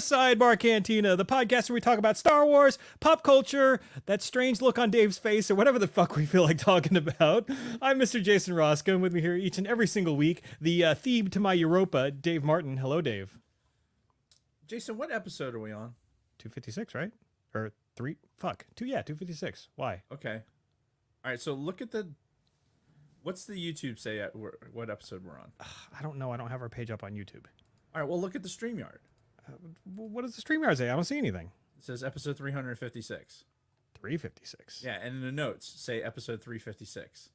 Sidebar Cantina, the podcast where we talk about Star Wars, pop culture, that strange look on Dave's face, or whatever the fuck we feel like talking about. I'm Mr. Jason Roscoe, and with me here each and every single week, the Thebe to my Europa, Dave Martin. Hello, Dave. Jason, what episode are we on? 256, right? Or 3? Fuck. 256. Why? Okay. All right, so look at what's the YouTube say at what episode we're on? I don't know. I don't have our page up on YouTube. All right, well, look at the StreamYard. What does the StreamYard say? I don't see anything. It says episode 356. 356. Yeah, and in the notes say episode 356.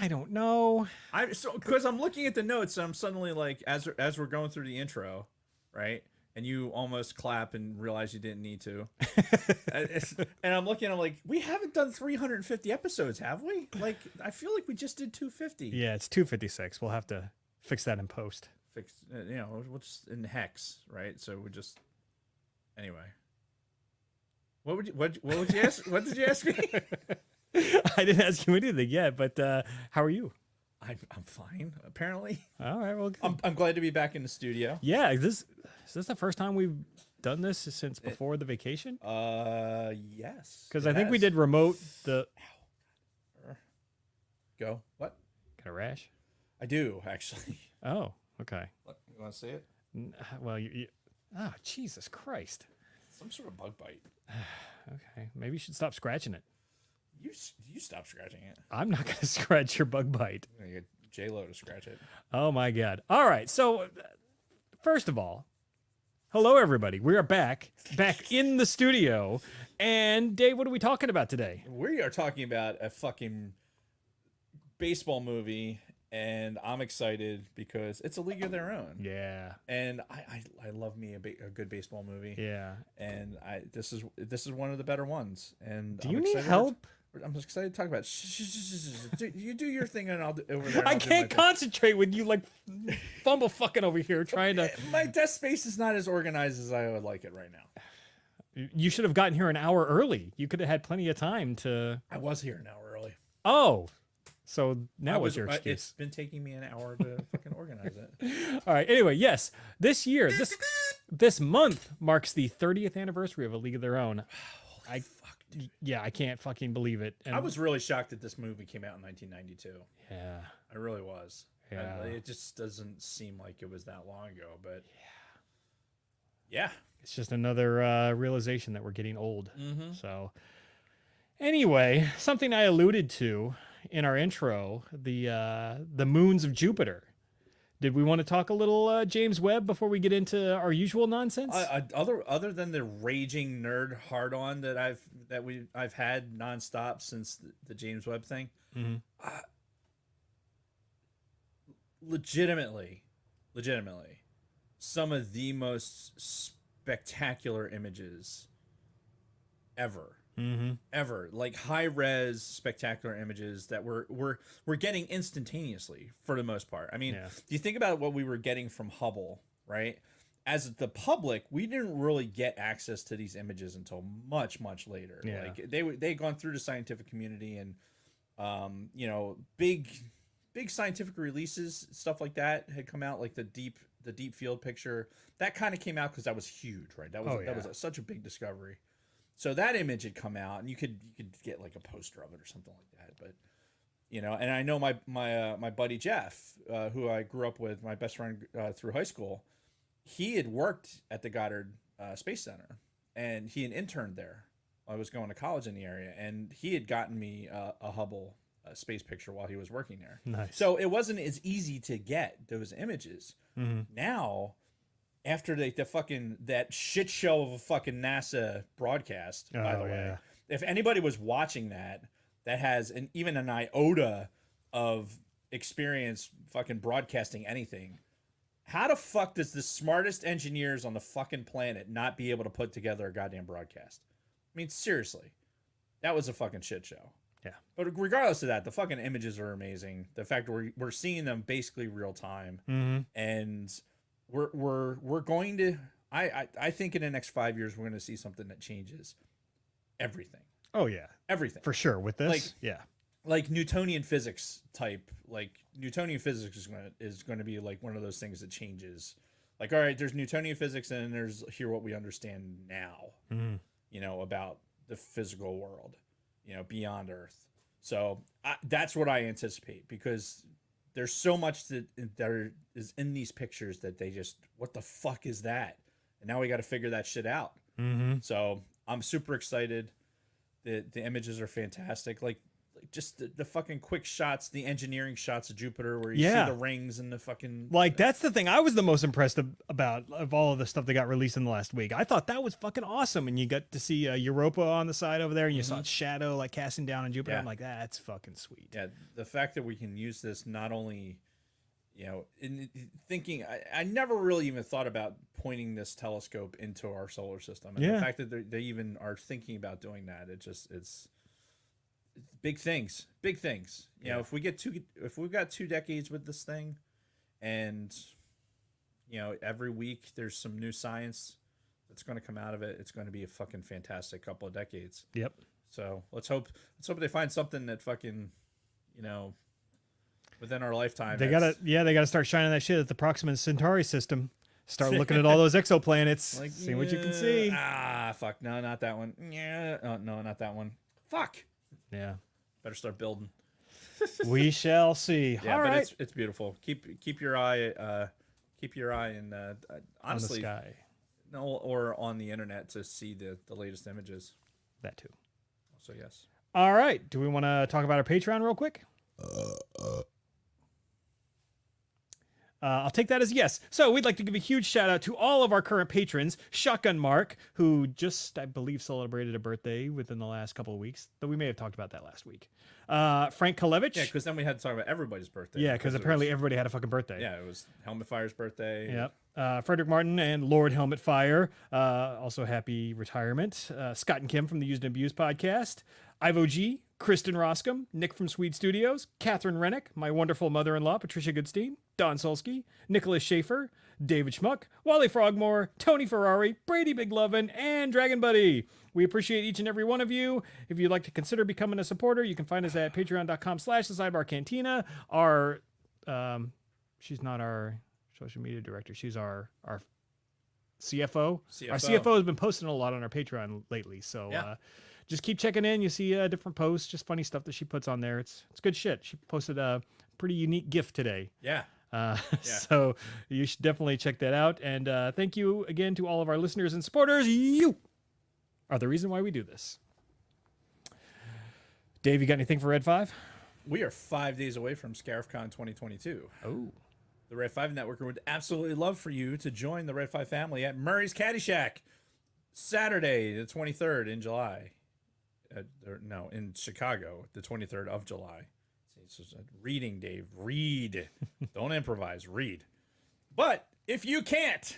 I don't know. Because I'm looking at the notes and I'm suddenly like, as we're going through the intro, right? And you almost clap and realize you didn't need to. And I'm looking, I'm like, we haven't done 350 episodes, have we? Like, I feel like we just did 250. Yeah, it's 256. We'll have to fix that in post. We'll just in hex, right? So we just anyway. What would you ask? What did you ask me? I didn't ask you anything yet, but how are you? I'm fine. Apparently. All right. Well, good. I'm glad to be back in the studio. Yeah. Is this the first time we've done this since before the vacation? Yes. Because I think we did remote the. Go. What? Got a rash? I do actually. Oh. Okay. Look, you want to see it? Well, oh, Jesus Christ. Some sort of bug bite. Okay. Maybe you should stop scratching it. You stop scratching it. I'm not going to scratch your bug bite. I'm gonna get J-Lo to scratch it. Oh, my God. All right. So, first of all, hello, everybody. We are back in the studio. And, Dave, what are we talking about today? We are talking about a fucking baseball movie. And I'm excited because it's a league of their own. Yeah. And I love me a good baseball movie. Yeah. And this is one of the better ones. And do you need help? I'm excited to talk about it. You do your thing and I'll do over there. I can't concentrate with you like fumble fucking over here trying to. My desk space is not as organized as I would like it right now. You should have gotten here an hour early. You could have had plenty of time to. I was here an hour early. Oh. So now what's your excuse? It's been taking me an hour to fucking organize it. All right. Anyway, yes. This year, this month marks the 30th anniversary of A League of Their Own. Fuck, dude. Yeah, I can't fucking believe it. And I was really shocked that this movie came out in 1992. Yeah. I really was. Yeah. It just doesn't seem like it was that long ago, but yeah. It's just another realization that we're getting old. Mm-hmm. So anyway, something I alluded to in our intro, the moons of Jupiter. Did we want to talk a little James Webb before we get into our usual nonsense? Other than the raging nerd hard on that I've had nonstop since the James Webb thing, legitimately, some of the most spectacular images ever. Ever, like high res spectacular images that we're getting instantaneously for the most part. I mean, do you think about what we were getting from Hubble, right? As the public, we didn't really get access to these images until much later. Yeah. Like they'd gone through the scientific community and big scientific releases, stuff like that had come out, like the deep field picture that kind of came out because that was huge, right? That was such a big discovery. So that image had come out, and you could get like a poster of it or something like that. But and I know my buddy Jeff, who I grew up with, my best friend through high school, he had worked at the Goddard Space Center, and he had interned there. I was going to college in the area, and he had gotten me a Hubble space picture while he was working there. Nice. So it wasn't as easy to get those images. Now, after that shit show of a fucking NASA broadcast, by the way, if anybody was watching that has even an iota of experience fucking broadcasting anything, how the fuck does the smartest engineers on the fucking planet not be able to put together a goddamn broadcast? I mean, seriously, that was a fucking shit show. Yeah. But regardless of that, the fucking images are amazing. The fact we're seeing them basically real time, and we're going to. I think in the next 5 years we're going to see something that changes everything. Oh yeah, everything for sure. With this, like Newtonian physics type. Like Newtonian physics is going to be like one of those things that changes Like, all right, there's Newtonian physics, and there's here what we understand now, you know, about the physical world, you know, beyond Earth. So that's what I anticipate, because there's so much that is in these pictures that they just, what the fuck is that? And now we got to figure that shit out. So I'm super excited. The images are fantastic. Like just the fucking quick shots, the engineering shots of Jupiter where you see the rings and the fucking... Like, that's the thing I was the most impressed about of all of the stuff that got released in the last week. I thought that was fucking awesome. And you got to see Europa on the side over there, and you saw its shadow, like, casting down on Jupiter. I'm like, that's fucking sweet. Yeah, the fact that we can use this not only... You know, in thinking, I never really even thought about pointing this telescope into our solar system. And the fact that they even are thinking about doing that, it's big things, big things. You know, if we've got 2 decades with this thing, and you know, every week there's some new science that's going to come out of it, it's going to be a fucking fantastic couple of decades. Yep. So let's hope they find something that fucking, you know, within our lifetime. They gotta start shining that shit at the Proxima Centauri system. Start looking at all those exoplanets, like, see what you can see. Fuck, no, not that one. Yeah, no, not that one. Fuck. Yeah. Better start building. We shall see. Yeah, all but right. it's beautiful. Keep your eye in honestly, on the sky. No, or on the internet to see the latest images. That too. So yes. All right. Do we want to talk about our Patreon real quick? I'll take that as yes. So we'd like to give a huge shout out to all of our current patrons. Shotgun Mark, who just, I believe, celebrated a birthday within the last couple of weeks, though we may have talked about that last week. Frank Kalevich. Yeah, because then we had to talk about everybody's birthday. Yeah, because apparently everybody had a fucking birthday. Yeah, it was Helmet Fire's birthday. Yep. Frederick Martin and Lord Helmet Fire. Also happy retirement. Scott and Kim from the Used and Abused podcast. Ivo G, Kristen Roscom, Nick from Swede Studios, Catherine Rennick, my wonderful mother-in-law, Patricia Goodstein, Don Solsky, Nicholas Schaefer, David Schmuck, Wally Frogmore, Tony Ferrari, Brady Biglovin, and Dragon Buddy. We appreciate each and every one of you. If you'd like to consider becoming a supporter, you can find us at patreon.com/thesidebarcantina. Our, she's not our social media director. She's our CFO. Our CFO has been posting a lot on our Patreon lately. So, just keep checking in. You see different posts, just funny stuff that she puts on there. It's good shit. She posted a pretty unique gift today. Yeah. So you should definitely check that out. And thank you again to all of our listeners and supporters. You are the reason why we do this. Dave, you got anything for Red 5? We are 5 days away from ScarifCon 2022. Oh. The Red 5 Network would absolutely love for you to join the Red 5 family at Murray's Caddyshack Saturday, the 23rd in July. In Chicago, the 23rd of July. It's just reading, Dave. Read. Don't improvise. Read. But if you can't,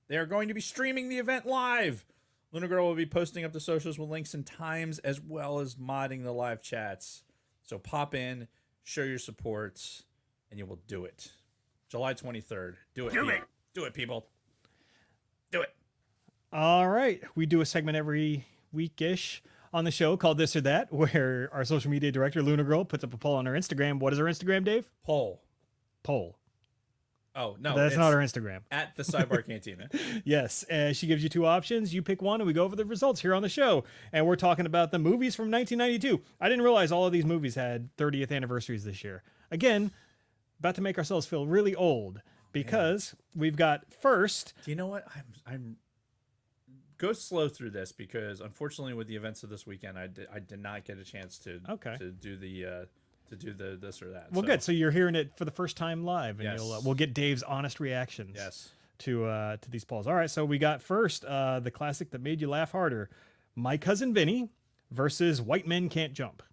they are going to be streaming the event live. Lunar Girl will be posting up the socials with links and times, as well as modding the live chats. So pop in, show your support, and you will do it. July 23rd. Do it. Do it, people. Do it. All right. We do a segment every week-ish on the show called This or That, where our social media director, Lunar Girl, puts up a poll on her Instagram. What is her Instagram, Dave? Poll. Oh, no. That's not her Instagram. At the Sidebar Cantina. Yes. She gives you 2 options. You pick one, and we go over the results here on the show. And we're talking about the movies from 1992. I didn't realize all of these movies had 30th anniversaries this year. Again, about to make ourselves feel really old, because we've got first... Do you know what? I'm go slow through this, because unfortunately with the events of this weekend, I did not get a chance to do the this or that. Well, good. So you're hearing it for the first time live, and yes. we'll get Dave's honest reactions. Yes. To these polls. All right. So we got first the classic that made you laugh harder, My Cousin Vinny versus White Men Can't Jump.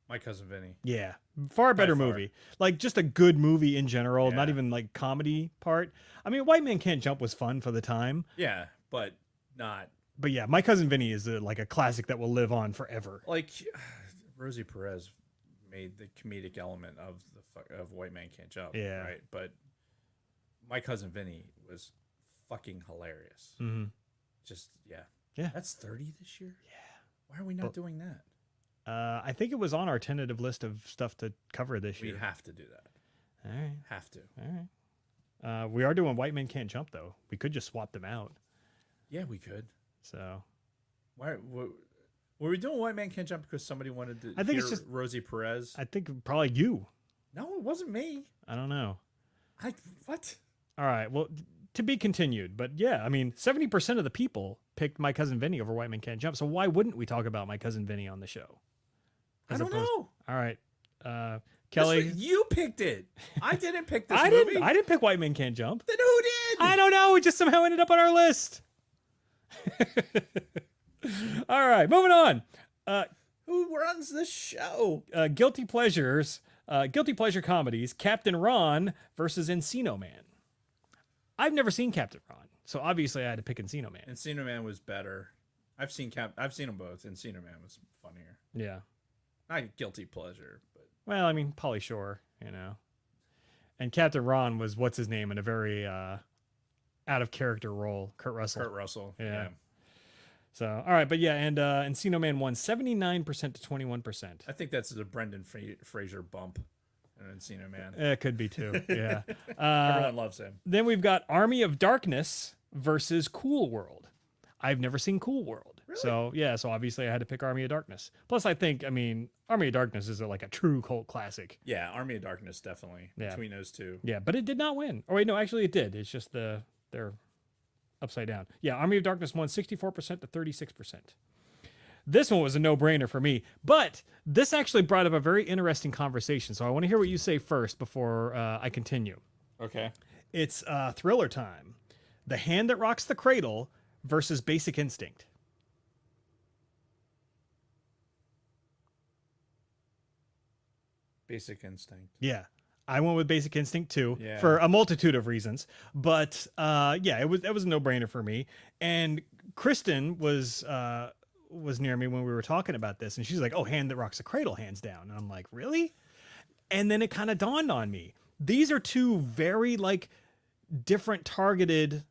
My Cousin Vinny. Yeah, far better movie. Like, just a good movie in general, not even like comedy part. I mean, White Man Can't Jump was fun for the time. Yeah, but not. But yeah, My Cousin Vinny is like a classic that will live on forever. Like, Rosie Perez made the comedic element of White Man Can't Jump. Yeah. Right. But My Cousin Vinny was fucking hilarious. Mm-hmm. Just yeah. That's 30 this year. Yeah. Why are we not doing that? I think it was on our tentative list of stuff to cover this year. We have to do that. All right. Have to. All right. We are doing White Men Can't Jump, though. We could just swap them out. Yeah, we could. So, why? Were we doing White Man Can't Jump because somebody wanted to I think hear it's just Rosie Perez? I think probably you. No, it wasn't me. I don't know. What? All right. Well, to be continued. But yeah, I mean, 70% of the people picked My Cousin Vinny over White Men Can't Jump. So why wouldn't we talk about My Cousin Vinny on the show? I don't know. All right. Kelly. You picked it. I didn't pick this movie. I didn't pick White Men Can't Jump. Then who did? I don't know. It just somehow ended up on our list. All right. Moving on. Who runs this show? Guilty pleasures. Guilty pleasure comedies. Captain Ron versus Encino Man. I've never seen Captain Ron, so obviously I had to pick Encino Man. Encino Man was better. I've seen them both. Encino Man was funnier. Yeah. Not guilty pleasure, but Well, I mean, Pauly Shore, you know. And Captain Ron was what's his name in a very out of character role, Kurt Russell. Kurt Russell. Yeah. So, all right, but yeah, and Encino Man won 79% to 21%. I think that's the Brendan Fraser bump in Encino Man. It could be too. Yeah. Everyone loves him. Then we've got Army of Darkness versus Cool World. I've never seen Cool World. Really? So, yeah, so obviously I had to pick Army of Darkness. Plus, I mean, Army of Darkness is like a true cult classic. Yeah, Army of Darkness, definitely. Yeah. Between those two. Yeah, but it did not win. Oh, wait, no, actually it did. It's just they're upside down. Yeah, Army of Darkness won 64% to 36%. This one was a no-brainer for me, but this actually brought up a very interesting conversation. So I want to hear what you say first before I continue. Okay. It's thriller time. The Hand That Rocks the Cradle versus Basic Instinct. Basic Instinct. Yeah. I went with Basic Instinct too, Yeah. for a multitude of reasons. But yeah, it was a no-brainer for me. And Kristen was near me when we were talking about this, and she's like, "Oh, Hand That Rocks the Cradle, hands down." And I'm like, "Really?" And then it kind of dawned on me. These are two very like different targeted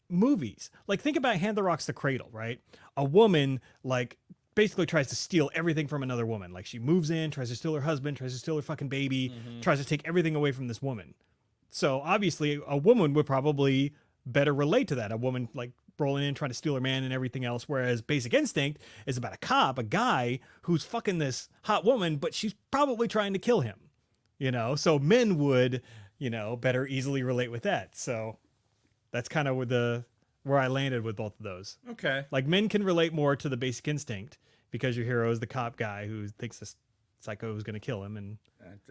movies. Like, think about Hand That Rocks the Cradle, right? A woman like basically tries to steal everything from another woman. Like, she moves in, tries to steal her husband, tries to steal her fucking baby, tries to take everything away from this woman. So obviously a woman would probably better relate to that. A woman like rolling in, trying to steal her man and everything else. Whereas Basic Instinct is about a cop, a guy who's fucking this hot woman, but she's probably trying to kill him, you know? So men would, you know, better easily relate with that. So that's kind of where I landed with both of those. Okay. Like, men can relate more to the Basic Instinct because your hero is the cop guy who thinks this psycho is going to kill him. And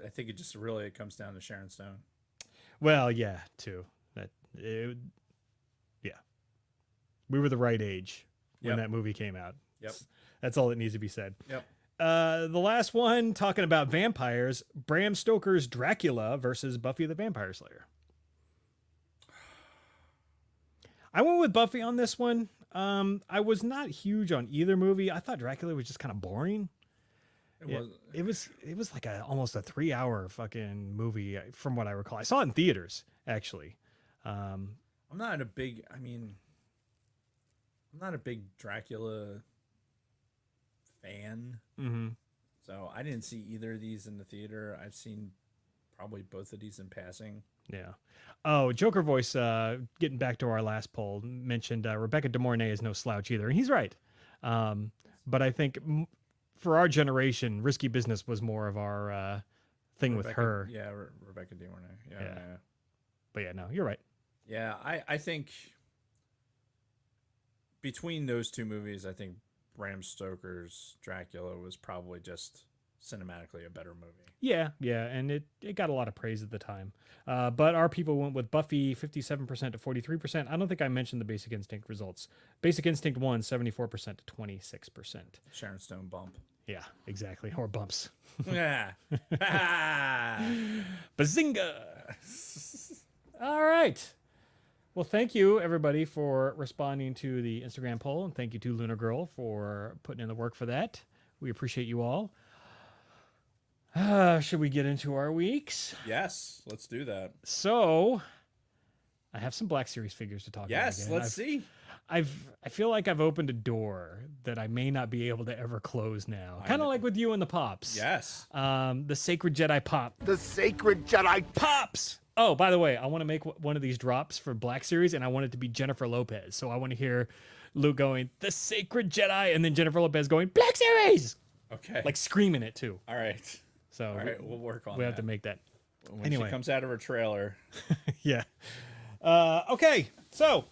I think it comes down to Sharon Stone. well, yeah, too. Yeah. We were the right age when that movie came out. Yep. That's all that needs to be said. Yep. The last one, talking about vampires, Bram Stoker's Dracula versus Buffy the Vampire Slayer. I went with Buffy on this one. I was not huge on either movie. I thought Dracula was just kind of boring. It was like almost a 3-hour fucking movie from what I recall. I saw it in theaters, actually. I'm not a big Dracula fan. Mm-hmm. So I didn't see either of these in the theater. I've seen probably both of these in passing. Yeah. Oh, Joker Voice, getting back to our last poll, mentioned Rebecca De Mornay is no slouch either. And he's right. But I think for our generation, Risky Business was more of our thing with her. Yeah, Rebecca De Mornay. Yeah. But yeah, no, you're right. Yeah, I think between those two movies, I think Bram Stoker's Dracula was probably just cinematically a better movie. Yeah, and it got a lot of praise at the time. But our people went with Buffy 57% to 43%. I don't think I mentioned the Basic Instinct results. Basic Instinct won 74% to 26%. Sharon Stone bump. Yeah, exactly. Or bumps. Yeah. Bazinga! All right. Well, thank you, everybody, for responding to the Instagram poll. And thank you to Lunar Girl for putting in the work for that. We appreciate you all. Should we get into our weeks? Yes, let's do that. So, I have some Black Series figures to talk about. Yes, let's see. I feel like I've opened a door that I may not be able to ever close now. Kind of like with you and the Pops. Yes. The Sacred Jedi Pop. The Sacred Jedi Pops! Oh, by the way, I want to make one of these drops for Black Series, and I want it to be Jennifer Lopez. So I want to hear Luke going, "The Sacred Jedi," and then Jennifer Lopez going, "Black Series," Okay. like screaming it too. all right. So All right. We'll work on we that. have to make that. When anyway. she comes out of her trailer. Yeah. Okay. So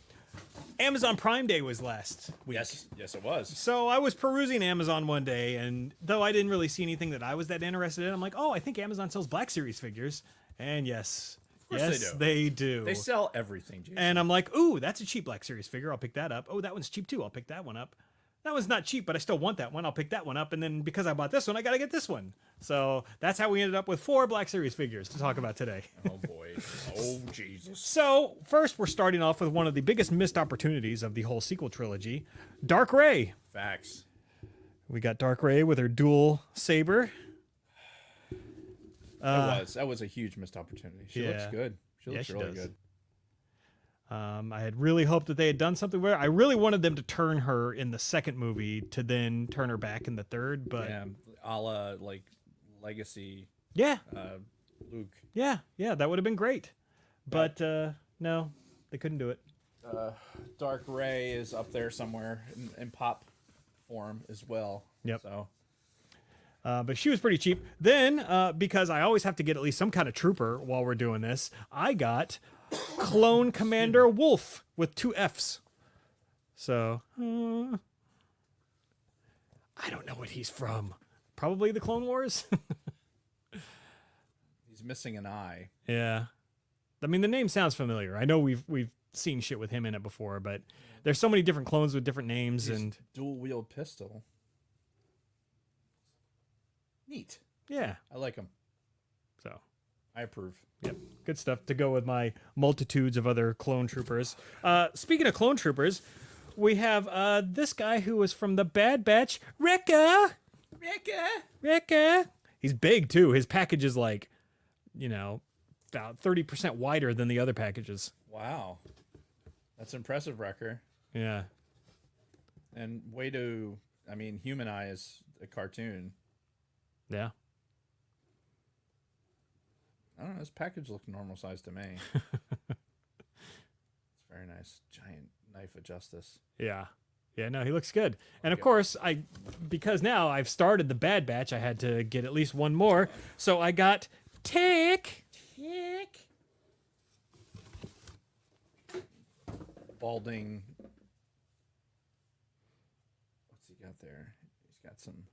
Amazon Prime Day was last week. Yes, it was. So I was perusing Amazon one day, and though I didn't really see anything that I was that interested in, I'm like, oh, I think Amazon sells Black Series figures. And yes, course they do. They sell everything, Jason. And I'm like, ooh, that's a cheap Black Series figure. I'll pick that up. Oh, that one's cheap too. I'll pick that one up. That one's not cheap, but I still want that one. I'll pick that one up. And then because I bought this one, I got to get this one. So that's how we ended up with 4 Black Series figures to talk about today. Oh, boy. Oh, Jesus. So first, we're starting off with one of the biggest missed opportunities of the whole sequel trilogy, Dark Ray. Facts. We got Dark Ray with her dual saber. That was a huge missed opportunity. She looks yeah. good. She looks she really does. good. I had really hoped that they had done something where I really wanted them to turn her in the second movie to then turn her back in the third, but Yeah, a la like Legacy yeah, Luke. yeah, that would have been great. But no, they couldn't do it. Dark Ray is up there somewhere in pop form as well. Yep. So But she was pretty cheap. Then, because I always have to get at least some kind of trooper while we're doing this, I got Clone Commander Wolf with 2 Fs. So, I don't know what he's from. Probably the Clone Wars? he's missing an eye. Yeah. I mean, the name sounds familiar. I know we've seen shit with him in it before, but there's so many different clones with different names and Dual wield pistol. Neat. yeah. I like him. So, I approve. yep. Good stuff to go with my multitudes of other clone troopers. Speaking of clone troopers, we have this guy who was from the Bad Batch, Rekka. Rekka. He's big too. His package is like, about 30% wider than the other packages. Wow. That's impressive, Wrecker. Yeah. And humanize a cartoon. Yeah. I don't know. This package looked normal size to me. It's very nice. Giant knife of justice. Yeah. Yeah, no, he looks good. And of course, because now I've started the Bad Batch, I had to get at least one more. So I got Tick. Balding. What's he got there? He's got some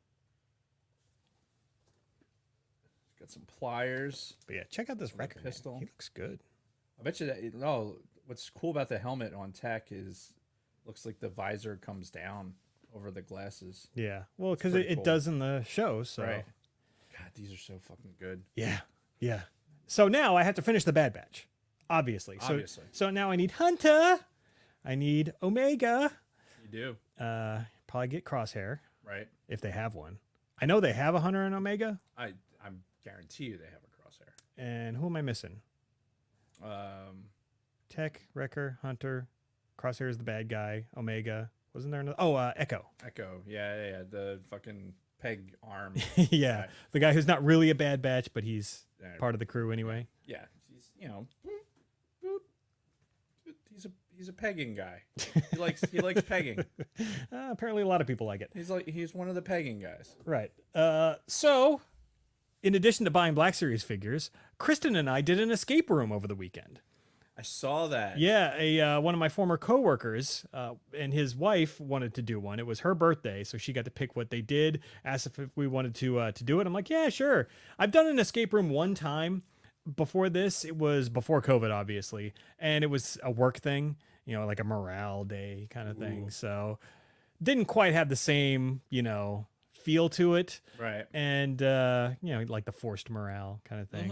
pliers. But yeah, check out this record. pistol. Man. He looks good. I bet you that. What's cool about the helmet on Tech is looks like the visor comes down over the glasses. Yeah. Well, because pretty it cool. does in the show. So Right. God, these are so fucking good. yeah. Yeah. So now I have to finish the Bad Batch. Obviously. Obviously. So now I need Hunter. I need Omega. You do. Probably get Crosshair Right. if they have one. I know they have a Hunter and Omega. I'm guarantee you they have a crosshair. And who am I missing? Tech, Wrecker, Hunter, Crosshair is the bad guy. Omega. Wasn't there another? Oh, Echo. Echo. Yeah. The fucking peg arm. Yeah. The guy who's not really a Bad Batch, but he's Yeah. part of the crew anyway. Yeah. He's he's a pegging guy. He likes pegging. Apparently a lot of people like it. He's one of the pegging guys. Right. So, in addition to buying Black Series figures, Kristen and I did an escape room over the weekend. I saw that. Yeah, one of my former coworkers and his wife wanted to do one. It was her birthday, so she got to pick what they did. Asked if we wanted to do it. I'm like, yeah, sure. I've done an escape room one time before this. It was before COVID, obviously, and it was a work thing, like a morale day kind of thing. Ooh. So didn't quite have the same, feel to it. Right. And like the forced morale kind of thing.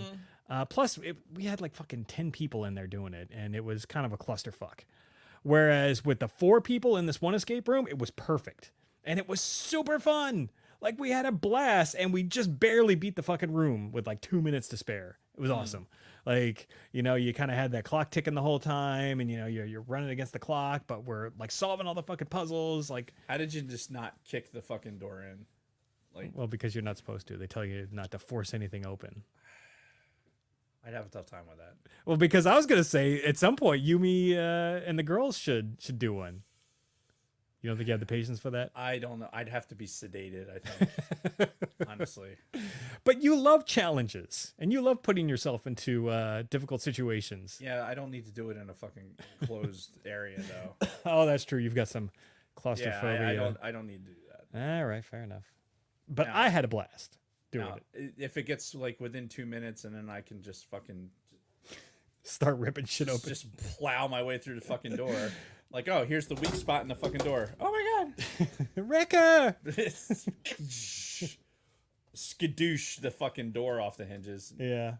Plus, we had like fucking 10 people in there doing it, and it was kind of a clusterfuck. Whereas with the 4 people in this one escape room, it was perfect. And it was super fun. Like, we had a blast, and we just barely beat the fucking room with like 2 minutes to spare. It was awesome. Like, you kind of had that clock ticking the whole time, and, you're running against the clock, but we're like solving all the fucking puzzles. Like, How did you just not kick the fucking door in? well, because you're not supposed to. They tell you not to force anything open. I'd have a tough time with that. Well, because I was gonna say at some point Yumi and the girls should do one. You don't think you have the patience for that? I don't know. I'd have to be sedated, I think. Honestly. But you love challenges and you love putting yourself into difficult situations. Yeah, I don't need to do it in a fucking closed area though. Oh, that's true. You've got some claustrophobia. Yeah, I don't need to do that. All right, fair enough. But No. I had a blast doing No, it. if it gets like within 2 minutes and then I can just fucking Start ripping shit open. just plow my way through the fucking door. Like, oh, here's the weak spot in the fucking door. Oh my god. Wrecker! Skadoosh the fucking door off the hinges. Yeah.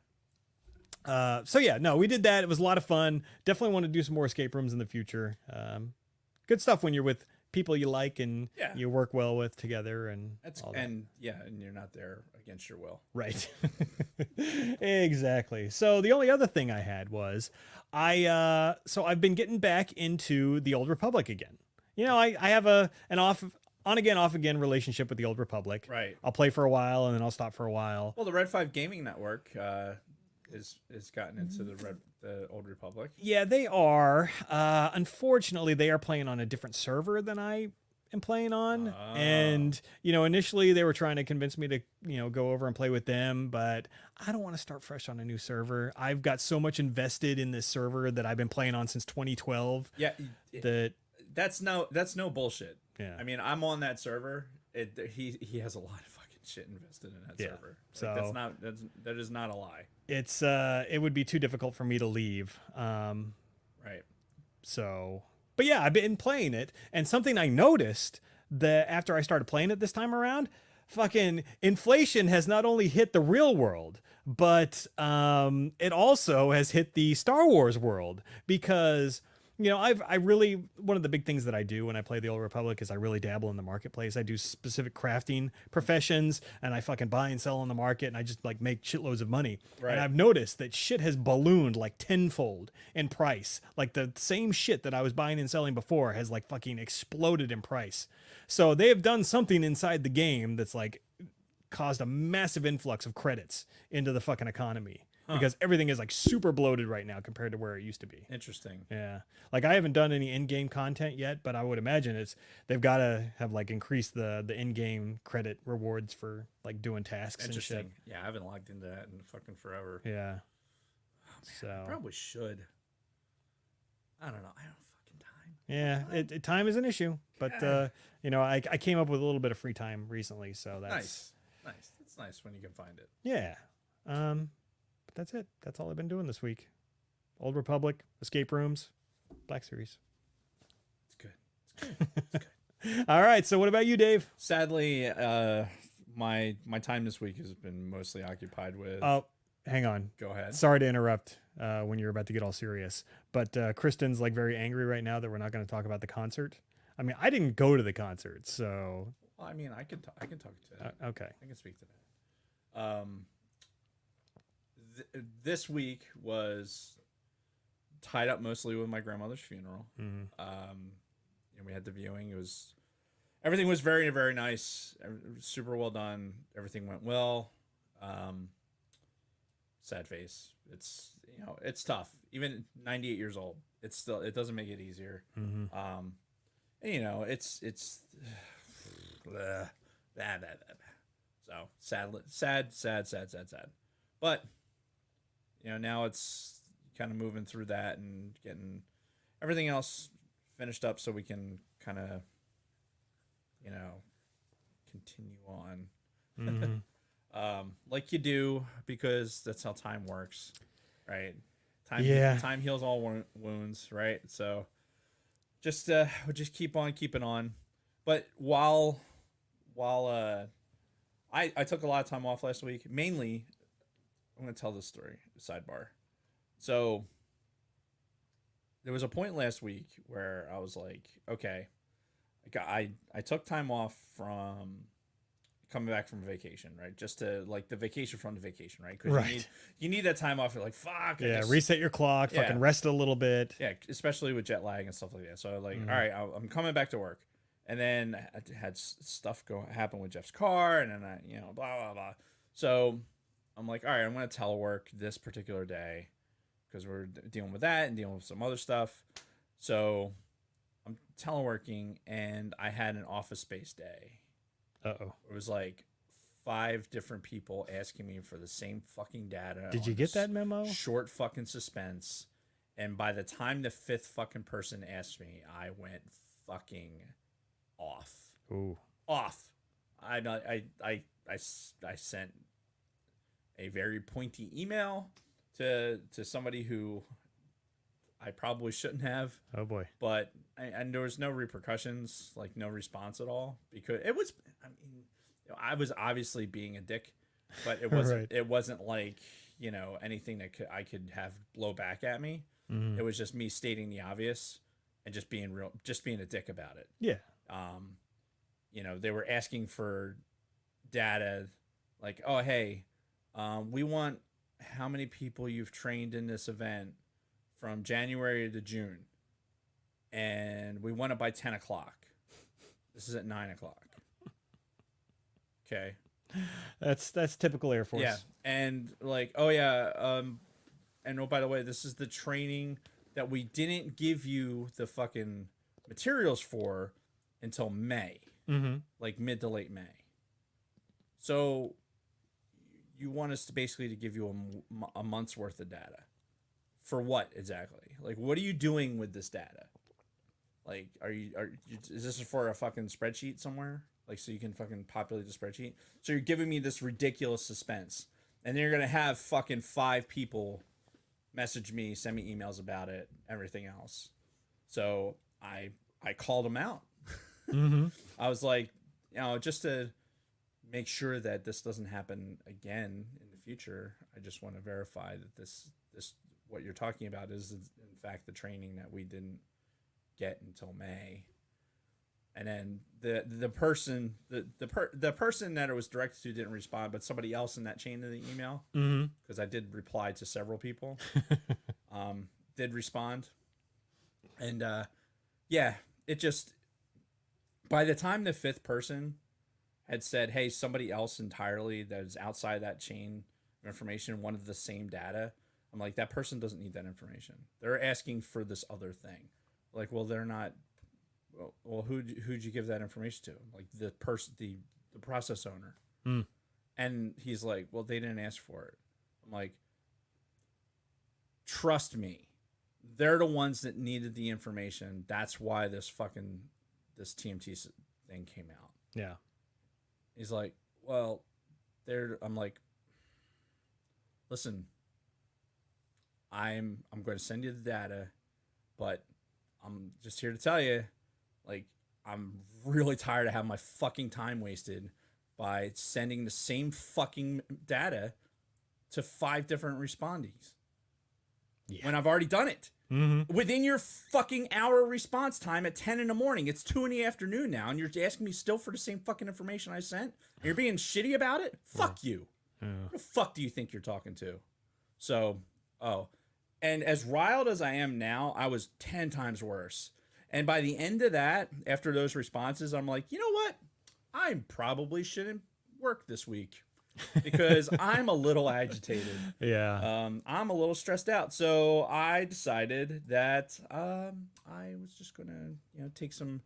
So yeah, no, we did that. It was a lot of fun. Definitely want to do some more escape rooms in the future. Good stuff when you're with people you like and Yeah. you work well with together and That's all that. and you're not there against your will. Right. Exactly. So the only other thing I had was I've been getting back into the Old Republic again. You know, I have an on again, off again relationship with the Old Republic. Right. I'll play for a while and then I'll stop for a while. Well, the Red 5 Gaming Network is gotten into the Old Republic. Yeah, they are. Unfortunately, they are playing on a different server than I am playing on. Oh. And, you know, initially they were trying to convince me to, you know, go over and play with them, but I don't want to start fresh on a new server. I've got so much invested in this server that I've been playing on since 2012 Yeah, that, that's no bullshit. yeah. I mean, I'm on that server. He has a lot of fucking shit invested in that Yeah, server. so- That is not a lie. It's, it would be too difficult for me to leave. Right. So, but yeah, I've been playing it, and something I noticed that after I started playing it this time around, fucking inflation has not only hit the real world, but it also has hit the Star Wars world because, you know, one of the big things that I do when I play the Old Republic is I really dabble in the marketplace. I do specific crafting professions and I fucking buy and sell on the market and I just like make shitloads of money. Right. And I've noticed that shit has ballooned like tenfold in price. Like the same shit that I was buying and selling before has like fucking exploded in price. So they have done something inside the game that's like caused a massive influx of credits into the fucking economy. Because everything is like super bloated right now compared to where it used to be. Interesting. Yeah. Like I haven't done any in-game content yet, but I would imagine they've got to have like increased the in-game credit rewards for like doing tasks and shit. Interesting. Yeah, I haven't logged into that in fucking forever. Yeah. So Probably should. I don't know. I don't yeah, time is an issue, but you know, I came up with a little bit of free time recently, so that's nice. It's nice when you can find it. yeah. But that's it. That's all I've been doing this week. Old Republic, escape rooms, Black Series. It's good. It's good. All right. So what about you, Dave? Sadly, my time this week has been mostly occupied with. Oh, hang on. Go ahead. Sorry to interrupt when you're about to get all serious, but Kristen's like very angry right now that we're not going to talk about the concert. I mean, I didn't go to the concert, so. Well, I mean, I can talk to that. Okay. I can speak to that. This week was tied up mostly with my grandmother's funeral. Mm-hmm. And we had the viewing. Everything was very, very nice. Super well done. Everything went well. Sad face. It's, you know, it's tough. Even 98 years old, it doesn't make it easier. Mm-hmm. And, you know, it's so sad. But, you know, now it's kind of moving through that and getting everything else finished up so we can kind of, you know, continue on. Mm-hmm. Like you do, because that's how time works, right? Time heals all wounds, right? So we'll just keep on keeping on. But while I took a lot of time off last week, mainly I'm going to tell this story, sidebar. So there was a point last week where I was like, okay, I took time off from coming back from vacation, right? Just to like the vacation from the vacation, right? Because Right. you need that time off. You're like, fuck. Yeah. Reset your clock. Yeah. Fucking rest a little bit. Yeah, especially with jet lag and stuff like that. So like, all right, I'm coming back to work, and then I had stuff happen with Jeff's car, and then I, you know, blah blah blah. So I'm like, all right, I'm going to telework this particular day because we're dealing with that and dealing with some other stuff. So I'm teleworking, and I had an Office Space day. Uh-oh. It was like 5 different people asking me for the same fucking data. Did you get that memo? Short fucking suspense. And by the time the 5th fucking person asked me, I went fucking off. Ooh. Off. I sent a very pointy email to somebody who I probably shouldn't have. Oh boy. But and there was no repercussions, like no response at all, because it was. I mean, I was obviously being a dick, but it wasn't. Right. It wasn't like anything that I could have blow back at me. Mm-hmm. It was just me stating the obvious and just being a dick about it. Yeah. They were asking for data, like, oh hey, we want how many people you've trained in this event from January to June, and we want it by 10 o'clock. This is at 9 o'clock. Okay. That's typical Air Force. Yeah. And like, oh yeah, and oh, by the way, this is the training that we didn't give you the fucking materials for until May, like mid to late May. So you want us to basically give you a month's worth of data. For what exactly? Like, what are you doing with this data? Like, is this for a fucking spreadsheet somewhere? Like, so you can fucking populate the spreadsheet? So you're giving me this ridiculous suspense. And then you're going to have fucking 5 people message me, send me emails about it, everything else. So I called them out. I was like, just to make sure that this doesn't happen again in the future, I just want to verify that this what you're talking about is in fact the training that we didn't get until May. And then the person that it was directed to didn't respond, but somebody else in that chain of the email, because I did reply to several people, did respond. And it just, by the time the 5th person had said, hey, somebody else entirely that is outside that chain of information wanted the same data, I'm like, that person doesn't need that information. They're asking for this other thing. Like, well, they're not. Well, who'd you give that information to? Like the person, the process owner. And he's like, well, they didn't ask for it. I'm like, trust me, they're the ones that needed the information. That's why this TMT thing came out. Yeah. He's like, well, I'm like, listen, I'm going to send you the data, but I'm just here to tell you, like, I'm really tired of having my fucking time wasted by sending the same fucking data to 5 different respondees. Yeah. When I've already done it. Within your fucking hour response time at 10 in the morning. It's 2 in the afternoon now, and you're asking me still for the same fucking information I sent? And you're being shitty about it? Fuck you. Who the fuck do you think you're talking to? So, and as riled as I am now, I was 10 times worse. And by the end of that, after those responses, I'm like, you know what? I probably shouldn't work this week because I'm a little agitated. Yeah. I'm a little stressed out. So I decided that I was just gonna, take some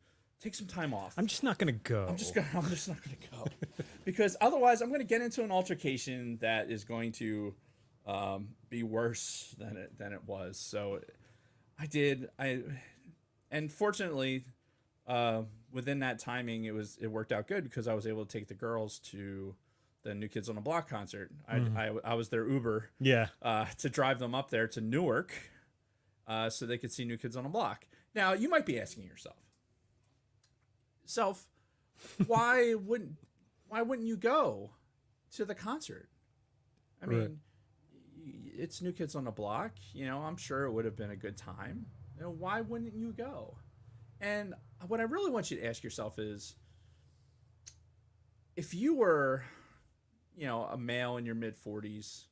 time off. I'm just not gonna go. I'm just not gonna go because otherwise I'm gonna get into an altercation that is going to be worse than it was. So I did. And fortunately, within that timing, it worked out good because I was able to take the girls to the New Kids on the Block concert. I was their Uber. Yeah. To drive them up there to Newark, so they could see New Kids on the Block. Now you might be asking yourself, why wouldn't you go to the concert? I mean, it's New Kids on the Block. I'm sure it would have been a good time. Why wouldn't you go? And what I really want you to ask yourself is, if you were, a male in your mid-40s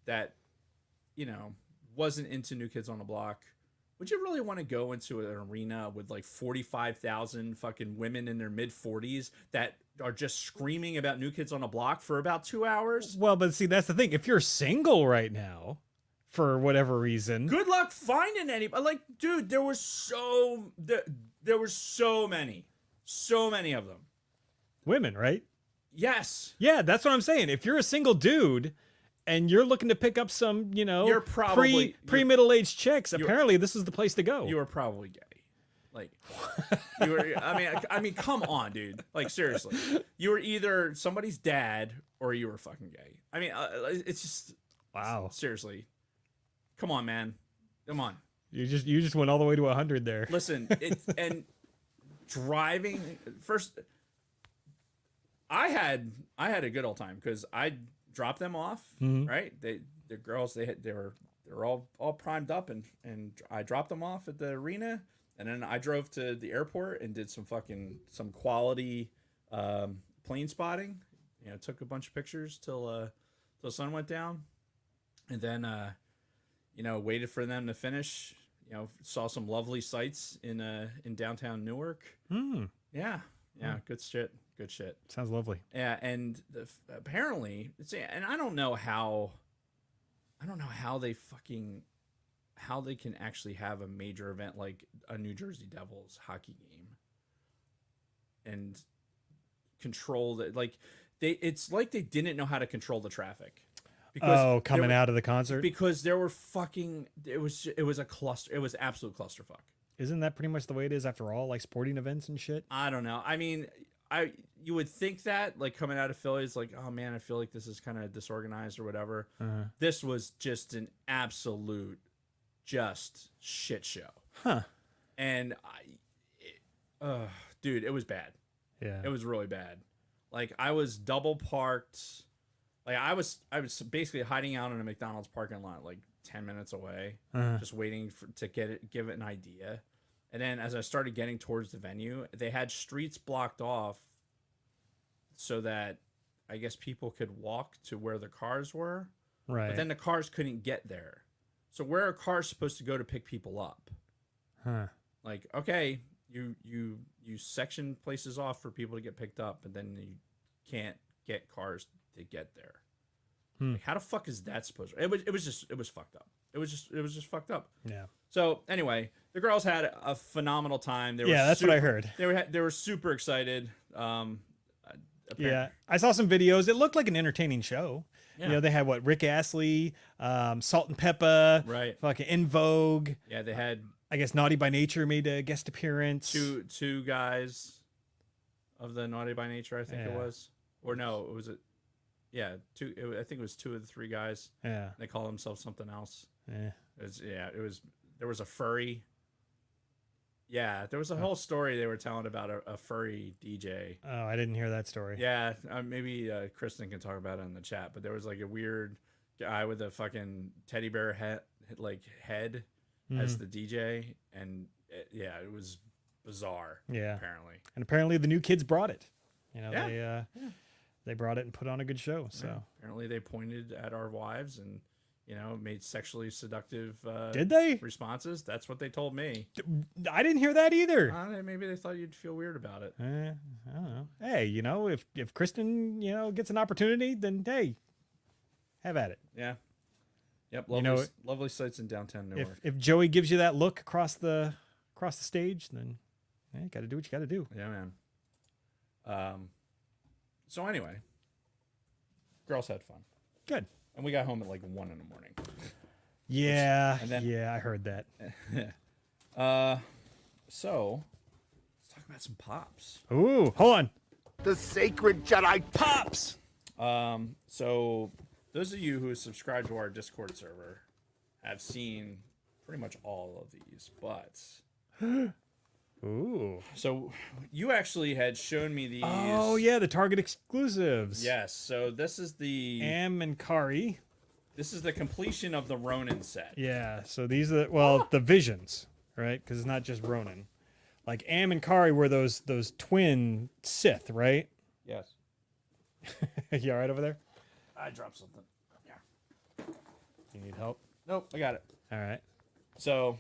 that, wasn't into New Kids on the Block, would you really want to go into an arena with like 45,000 fucking women in their mid 40s that are just screaming about New Kids on the Block for about 2 hours? Well, but see, that's the thing. If you're single right now, for whatever reason, Good luck finding anybody. Like, dude, there were so many of them. women, right? Yes. Yeah, that's what I'm saying. If you're a single dude and you're looking to pick up some, You're probably pre-middle-aged chicks, apparently this is the place to go. You were probably gay. Like, you were. I mean, come on, dude. Like, seriously, you were either somebody's dad or you were fucking gay. I mean, it's just Wow. Seriously, come on, man. Come on. You just went all the way to 100 there. Listen, and driving first. I had a good old time because I dropped them off. Right, the girls they were all primed up and I dropped them off at the arena. And then I drove to the airport and did some quality plane spotting. Took a bunch of pictures till the sun went down, and then waited for them to finish. Saw some lovely sights in downtown Newark. Yeah, good shit. Sounds lovely. Yeah, and apparently, and I don't know how they can actually have a major event like a New Jersey Devils hockey game and control that. Like it's like they didn't know how to control the traffic. Because coming out of the concert? Because there were it was a cluster. It was absolute clusterfuck. Isn't that pretty much the way it is after all, like sporting events and shit? I don't know. I mean, you would think that, like, coming out of Philly, it's like, oh man, I feel like this is kind of disorganized or whatever. This was just an absolute shit show. Huh. And dude, it was bad. Yeah. It was really bad. Like, I was double parked. Like, I was basically hiding out in a McDonald's parking lot, like 10 minutes away, just waiting to give it an idea. And then as I started getting towards the venue, they had streets blocked off so that I guess people could walk to where the cars were. Right. But then the cars couldn't get there. So where are cars supposed to go to pick people up? Huh. Like, okay, you section places off for people to get picked up, but then you can't get cars to get there. Like, how the fuck is that supposed to? It was fucked up. It was just fucked up. Yeah. So anyway, the girls had a phenomenal time. That's what I heard. They were super excited. Yeah, I saw some videos. It looked like an entertaining show. Yeah. They had Rick Astley, Salt and Peppa, Right. fucking In Vogue. Yeah, they had, I guess Naughty by Nature made a guest appearance. two guys of the Naughty by Nature, I think it was. Or no, it was I think it was two of the three guys. Yeah. They call themselves something else. Yeah. There was a furry. Yeah, there was a whole story they were telling about a furry DJ. Oh, I didn't hear that story. Yeah, maybe Kristen can talk about it in the chat. But there was like a weird guy with a fucking teddy bear head as the DJ, and it was bizarre. Yeah, apparently the New Kids brought it. They brought it and put on a good show. So apparently they pointed at our wives and made sexually seductive did they responses. That's what they told me. I didn't hear that either. Maybe they thought you'd feel weird about it. I don't know. Hey, if Kristen gets an opportunity, then hey, have at it. Yeah. Yep. Lovely sights in downtown Newark. If Joey gives you that look across the stage, then you got to do what you got to do. Yeah, man. So anyway, girls had fun. Good. And we got home at like 1 a.m. Yeah. I heard that. So let's talk about some pops. Ooh, hold on. The sacred Jedi pops. So those of you who subscribe to our Discord server have seen pretty much all of these, but ooh. So you actually had shown me these. Oh yeah, the Target exclusives. Yes. So this is the Am and Kari. This is the completion of the Ronin set. Yeah. So these are the Visions, right? Because it's not just Ronin. Like Am and Kari were those twin Sith, right? Yes. You all right over there? I dropped something. Yeah. You need help? Nope, I got it. All right. So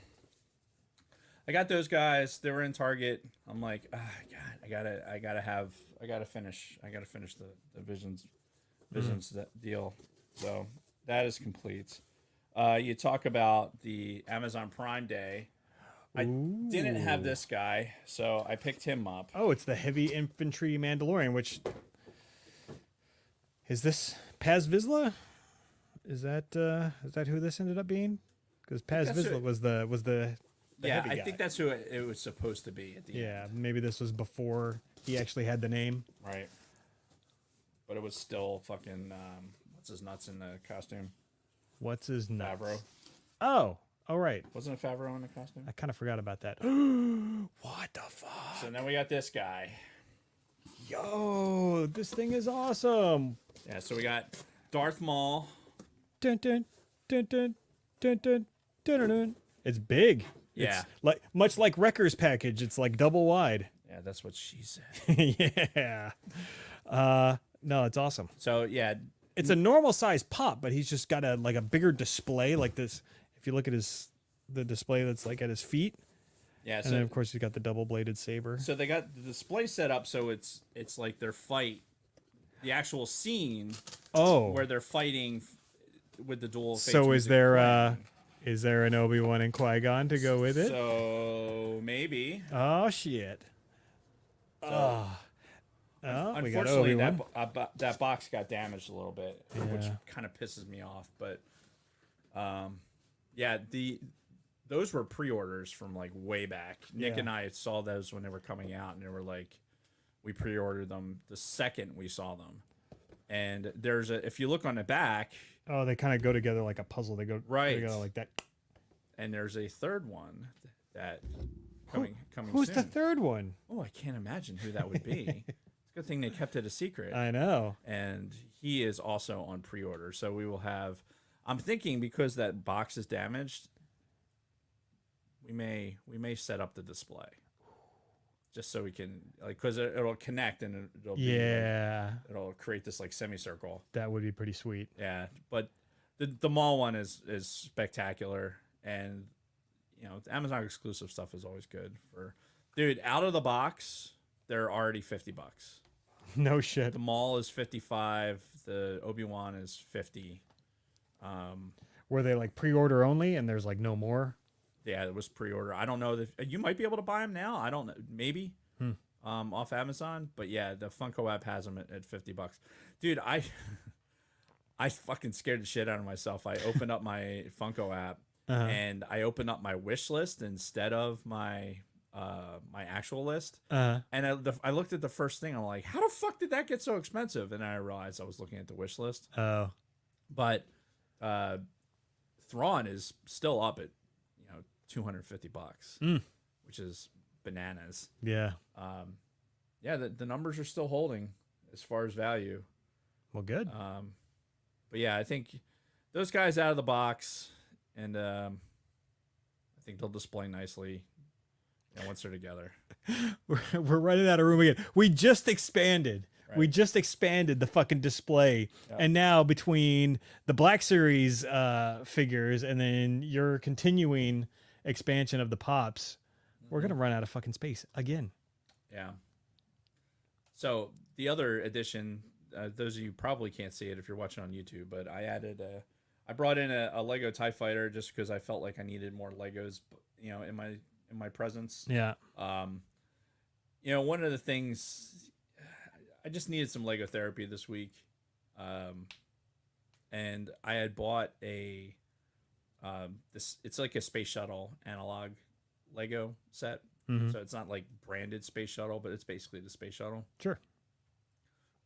I got those guys. They were in Target. I'm like, God, I gotta finish the Visions that deal. So that is complete. You talk about the Amazon Prime Day. I didn't have this guy, so I picked him up. Oh, it's the heavy infantry Mandalorian. Which is this? Paz Vizsla? Is that who this ended up being? Because Paz Vizsla was the yeah, heavy I guy. think that's who it was supposed to be at the end. Yeah, maybe this was before he actually had the name. Right. But it was still fucking what's his nuts in the costume? What's his name? Favreau. Oh, right. Wasn't it Favreau in the costume? I kind of forgot about that. What the fuck? So then we got this guy. Yo, this thing is awesome. Yeah, so we got Darth Maul. Dun, dun, dun, dun, dun, dun, dun, dun, dun. It's big. Yeah. It's like much like Wrecker's package. It's like double wide. Yeah, that's what she said. Yeah. No, it's awesome. So yeah, It's a normal size pop, but he's just got a bigger display like this. If you look at the display that's like at his feet, yeah. and then of course he's got the double bladed saber. So they got the display set up so it's like their fight, the actual scene Oh, where they're fighting with the dual. so is there an Obi-Wan and Qui-Gon to go with it? So maybe. Oh shit. We got Unfortunately, Obi-Wan. that box got damaged a little bit, which Yeah. kind of pisses me off. But yeah, those were pre-orders from like way back. Nick Yeah. and I saw those when they were coming out, and they were like, we pre-ordered them the second we saw them. And if you look on the back, Oh, they kind of go together like a puzzle. They go Right. together like that. and there's a third one that coming Who's soon. the third one? Oh, I can't imagine who that would be. It's a good thing they kept it a secret. I know. And he is also on pre-order. So we will have. I'm thinking because that box is damaged, we may set up the display, just so we can because it'll connect and it'll be it'll create this like semicircle. That would be pretty sweet. Yeah, but the mall one is spectacular, and the Amazon exclusive stuff is always good for. Dude, out of the box, they're already $50. No shit. The mall is 55. The Obi-Wan is 50. Were they like pre-order only and there's like no more? Yeah, it was pre-order. I don't know that you might be able to buy them now. I don't know, maybe off Amazon. But yeah, the Funko app has them at $50. Dude, I fucking scared the shit out of myself. I opened up my Funko app and I opened up my wish list instead of my actual list. And I looked at the first thing. I'm like, how the fuck did that get so expensive? And I realized I was looking at the wish list. Oh. But Thrawn is still up at $250, which is bananas. Yeah. Yeah, the numbers are still holding as far as value. Well, good. But yeah, I think those guys out of the box, and I think they'll display nicely once they're together. We're running out of room again. We just expanded. Right. We just expanded the fucking display. Yep. And now between the Black Series figures and then your continuing expansion of the pops, we're going to run out of fucking space again. Yeah. So the other addition, those of you probably can't see it if you're watching on YouTube, but I brought in a Lego TIE Fighter just because I felt like I needed more Legos, in my presence. Yeah. One of the things, I just needed some Lego therapy this week. And I had bought it's like a space shuttle analog Lego set. Mhm. So it's not like branded space shuttle, but it's basically the space shuttle. Sure.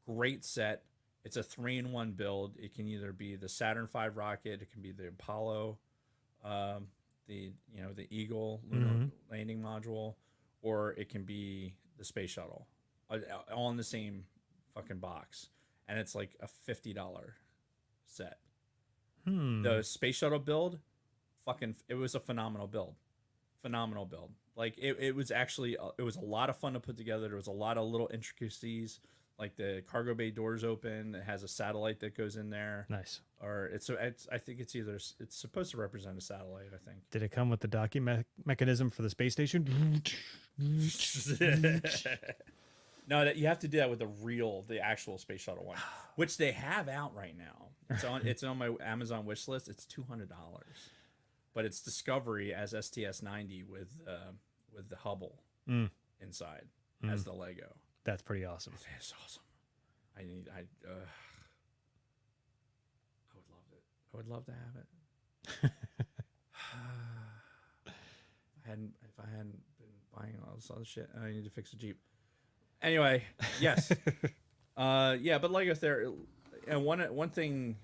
Great set. It's a 3-in-1 build. It can either be the Saturn V rocket, it can be the Apollo, the Eagle lunar landing module, or it can be the space shuttle, all in the same fucking box, and it's like a $50 set. The space shuttle build, it was a phenomenal build. Like it was actually it was a lot of fun to put together. There was a lot of little intricacies like the cargo bay doors open. It has a satellite that goes in there. Nice. Or it's I think it's either it's supposed to represent a satellite. I think. Did it come with the docking mechanism for the space station? No, that you have to do that with the actual space shuttle one, which they have out right now. It's on my Amazon wish list. It's $200, but it's Discovery as STS-90 with the Hubble inside as the Lego. That's pretty awesome. It's awesome. I would love it. I would love to have it. If I hadn't been buying all this other shit, I need to fix the Jeep. Anyway, yes. Yeah, but Lego there, and one thing,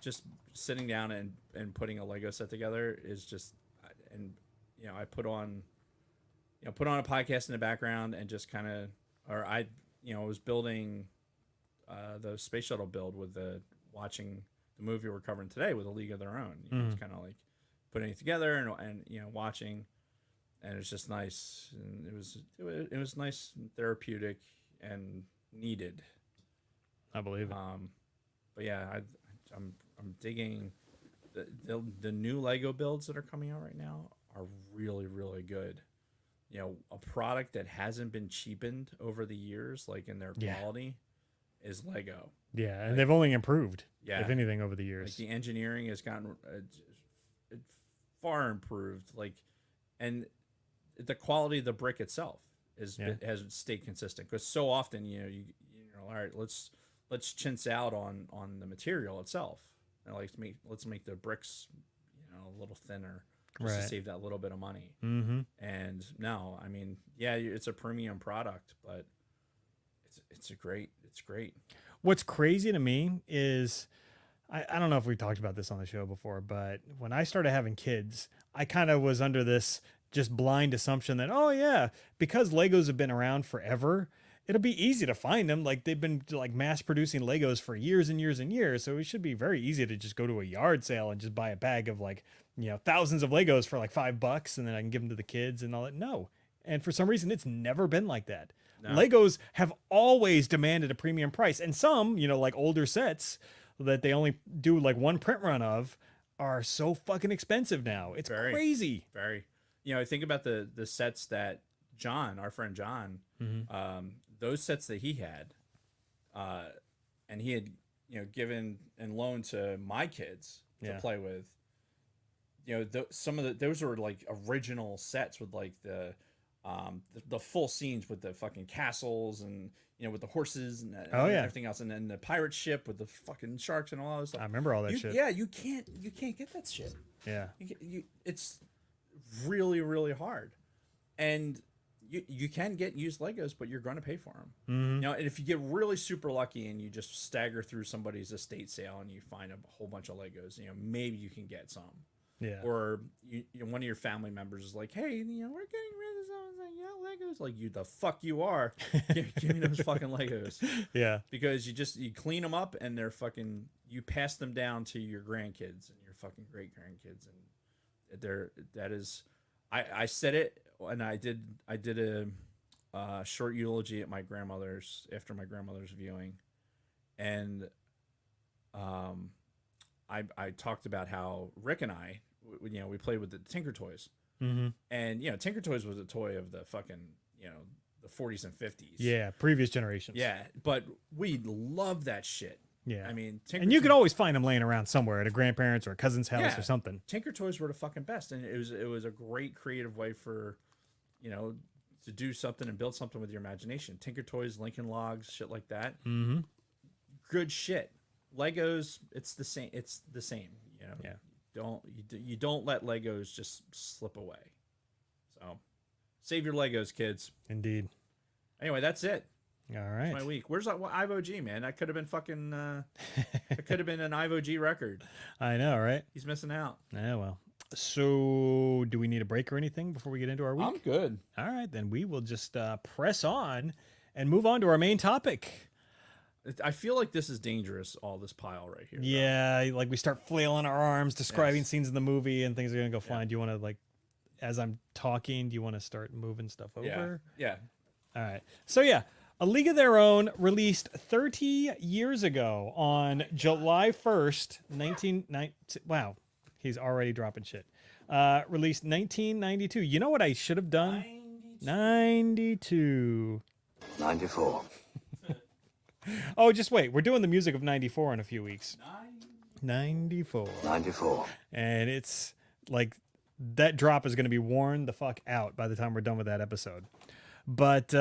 just sitting down and putting a Lego set together is just, and I put on a podcast in the background and just kind of, or I was building the space shuttle build with watching the movie we're covering today with A League of Their Own. It's kind of like putting it together and watching. And it's just nice, and it was nice, and therapeutic, and needed. I believe it. But yeah, I'm digging the new Lego builds that are coming out right now are really, really good. A product that hasn't been cheapened over the years, like in their quality, is Lego. Yeah, and they've only improved. Yeah, if anything, over the years. Like the engineering has gotten far improved. And the quality of the brick itself has stayed consistent, because so often all right, let's chintz out on the material itself, and let's make the bricks a little thinner just to save that little bit of money. And no, I mean, yeah, it's a premium product, but it's great. What's crazy to me is I don't know if we've talked about this on the show before, but when I started having kids, I kind of was under this just blind assumption that, oh yeah, because Legos have been around forever, it'll be easy to find them. Like, they've been like mass producing Legos for years and years and years. So it should be very easy to just go to a yard sale and just buy a bag of thousands of Legos for like $5, and then I can give them to the kids and all that. No. And for some reason, it's never been like that. No. Legos have always demanded a premium price. And some, like older sets that they only do like one print run of are so fucking expensive now. It's crazy. Very. I think about the sets that John, our friend John, those sets that he had, and he had, given and loaned to my kids to play with. Those were like original sets with like the full scenes with the fucking castles and with the horses and everything else, and then the pirate ship with the fucking sharks and all that stuff. I remember all that shit. Yeah, you can't get that shit. Yeah, it's really, really hard, and you can get used Legos, but you're going to pay for them. And if you get really super lucky and you just stagger through somebody's estate sale and you find a whole bunch of Legos, maybe you can get some. Yeah. Or one of your family members is like, hey, we're getting rid of this. I was like, yeah, Legos. Like, you the fuck you are. Give me those fucking Legos. Yeah. Because you clean them up and they're fucking, you pass them down to your grandkids and your fucking great grandkids, and that is, I said it, and I did a short eulogy at my grandmother's after my grandmother's viewing, and I talked about how Rick and I, we played with the Tinker Toys, and Tinker Toys was a toy of the fucking the 40s and 50s. Yeah, previous generations. Yeah, but we loved that shit. Yeah, I mean, and you could always find them laying around somewhere at a grandparent's or a cousin's house or something. Tinker Toys were the fucking best, and it was a great creative way for, to do something and build something with your imagination. Tinker Toys, Lincoln Logs, shit like that. Good shit. Legos, it's the same. Yeah. You don't let Legos just slip away. So, save your Legos, kids. Indeed. Anyway, that's it. All right. That's my week. Where's that Ivo G, man? That could have been fucking. It could have been an Ivo G record. I know, right? He's missing out. Yeah, well. So, do we need a break or anything before we get into our week? I'm good. All right, then we will just press on and move on to our main topic. I feel like this is dangerous, all this pile right here. Yeah, like we start flailing our arms, describing scenes in the movie, and things are going to go fine. Do you want to, as I'm talking, do you want to start moving stuff over? Yeah. All right. So, yeah, A League of Their Own released 30 years ago on July 1st, 1990. Wow, he's already dropping shit. Released 1992. You know what I should have done? 92. 94. Oh, just wait. We're doing the music of 94 in a few weeks. 94. 94. And it's like that drop is going to be worn the fuck out by the time we're done with that episode. But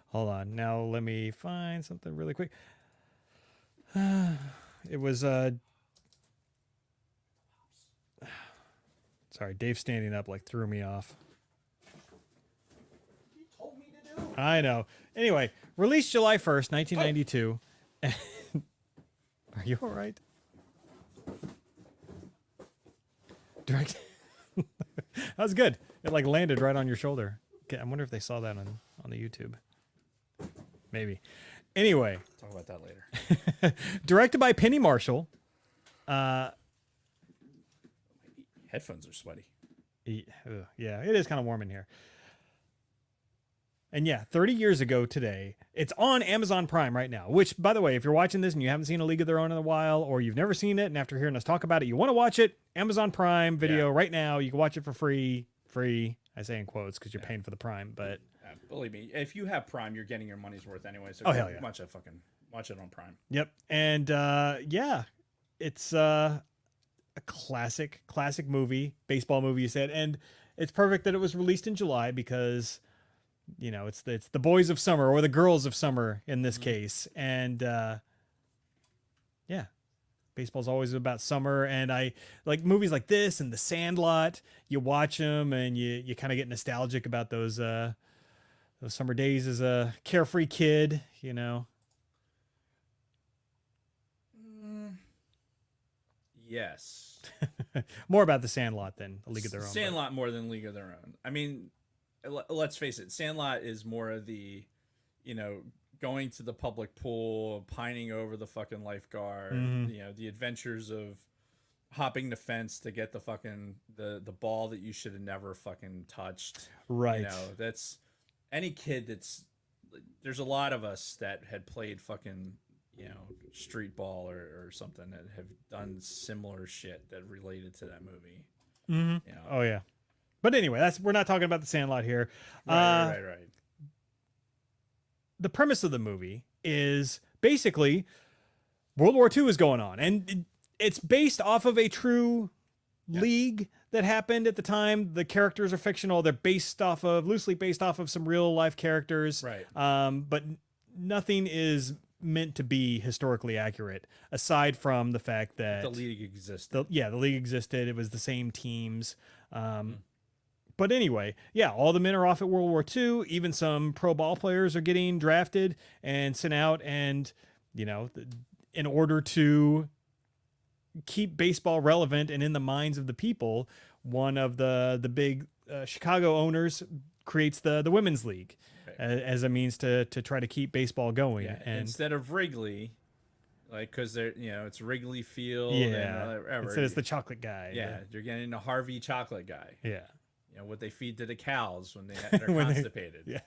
hold on. Now let me find something really quick. It was sorry, Dave standing up like threw me off. He told me to do. I know. Anyway, released July 1st, 1992. Are you all right? Direct. That was good. It like landed right on your shoulder. Okay, I wonder if they saw that on the YouTube. Maybe. Anyway, Talk about that later. directed by Penny Marshall. Headphones are sweaty. Yeah, it is kind of warm in here. And yeah, 30 years ago today, it's on Amazon Prime right now, which, by the way, if you're watching this and you haven't seen A League of Their Own in a while, or you've never seen it, and after hearing us talk about it, you want to watch it, Amazon Prime video right now. You can watch it for free. Free, I say in quotes because you're paying for the Prime, but... Believe me, if you have Prime, you're getting your money's worth anyway. So hell yeah. watch it on Prime. Yep. And yeah, it's a classic movie, baseball movie, you said. And it's perfect that it was released in July because... You know, it's the boys of summer or the girls of summer in this case. And yeah, baseball's always about summer. And I like movies like this and The Sandlot. You watch them and you kind of get nostalgic about those summer days as a carefree kid, you know. Yes. More about The Sandlot than A League of Their Own. Sandlot more than League of Their Own. I mean, let's face it, Sandlot is more of the, you know, going to the public pool, pining over the fucking lifeguard, you know, the adventures of hopping the fence to get the fucking the ball that you should have never fucking touched. Right. You know, that's any kid that's there's a lot of us that had played fucking, you know, street ball or something that have done similar shit that related to that movie. Mm-hmm. You know? Oh yeah. But anyway, we're not talking about The Sandlot here. Right. The premise of the movie is basically World War II is going on, and it's based off of a true league that happened at the time. The characters are fictional. They're loosely based off of some real life characters. Right. But nothing is meant to be historically accurate, aside from the fact that The league existed. the league existed. It was the same teams. But anyway, yeah, all the men are off at World War II. Even some pro ball players are getting drafted and sent out. And, you know, in order to keep baseball relevant and in the minds of the people, one of the big Chicago owners creates the Women's League as a means to try to keep baseball going. Yeah, and instead of Wrigley, like, because they're, you know, it's Wrigley Field. yeah, and whatever. instead it's the chocolate guy. Yeah, you're getting the Harvey chocolate guy. Yeah. You know, what they feed to the cows when they're When constipated. Yeah.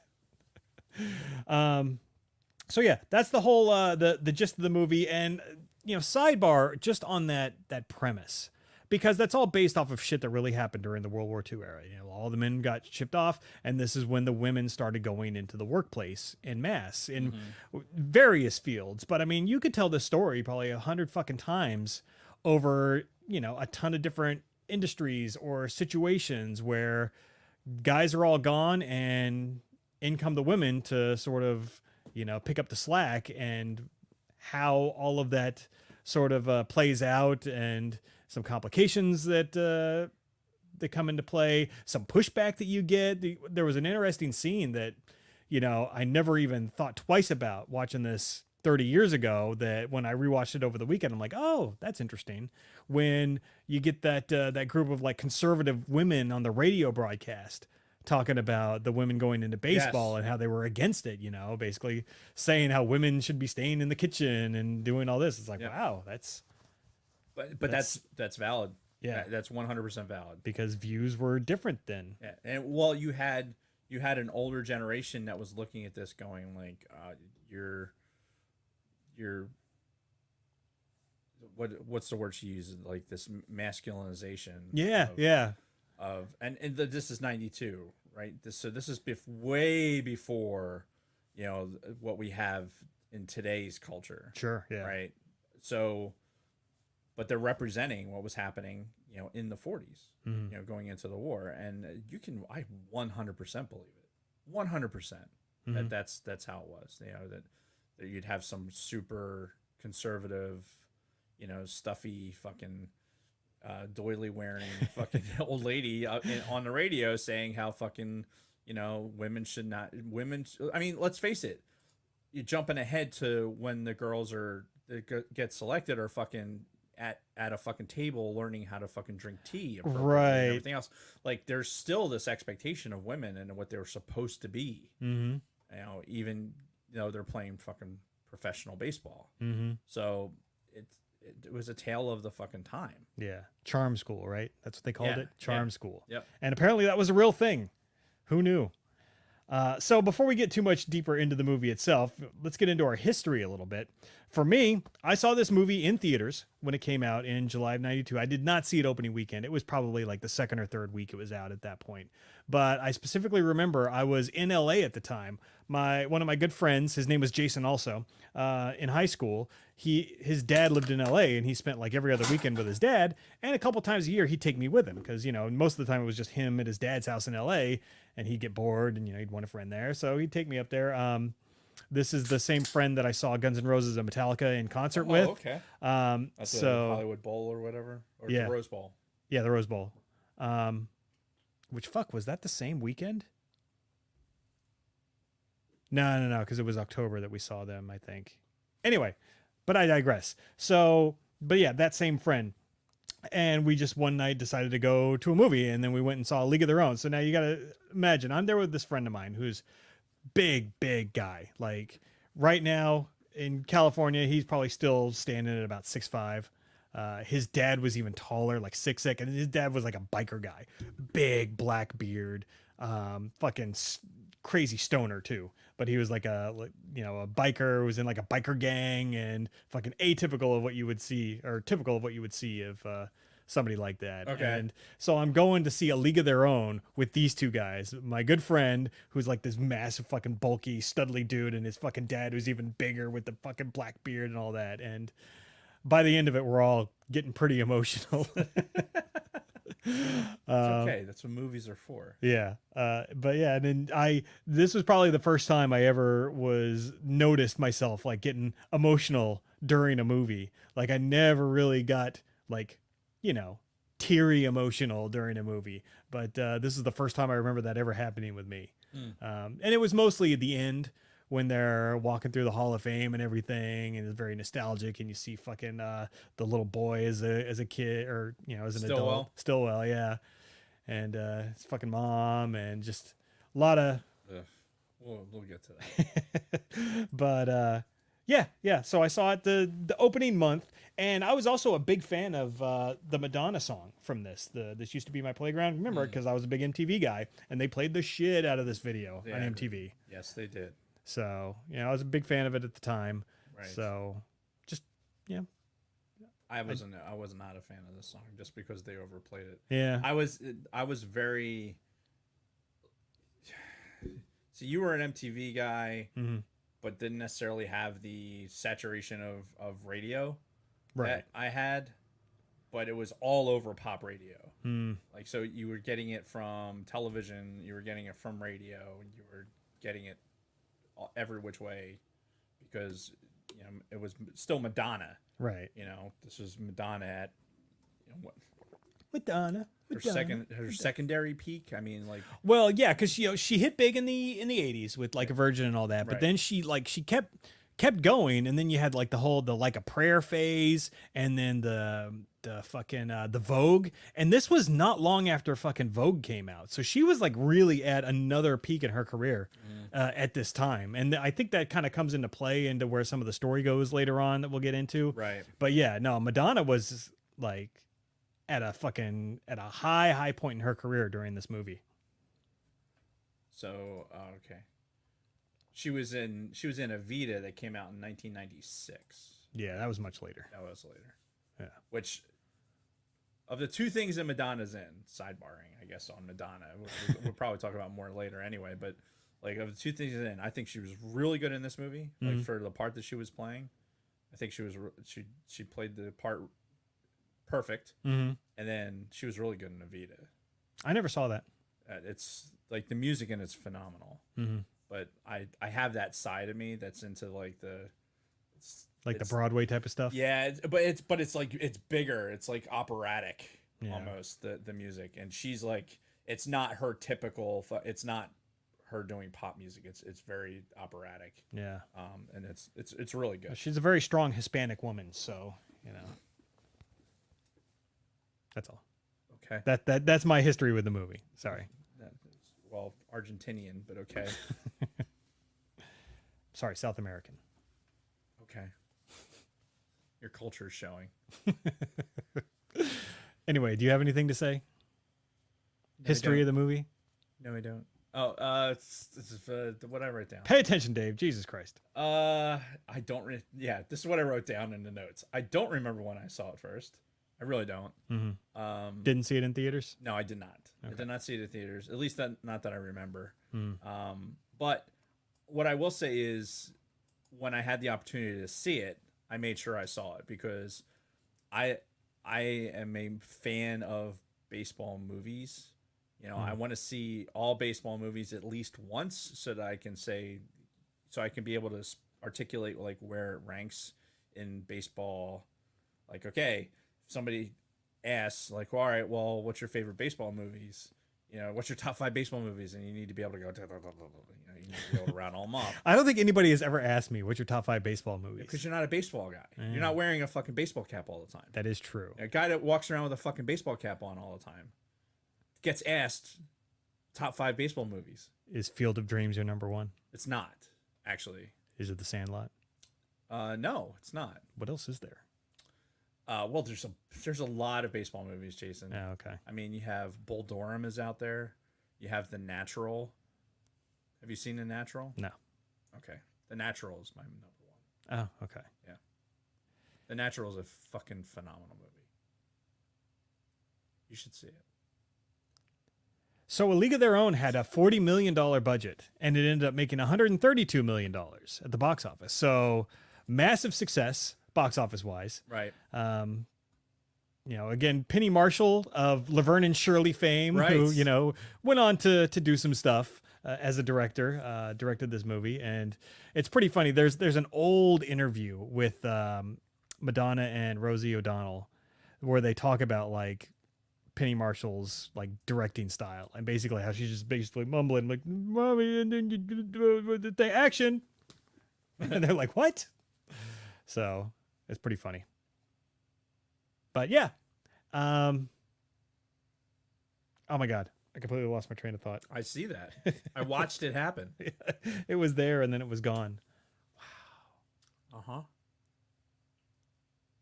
So yeah, that's the whole the gist of the movie. And you know, sidebar just on that premise, because that's all based off of shit that really happened during the World War II era. You know, all the men got shipped off, and this is when the women started going into the workplace en masse in various fields. But I mean, you could tell this story probably 100 fucking times over, you know, a ton of different industries or situations where guys are all gone and in come the women to sort of, you know, pick up the slack, and how all of that sort of plays out, and some complications that come into play, some pushback that you get. There was an interesting scene that, you know, I never even thought twice about watching this 30 years ago, that when I rewatched it over the weekend, I'm like, oh, that's interesting. When you get that group of like conservative women on the radio broadcast talking about the women going into baseball and how they were against it, you know, basically saying how women should be staying in the kitchen and doing all this. It's like, wow, But that's valid. Yeah. That's 100% valid. Because views were different then. Yeah. And well, you had you had an older generation that was looking at this going like, you're what's the word she uses, like this masculinization. Yeah, this is 92, right? This is way before, what we have in today's culture. Sure, yeah. Right. So, but they're representing what was happening, in the 40s, going into the war, and I 100% believe it, 100% that that's how it was. That you'd have some super conservative, stuffy fucking doily wearing fucking old lady on the radio saying how fucking women should not I mean, let's face it, you're jumping ahead to when the girls get selected are fucking at a fucking table learning how to fucking drink tea, right, and everything else. Like, there's still this expectation of women and what they're supposed to be. Even they're playing fucking professional baseball. So it was a tale of the fucking time. Yeah, charm school, right? That's what they called it, charm school. Yep. And apparently that was a real thing. Who knew? So before we get too much deeper into the movie itself, let's get into our history a little bit. For me, I saw this movie in theaters when it came out in July of 92. I did not see it opening weekend. It was probably like the second or third week it was out at that point. But I specifically remember I was in LA at the time. One of my good friends, his name was Jason also, in high school, his dad lived in LA, and he spent like every other weekend with his dad. And a couple times a year, he'd take me with him because, most of the time it was just him at his dad's house in LA, and he'd get bored and, he'd want a friend there. So he'd take me up there. This is the same friend that I saw Guns N' Roses and Metallica in concert with. Okay. That's so the Hollywood Bowl or whatever, or yeah, the Rose Bowl. Yeah, the Rose Bowl. Which was that the same weekend? No, because it was October that we saw them, I think. Anyway, but I digress. So, but yeah, that same friend. And we just one night decided to go to a movie, and then we went and saw A League of Their Own. So now you got to imagine, I'm there with this friend of mine who's big guy. Like right now in California, he's probably still standing at about 6'5". His dad was even taller, like 6'6", and his dad was like a biker guy, big black beard, fucking crazy stoner too. But he was like a biker, was in like a biker gang, and fucking atypical of what you would see, or typical of what you would see of somebody like that. Okay. And so I'm going to see A League of Their Own with these two guys. My good friend, who's like this massive fucking bulky studly dude, and his fucking dad, who's even bigger with the fucking black beard and all that. And by the end of it, we're all getting pretty emotional. It's okay. That's what movies are for. Yeah. But yeah, and then this was probably the first time I ever noticed myself like getting emotional during a movie. Like I never really got like, teary emotional during a movie, but this is the first time I remember that ever happening with me. And it was mostly at the end when they're walking through the Hall of Fame and everything, and it's very nostalgic, and you see fucking the little boy as a kid, or as an adult. Stillwell, yeah. And his fucking mom, and just a lot of we'll get to that. But yeah, so I saw it the opening month, and I was also a big fan of the Madonna song from this. This Used to Be My Playground. Remember it because I was a big MTV guy, and they played the shit out of this video on MTV. Yes, they did. So, I was a big fan of it at the time. Right. So, just, I was not a fan of this song just because they overplayed it. Yeah. I was very. So you were an MTV guy, but didn't necessarily have the saturation of radio that I had, but it was all over pop radio. Like, so you were getting it from television, you were getting it from radio, and you were getting it every which way because it was still Madonna, right? This was Madonna at what Madonna her secondary peak. I mean, like, well, yeah, because she hit big in the 80s with Like a Virgin and all that, but then she kept going, and then you had like the Like a Prayer phase, and then the fucking the Vogue, and this was not long after fucking Vogue came out, so she was like really at another peak in her career at this time, and I think that kind of comes into play into where some of the story goes later on that we'll get into. Right. But yeah, no, Madonna was like at a high point in her career during this movie. So okay. She was in Evita that came out in 1996. Yeah, that was much later. That was later. Yeah. Which of the two things that Madonna's in, sidebarring, I guess, on Madonna, we'll probably talk about more later anyway. But like of the two things she's in, I think she was really good in this movie. Like for the part that she was playing, I think she played the part perfect. And then she was really good in Evita. I never saw that. It's like the music in it's phenomenal. But I have that side of me that's into like the Broadway type of stuff. Yeah, but it's like it's bigger. It's like operatic almost the music, and she's like it's not her typical. It's not her doing pop music. It's very operatic. Yeah. And it's really good. She's a very strong Hispanic woman, so that's all. Okay. That's my history with the movie. Sorry. Well, Argentinian, but okay. Sorry, South American. Okay. Your culture is showing. Anyway, do you have anything to say? No, History of the movie? No, I don't. Oh, what I wrote down. Pay attention, Dave. Jesus Christ. I don't. This is what I wrote down in the notes. I don't remember when I saw it first. I really don't. Didn't see it in theaters? No, I did not. Okay. I did not see it in theaters. At least not that I remember. Mm. But what I will say is, when I had the opportunity to see it, I made sure I saw it because I am a fan of baseball movies. I want to see all baseball movies at least once so that I can be able to articulate like where it ranks in baseball. Like, okay, if somebody asks like, well, all right, well, what's your favorite baseball movies? What's your top 5 baseball movies? And you need to be able to go, you need to be able to rattle them off. I don't think anybody has ever asked me, what's your top 5 baseball movies? Because you're not a baseball guy. You're not wearing a fucking baseball cap all the time. That is true. A guy that walks around with a fucking baseball cap on all the time gets asked top 5 baseball movies. Is Field of Dreams your number 1? It's not, actually. Is it The Sandlot? No, it's not. What else is there? Well, there's a lot of baseball movies, Jason. Yeah, okay. I mean, you have Bull Durham is out there. You have The Natural. Have you seen The Natural? No. Okay. The Natural is my number 1. Oh, okay. Yeah. The Natural is a fucking phenomenal movie. You should see it. So A League of Their Own had a $40 million budget, and it ended up making $132 million at the box office. So massive success, box office wise. Right. Again, Penny Marshall of Laverne and Shirley fame, right. who, went on to do some stuff as a director, directed this movie. And it's pretty funny. There's an old interview with Madonna and Rosie O'Donnell where they talk about like Penny Marshall's like directing style and basically how she's just basically mumbling like, "Mommy, and then the action," and they're like, "What?" So it's pretty funny. But yeah, oh my God, I completely lost my train of thought. I see that. I watched it happen. It was there and then it was gone. Wow. Uh-huh.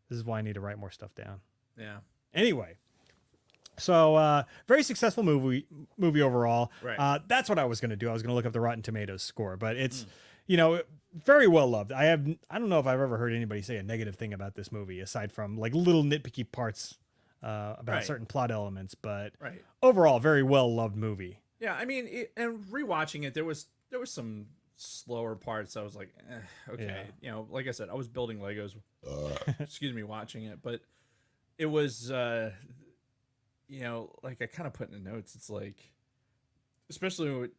This is why I need to write more stuff down. Yeah. Anyway. So very successful movie overall. Right. That's what I was going to do. I was going to look up the Rotten Tomatoes score, but it's, very well loved. I don't know if I've ever heard anybody say a negative thing about this movie aside from like little nitpicky parts about certain plot elements, but overall very well loved movie. Yeah. I mean, and rewatching it, there was some slower parts. I was like, okay. Yeah. Like I said, I was building Legos, excuse me, watching it, but it was, like I kind of put in the notes, it's like, especially with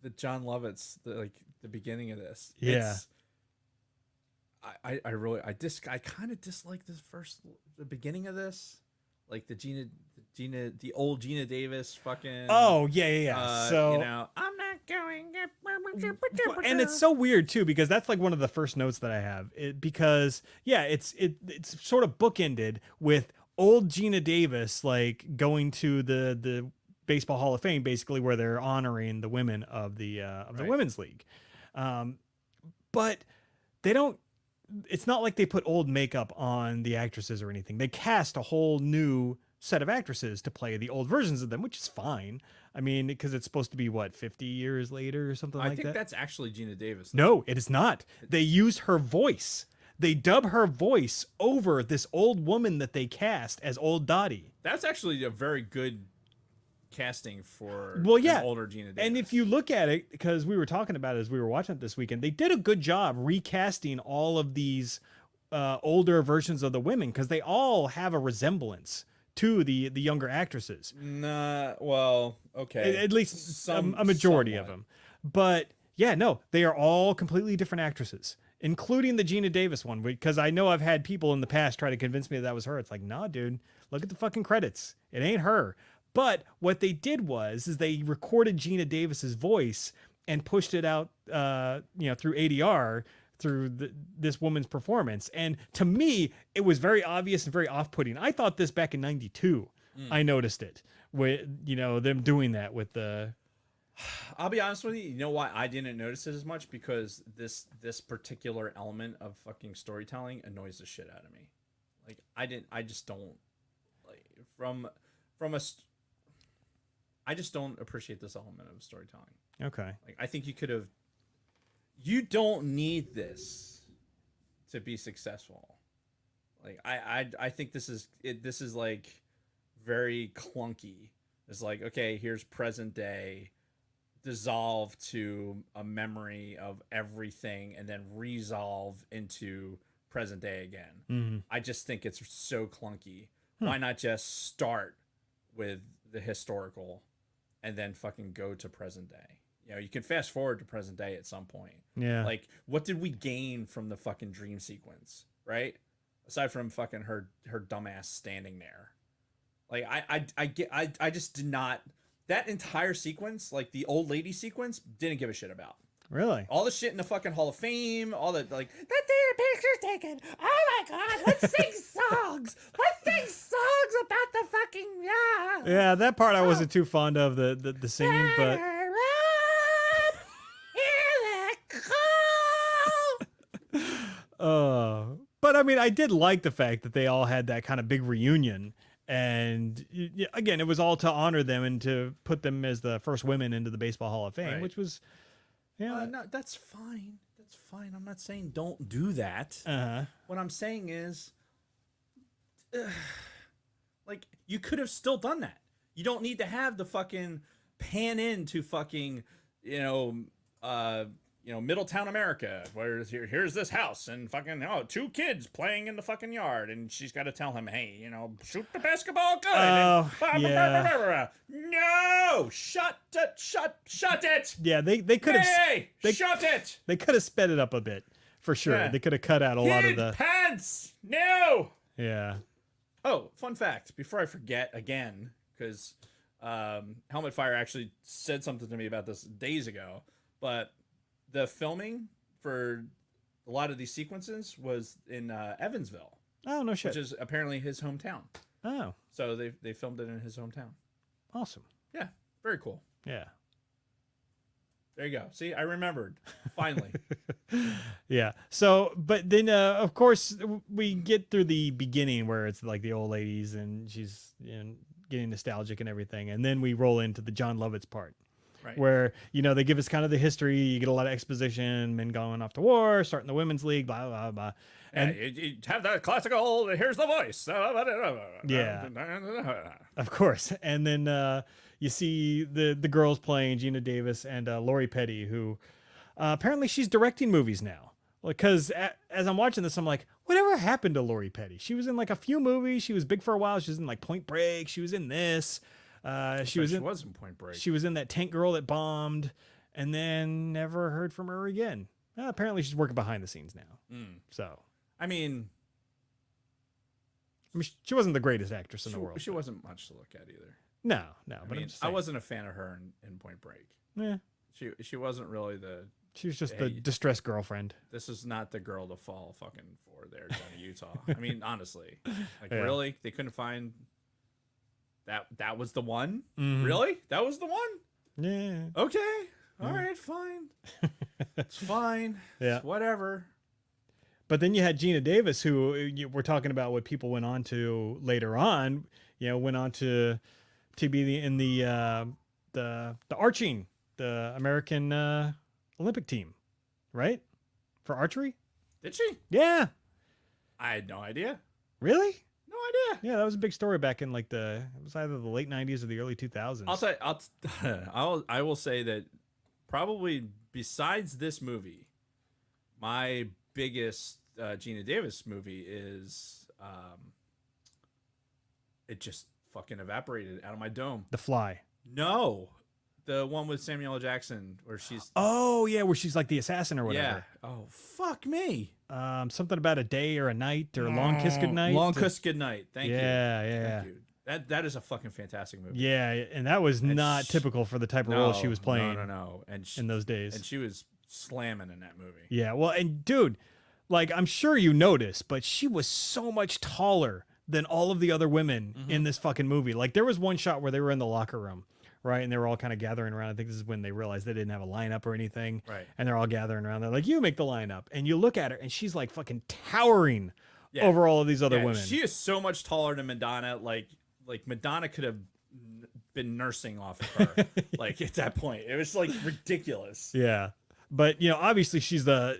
the John Lovitz, the beginning of this. Yeah. I kind of dislike the beginning of this, like the old Gina Davis fucking. Oh yeah. So I'm not going. And it's so weird too because that's like one of the first notes that I have. Because it's sort of bookended with old Gina Davis like going to the Baseball Hall of Fame, basically where they're honoring the women of the Women's League, but they don't. It's not like they put old makeup on the actresses or anything. They cast a whole new set of actresses to play the old versions of them, which is fine. I mean, because it's supposed to be what, 50 years later or something like that. I think that's actually Gina Davis. No, it is not. They use her voice. They dub her voice over this old woman that they cast as old Dottie. That's actually a very good casting for an older Gina Davis. And if you look at it, because we were talking about it as we were watching it this weekend, they did a good job recasting all of these older versions of the women, because they all have a resemblance to the younger actresses. Nah, well, okay. At least a majority of them. But yeah, no, they are all completely different actresses, including the Gina Davis one, because I know I've had people in the past try to convince me that was her. It's like, nah, dude, look at the fucking credits. It ain't her. But what they did is they recorded Gina Davis's voice and pushed it out, through ADR, through this woman's performance. And to me, it was very obvious and very off-putting. I thought this back in 92. I noticed it with, them doing that with the... I'll be honest with you. You know why I didn't notice it as much? Because this particular element of fucking storytelling annoys the shit out of me. Like, I just don't like I just don't appreciate this element of storytelling. Okay. Like, I think you don't need this to be successful. Like, I think this is like very clunky. It's like, okay, here's present day, dissolve to a memory of everything, and then resolve into present day again. Mm-hmm. I just think it's so clunky. Why not just start with the historical and then fucking go to present day? You can fast forward to present day at some point. Yeah. Like, what did we gain from the fucking dream sequence, right? Aside from fucking her dumbass standing there. Like, I just did not, that entire sequence, like the old lady sequence, didn't give a shit about. Really? All the shit in the fucking Hall of Fame, all the, like, the theater picture's taken. Oh my God, let's sing songs. Let's sing songs about the fucking, Yeah, that part I wasn't too fond of, the singing, but... But I mean, I did like the fact that they all had that kind of big reunion. And again, it was all to honor them and to put them as the first women into the Baseball Hall of Fame, Right. which was, no, that's fine. That's fine. I'm not saying don't do that. Uh-huh. What I'm saying is, like, you could have still done that. You don't need to have the fucking pan into fucking, Middletown, America, where here's this house and fucking, two kids playing in the fucking yard, and she's got to tell him, hey, shoot the basketball good. No, shut it. Yeah, they could have. Hey, shut it. They could have sped it up a bit, for sure. Yeah. They could have cut out a lot of Kid the. pants. No. Yeah. Oh, fun fact, before I forget again, because Helmet Fire actually said something to me about this days ago, but the filming for a lot of these sequences was in Evansville, Oh, no shit. which is apparently his hometown. Oh, So they filmed it in his hometown. awesome. Yeah, very cool. Yeah. There you go. See, I remembered. Finally. Yeah. So, but then, of course, we get through the beginning where it's like the old ladies and she's getting nostalgic and everything. And then we roll into the John Lovitz part. Right. Where, they give us kind of the history. You get a lot of exposition, men going off to war, starting the women's league, blah, blah, blah. And you have that classical, here's the voice. Yeah. Of course. And then you see the girls playing, Gina Davis and Lori Petty, who apparently she's directing movies now. Because as I'm watching this, I'm like, whatever happened to Lori Petty? She was in like a few movies. She was big for a while. She was in like Point Break. She was in this. She was in Point Break. She was in that tank girl that bombed, and then never heard from her again. Apparently, she's working behind the scenes now. So, I mean, she wasn't the greatest actress in the world. She wasn't much to look at either. No. I mean, I wasn't a fan of her in Point Break. Yeah. She wasn't really the. She was just the distressed girlfriend. This is not the girl to fall fucking for there down in Utah. I mean, honestly, like, Yeah. really, they couldn't find. That was the one? Mhm. Really? That was the one? Yeah. Okay. All right, fine. It's fine. Yeah. It's whatever. But then you had Gina Davis, who we're talking about what people went on to later on. went on to be in the arching, the American Olympic team, right? For archery? Did she? Yeah. I had no idea. Really? No idea. Yeah, that was a big story back in it was either the late 90s or the early 2000s. I will say that probably besides this movie, my biggest Gina Davis movie is it just fucking evaporated out of my dome. The Fly. No, the one with Samuel L. Jackson where she's Oh yeah, where she's like the assassin or whatever. yeah. Oh fuck me. Something about a day or a night or a long kiss goodnight. Long kiss goodnight. Thank you. Yeah. Thank you. That is a fucking fantastic movie. Yeah, and that was not typical for the type of role she was playing. No. And in those days. And she was slamming in that movie. Yeah, well, and dude, like I'm sure you noticed, but she was so much taller than all of the other women in this fucking movie. Like there was one shot where they were in the locker room, right? And they were all kind of gathering around. I think this is when they realized they didn't have a lineup or anything. Right. And they're all gathering around. They're like, you make the lineup. And you look at her and she's like fucking towering over all of these other women. She is so much taller than Madonna. Like Madonna could have been nursing off of her. Like at that point, it was like ridiculous. Yeah. But obviously she's a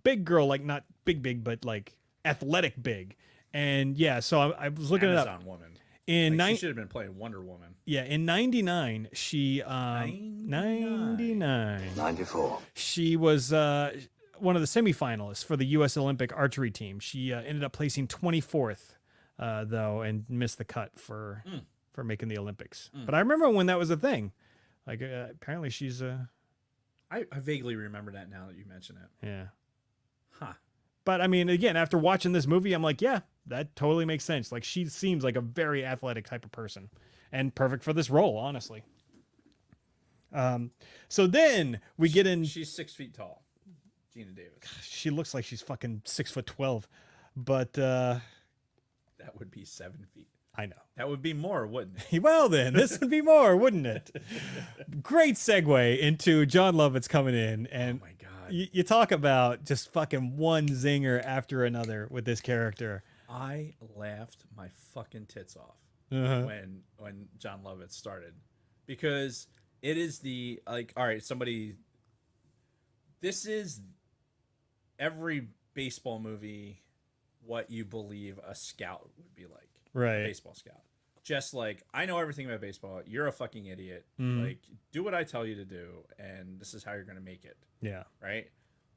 big girl, like not big, but like athletic big. And yeah, so I was looking Amazon it up. Woman. She should have been playing Wonder Woman. Yeah, in 99, she 99. 94. She was one of the semifinalists for the U.S. Olympic archery team. She ended up placing 24th, though, and missed the cut for making the Olympics. But I remember when that was a thing. Like apparently she's I vaguely remember that now that you mention it. yeah. Huh. But I mean, again, after watching this movie, I'm like, yeah, that totally makes sense. Like she seems like a very athletic type of person, and perfect for this role, honestly. So then we get in. She's 6 feet tall, Gina Davis. She looks like she's fucking 6'12", but That would be 7 feet. I know. That would be more, wouldn't it? Well, then this would be more, wouldn't it? Great segue into John Lovitz coming in, and Oh my god. you talk about just fucking one zinger after another with this character. I laughed my fucking tits off when John Lovitz started, because it is the like, all right, this is every baseball movie what you believe a scout would be like. Right. Baseball scout. Just like, I know everything about baseball. You're a fucking idiot. Like, do what I tell you to do, and this is how you're going to make it. Yeah. Right?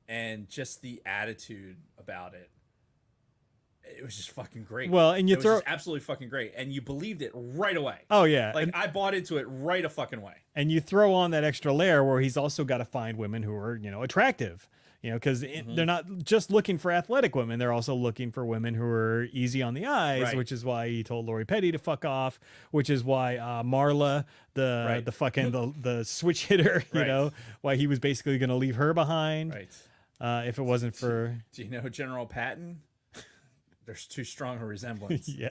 And just the attitude about it. It was just fucking great. Well, and it was just absolutely fucking great. And you believed it right away. Oh, yeah. Like, I bought into it right a fucking way. And you throw on that extra layer where he's also got to find women who are, attractive, because they're not just looking for athletic women. They're also looking for women who are easy on the eyes, Right. which is why he told Lori Petty to fuck off, which is why Marla, the fucking, the switch hitter, Right. why he was basically going to leave her behind. Right. If it wasn't for, Do you know General Patton? There's too strong a resemblance. yeah.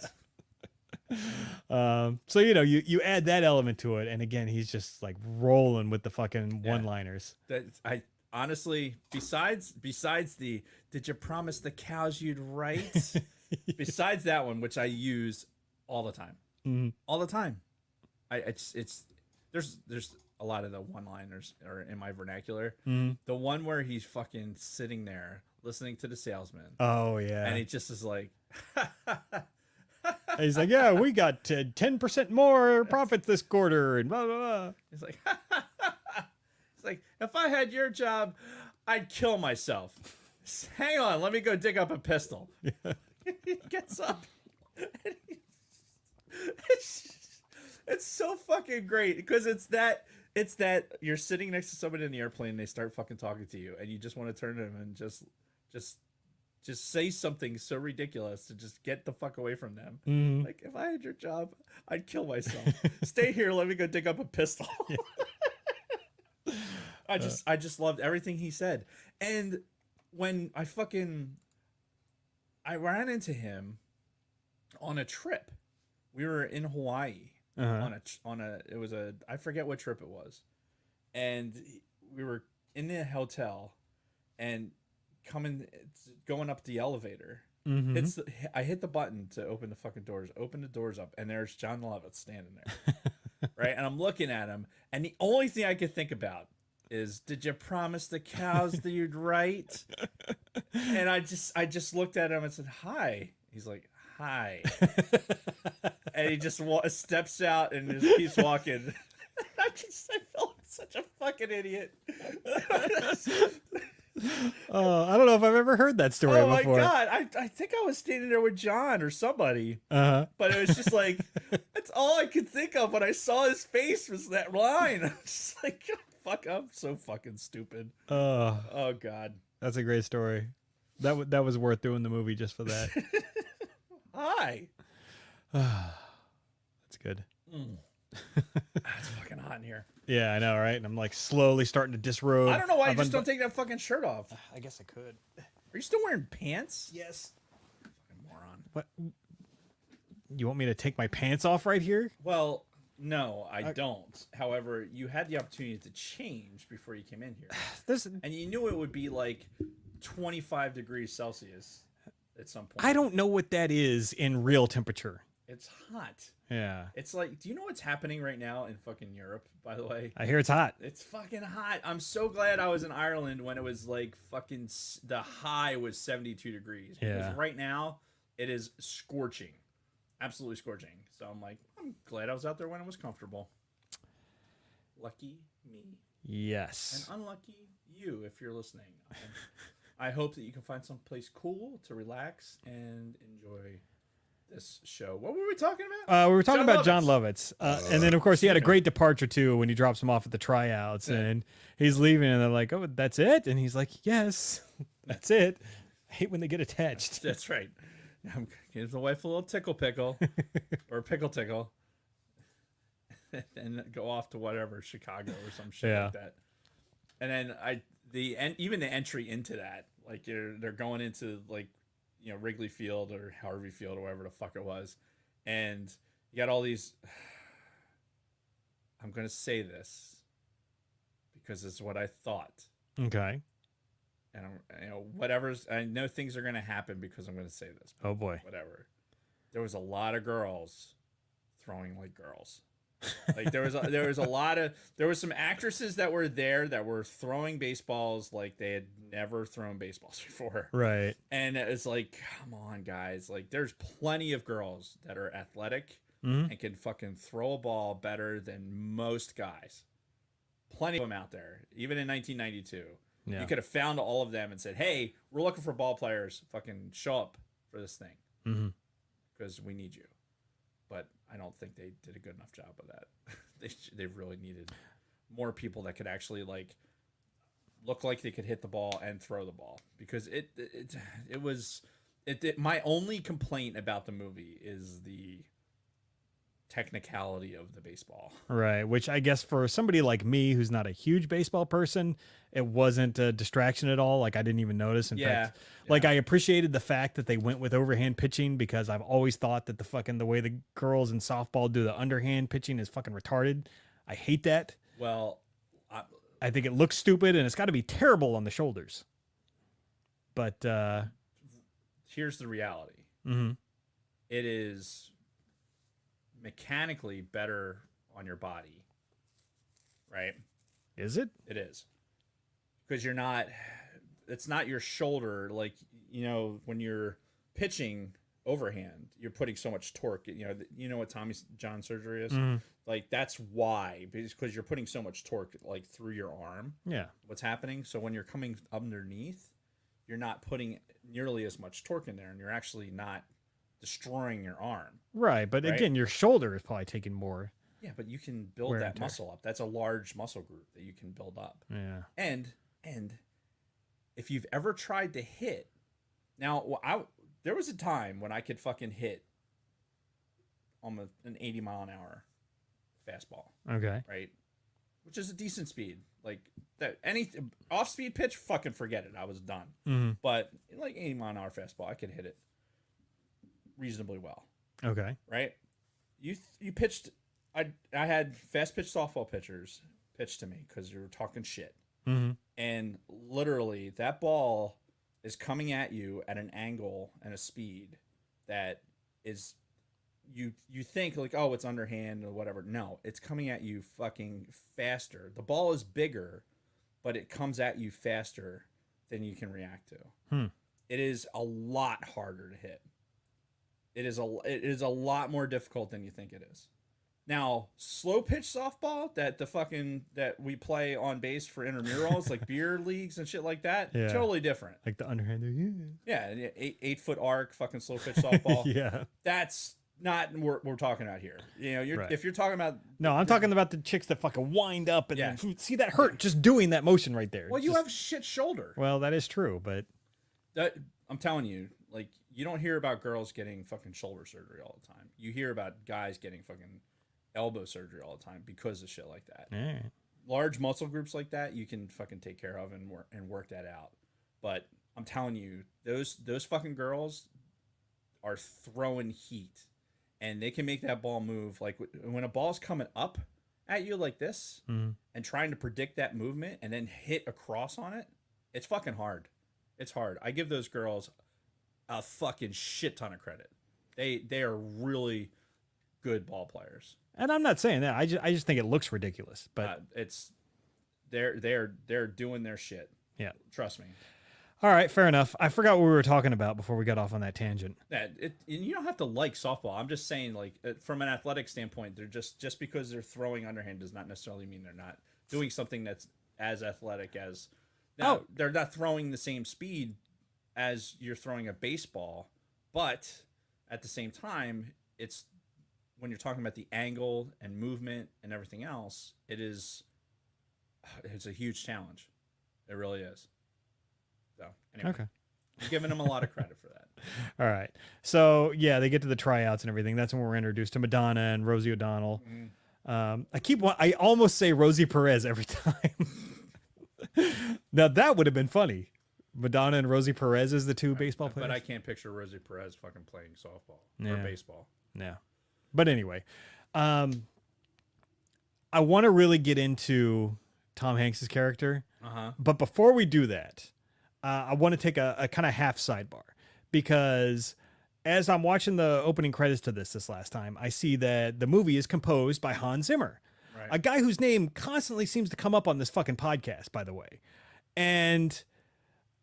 So, you add that element to it. And again, he's just like rolling with the fucking one-liners. That I honestly, besides the did you promise the cows you'd write? Besides that one, which I use all the time, all the time. It's there's a lot of the one-liners are in my vernacular. The one where he's fucking sitting there listening to the salesman. Oh yeah. And he just is like, he's like, yeah, we got 10% more profits this quarter, and blah blah blah. he's like, it's like, if I had your job, I'd kill myself. Hang on, let me go dig up a pistol. He gets up. And it's so fucking great because it's that you're sitting next to somebody in the airplane and they start fucking talking to you and you just want to turn to them and just say something so ridiculous to just get the fuck away from them. Like, if I had your job, I'd kill myself. Stay here, let me go dig up a pistol. I just loved everything he said. And when I ran into him on a trip. We were in Hawaii on a I forget what trip it was. And we were in the hotel and going up the elevator. Mm-hmm. I hit the button to open the fucking doors, open the doors up, and there's John Lovitz standing there. Right? And I'm looking at him, and the only thing I could think about is, did you promise the cows that you'd write? And I just looked at him and said, hi. He's like, hi. And he just steps out and just keeps walking. I felt like such a fucking idiot. I don't know if I've ever heard that story Oh before. my God. I think I was standing there with John or somebody. Uh-huh. But it was just like, that's all I could think of when I saw his face was that line. I was just like, fuck, I'm so fucking stupid. Oh God. That's a great story. That was worth doing the movie just for that. Hi. That's good. It's fucking hot in here. Yeah, I know, right? And I'm like slowly starting to disrobe. I don't know why you just don't take that fucking shirt off. I guess I could. Are you still wearing pants? Yes. Fucking moron. What? You want me to take my pants off right here? Well, no, I don't. However, you had the opportunity to change before you came in here. And you knew it would be like 25 degrees Celsius at some point. I don't know what that is in real temperature. It's hot. Yeah. It's like, do you know what's happening right now in fucking Europe, by the way? I hear it's hot. It's fucking hot. I'm so glad I was in Ireland when it was like fucking, the high was 72 degrees. Yeah. Because right now, it is scorching. Absolutely scorching. So I'm like, I'm glad I was out there when it was comfortable. Lucky me. Yes. And unlucky you if you're listening. I hope that you can find some place cool to relax and enjoy this show. What were we talking about? We were talking about John Lovitz. Lovitz. And then, of course, he had a great departure, too, when he drops him off at the tryouts. Yeah. And he's leaving, and they're like, oh, that's it? And he's like, yes, that's it. I hate when they get attached. That's right. Give the wife a little tickle pickle or pickle tickle and go off to whatever, Chicago or some shit like that. And then even the entry into that, like they're going into like, you know, Wrigley Field or Harvey Field or whatever the fuck it was. And you got all these, I'm going to say this because it's what I thought. Okay. And I know things are going to happen because I'm going to say this. Oh boy. Whatever. There was a lot of girls throwing like girls. Like there was some actresses that were there that were throwing baseballs like they had never thrown baseballs before. Right. And it's like, come on, guys. Like there's plenty of girls that are athletic Mm-hmm. and can fucking throw a ball better than most guys. Plenty of them out there, even in 1992. Yeah. You could have found all of them and said, hey, we're looking for ball players. Fucking show up for this thing because we need you. But I don't think they did a good enough job of that. They really needed more people that could actually like look like they could hit the ball and throw the ball, because it was my only complaint about the movie is the technicality of the baseball. Right, which I guess for somebody like me who's not a huge baseball person, it wasn't a distraction at all. Like I didn't even notice. In fact, like I appreciated the fact that they went with overhand pitching, because I've always thought that the way the girls in softball do the underhand pitching is fucking retarded. I hate that. Well, I think it looks stupid and it's got to be terrible on the shoulders. But here's the reality. Mm-hmm. It is mechanically better on your body, right? Is it? It is, because it's not your shoulder. Like, you know, when you're pitching overhand, you're putting so much torque. You know what Tommy John surgery is? Mm-hmm. Like that's why, because you're putting so much torque like through your arm. Yeah. What's happening? So when you're coming underneath, you're not putting nearly as much torque in there, and you're actually not destroying your arm. Right, but again, your shoulder is probably taking more. Yeah, but you can build that muscle up. That's a large muscle group that you can build up. Yeah. And if you've ever tried to hit, now there was a time when I could fucking hit almost an 80 mile an hour fastball. Okay. Right? Which is a decent speed. Like that, any off speed pitch, fucking forget it. I was done. Mm-hmm. But like 80 mile an hour fastball, I could hit it reasonably well. Okay. Right? You pitched. I had fast pitch softball pitchers pitch to me because you were talking shit. Mm-hmm. And literally that ball is coming at you at an angle and a speed that is you think like, oh, it's underhand or whatever. No, it's coming at you fucking faster. The ball is bigger, but it comes at you faster than you can react to. It is a lot harder to hit. It is a lot more difficult than you think it is. Now, slow pitch softball that we play on base for intramurals, like beer leagues and shit like that, totally different. Like the underhand. Yeah, 8 foot arc, fucking slow pitch softball. Yeah. That's not what we're talking about here. You know, Right. if you're talking about No, I'm talking about the chicks that fucking wind up and then see that hurt just doing that motion right there. well, you have shit shoulder. Well, that is true, but I'm telling you, like, you don't hear about girls getting fucking shoulder surgery all the time. You hear about guys getting fucking elbow surgery all the time because of shit like that. all right. Large muscle groups like that, you can fucking take care of and work that out. But I'm telling you, those fucking girls are throwing heat, and they can make that ball move. Like when a ball's coming up at you like this, and trying to predict that movement and then hit across on it, it's fucking hard. It's hard. I give those girls a fucking shit ton of credit. They are really good ball players. And I'm not saying that. I just think it looks ridiculous. But It's they're doing their shit. yeah. Trust me. All right, fair enough. I forgot what we were talking about before we got off on that tangent. And you don't have to like softball. I'm just saying, like, from an athletic standpoint, they're just because they're throwing underhand does not necessarily mean they're not doing something that's as athletic as. Now, they're not throwing the same speed as you're throwing a baseball, but at the same time, it's when you're talking about the angle and movement and everything else, it's a huge challenge. It really is. So anyway, Okay. I'm giving them a lot of credit for that. All right. So, yeah, they get to the tryouts and everything. That's when we're introduced to Madonna and Rosie O'Donnell. I almost say Rosie Perez every time. Now, that would have been funny. Madonna and Rosie Perez as the two baseball players. But I can't picture Rosie Perez fucking playing softball or Yeah. baseball. Yeah. But anyway, I want to really get into Tom Hanks's character. But before we do that, I want to take a kind of half sidebar, because as I'm watching the opening credits to this last time, I see that the movie is composed by Hans Zimmer, a guy whose name constantly seems to come up on this fucking podcast, by the way. And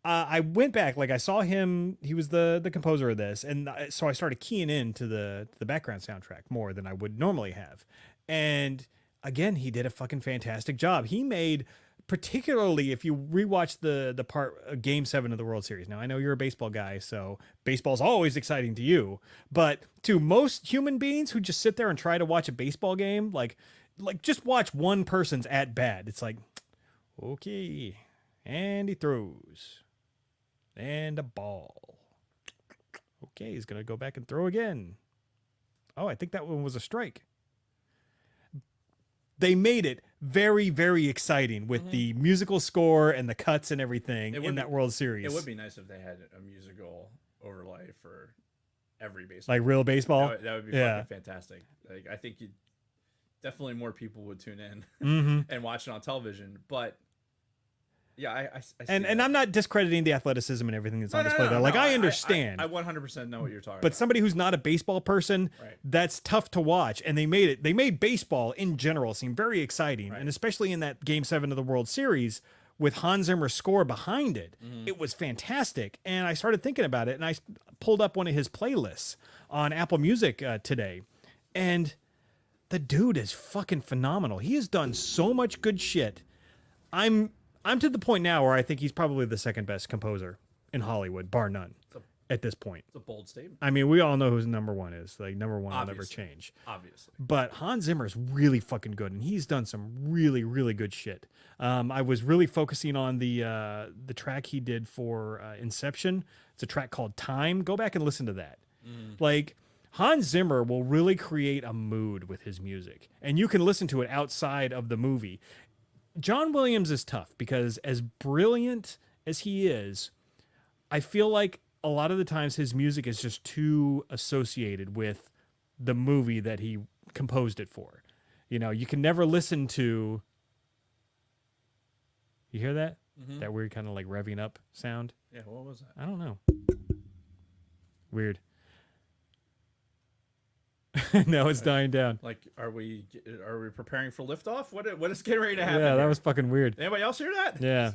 I went back, like I saw him, he was the composer of this. And so I started keying into the background soundtrack more than I would normally have. And again, he did a fucking fantastic job. He made, particularly if you rewatch the part Game 7 of the World Series. Now, I know you're a baseball guy, so baseball's always exciting to you. But to most human beings who just sit there and try to watch a baseball game, like just watch one person's at bat. It's like, okay, and he throws. And a ball. Okay, he's going to go back and throw again. Oh, I think that one was a strike. They made it very, very exciting with the musical score and the cuts and everything in that World Series. It would be nice if they had a musical overlay for every baseball. Like real baseball? That would be fucking fantastic. Like, I think definitely more people would tune in and watch it on television. But yeah, I see and I'm not discrediting the athleticism and everything that's on display there. Like, I understand. I 100% know what you're talking But about. somebody who's not a baseball person, that's tough to watch. And they made baseball in general seem very exciting. And especially in that Game 7 of the World Series with Hans Zimmer's score behind it, it was fantastic. And I started thinking about it, and I pulled up one of his playlists on Apple Music today. And the dude is fucking phenomenal. He has done so much good shit. I'm to the point now where I think he's probably the second best composer in Hollywood, bar none, at this point. It's a bold statement. I mean, we all know who number one is. Like, number one will never Obviously. change. Obviously. But Hans Zimmer's really fucking good, and he's done some really, really good shit. I was really focusing on the track he did for Inception. It's a track called Time. Go back and listen to that. Like, Hans Zimmer will really create a mood with his music, and you can listen to it outside of the movie. John Williams is tough because as brilliant as he is, I feel like a lot of the times his music is just too associated with the movie that he composed it for. You know, you can never listen to... You hear that? That weird kind of like revving up sound. Yeah, what was that? I don't know. Weird. Now it's dying down. Like, are we preparing for liftoff? What is getting ready to happen? Yeah, that here? was fucking weird. Anybody else hear that? Yeah.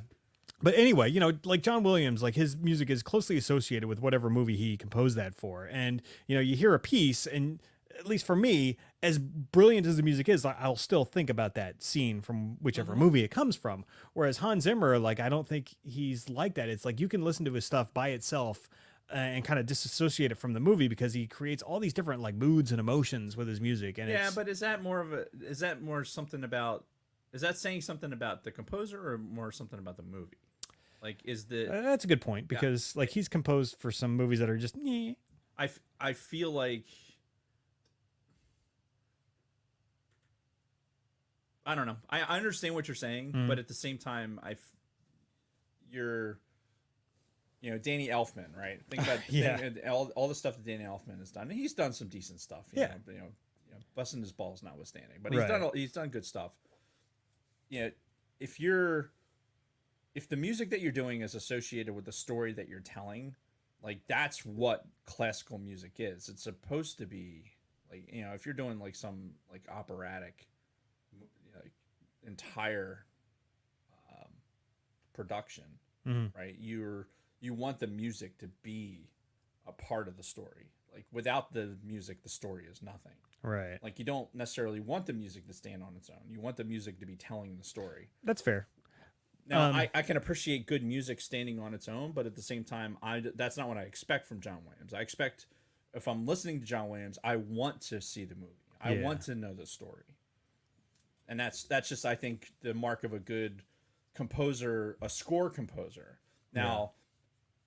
But anyway, you know, like John Williams, like his music is closely associated with whatever movie he composed that for. And, you know, you hear a piece, and at least for me, as brilliant as the music is, I'll still think about that scene from whichever movie it comes from. Whereas Hans Zimmer, like, I don't think he's like that. It's like you can listen to his stuff by itself and kind of disassociate it from the movie because he creates all these different like moods and emotions with his music. And yeah, but is that something about? Is that saying something about the composer or more something about the movie? Like, is the that's a good point because like he's composed for some movies that are just. Nyeh. I feel like I don't know. I understand what you're saying, but at the same time, you're. You know, Danny Elfman, right? Think about all the stuff that Danny Elfman has done. And he's done some decent stuff. You know, busting his balls notwithstanding, but he's done good stuff. You know, if the music that you're doing is associated with the story that you're telling, like that's what classical music is. It's supposed to be like, you know, if you're doing like some like operatic, like entire production, right? You want the music to be a part of the story. Like without the music, the story is nothing. Right. Like you don't necessarily want the music to stand on its own. You want the music to be telling the story. That's fair. Now, I can appreciate good music standing on its own, but at the same time, that's not what I expect from John Williams. I expect if I'm listening to John Williams, I want to see the movie. I want to know the story. And that's just, I think, the mark of a good composer, a score composer. Now,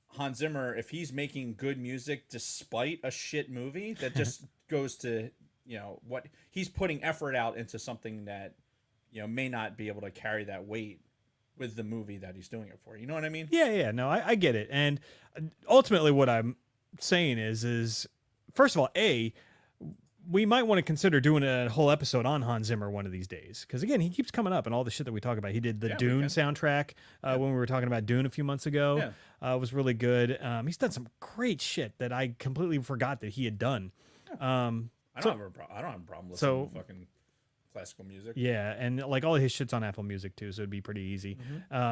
Hans Zimmer, if he's making good music despite a shit movie, that just goes to, you know, what he's putting effort out into something that, you know, may not be able to carry that weight with the movie that he's doing it for. You know what I mean? Yeah. No, I get it. And ultimately what I'm saying is first of all, we might want to consider doing a whole episode on Hans Zimmer one of these days. Because again, he keeps coming up and all the shit that we talk about. He did the Dune soundtrack when we were talking about Dune a few months ago. Yeah. It was really good. He's done some great shit that I completely forgot that he had done. I don't have a problem listening to fucking classical music. Yeah, and like all of his shit's on Apple Music too, so it'd be pretty easy.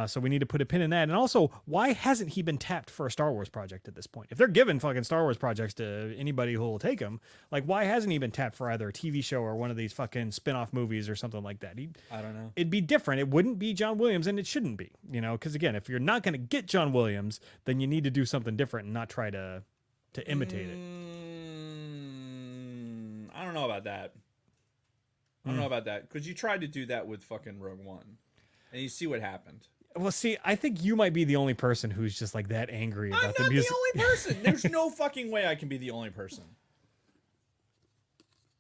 So we need to put a pin in that. And also, why hasn't he been tapped for a Star Wars project at this point? If they're giving fucking Star Wars projects to anybody who will take them, like why hasn't he been tapped for either a TV show or one of these fucking spin-off movies or something like that? I don't know. It'd be different. It wouldn't be John Williams, and it shouldn't be, you know, because again, if you're not going to get John Williams, then you need to do something different and not try to imitate it. I don't know about that. I don't know about that because you tried to do that with fucking Rogue One, and you see what happened. Well, see, I think you might be the only person who's just like that angry about the music. I'm not the only person. There's no fucking way I can be the only person.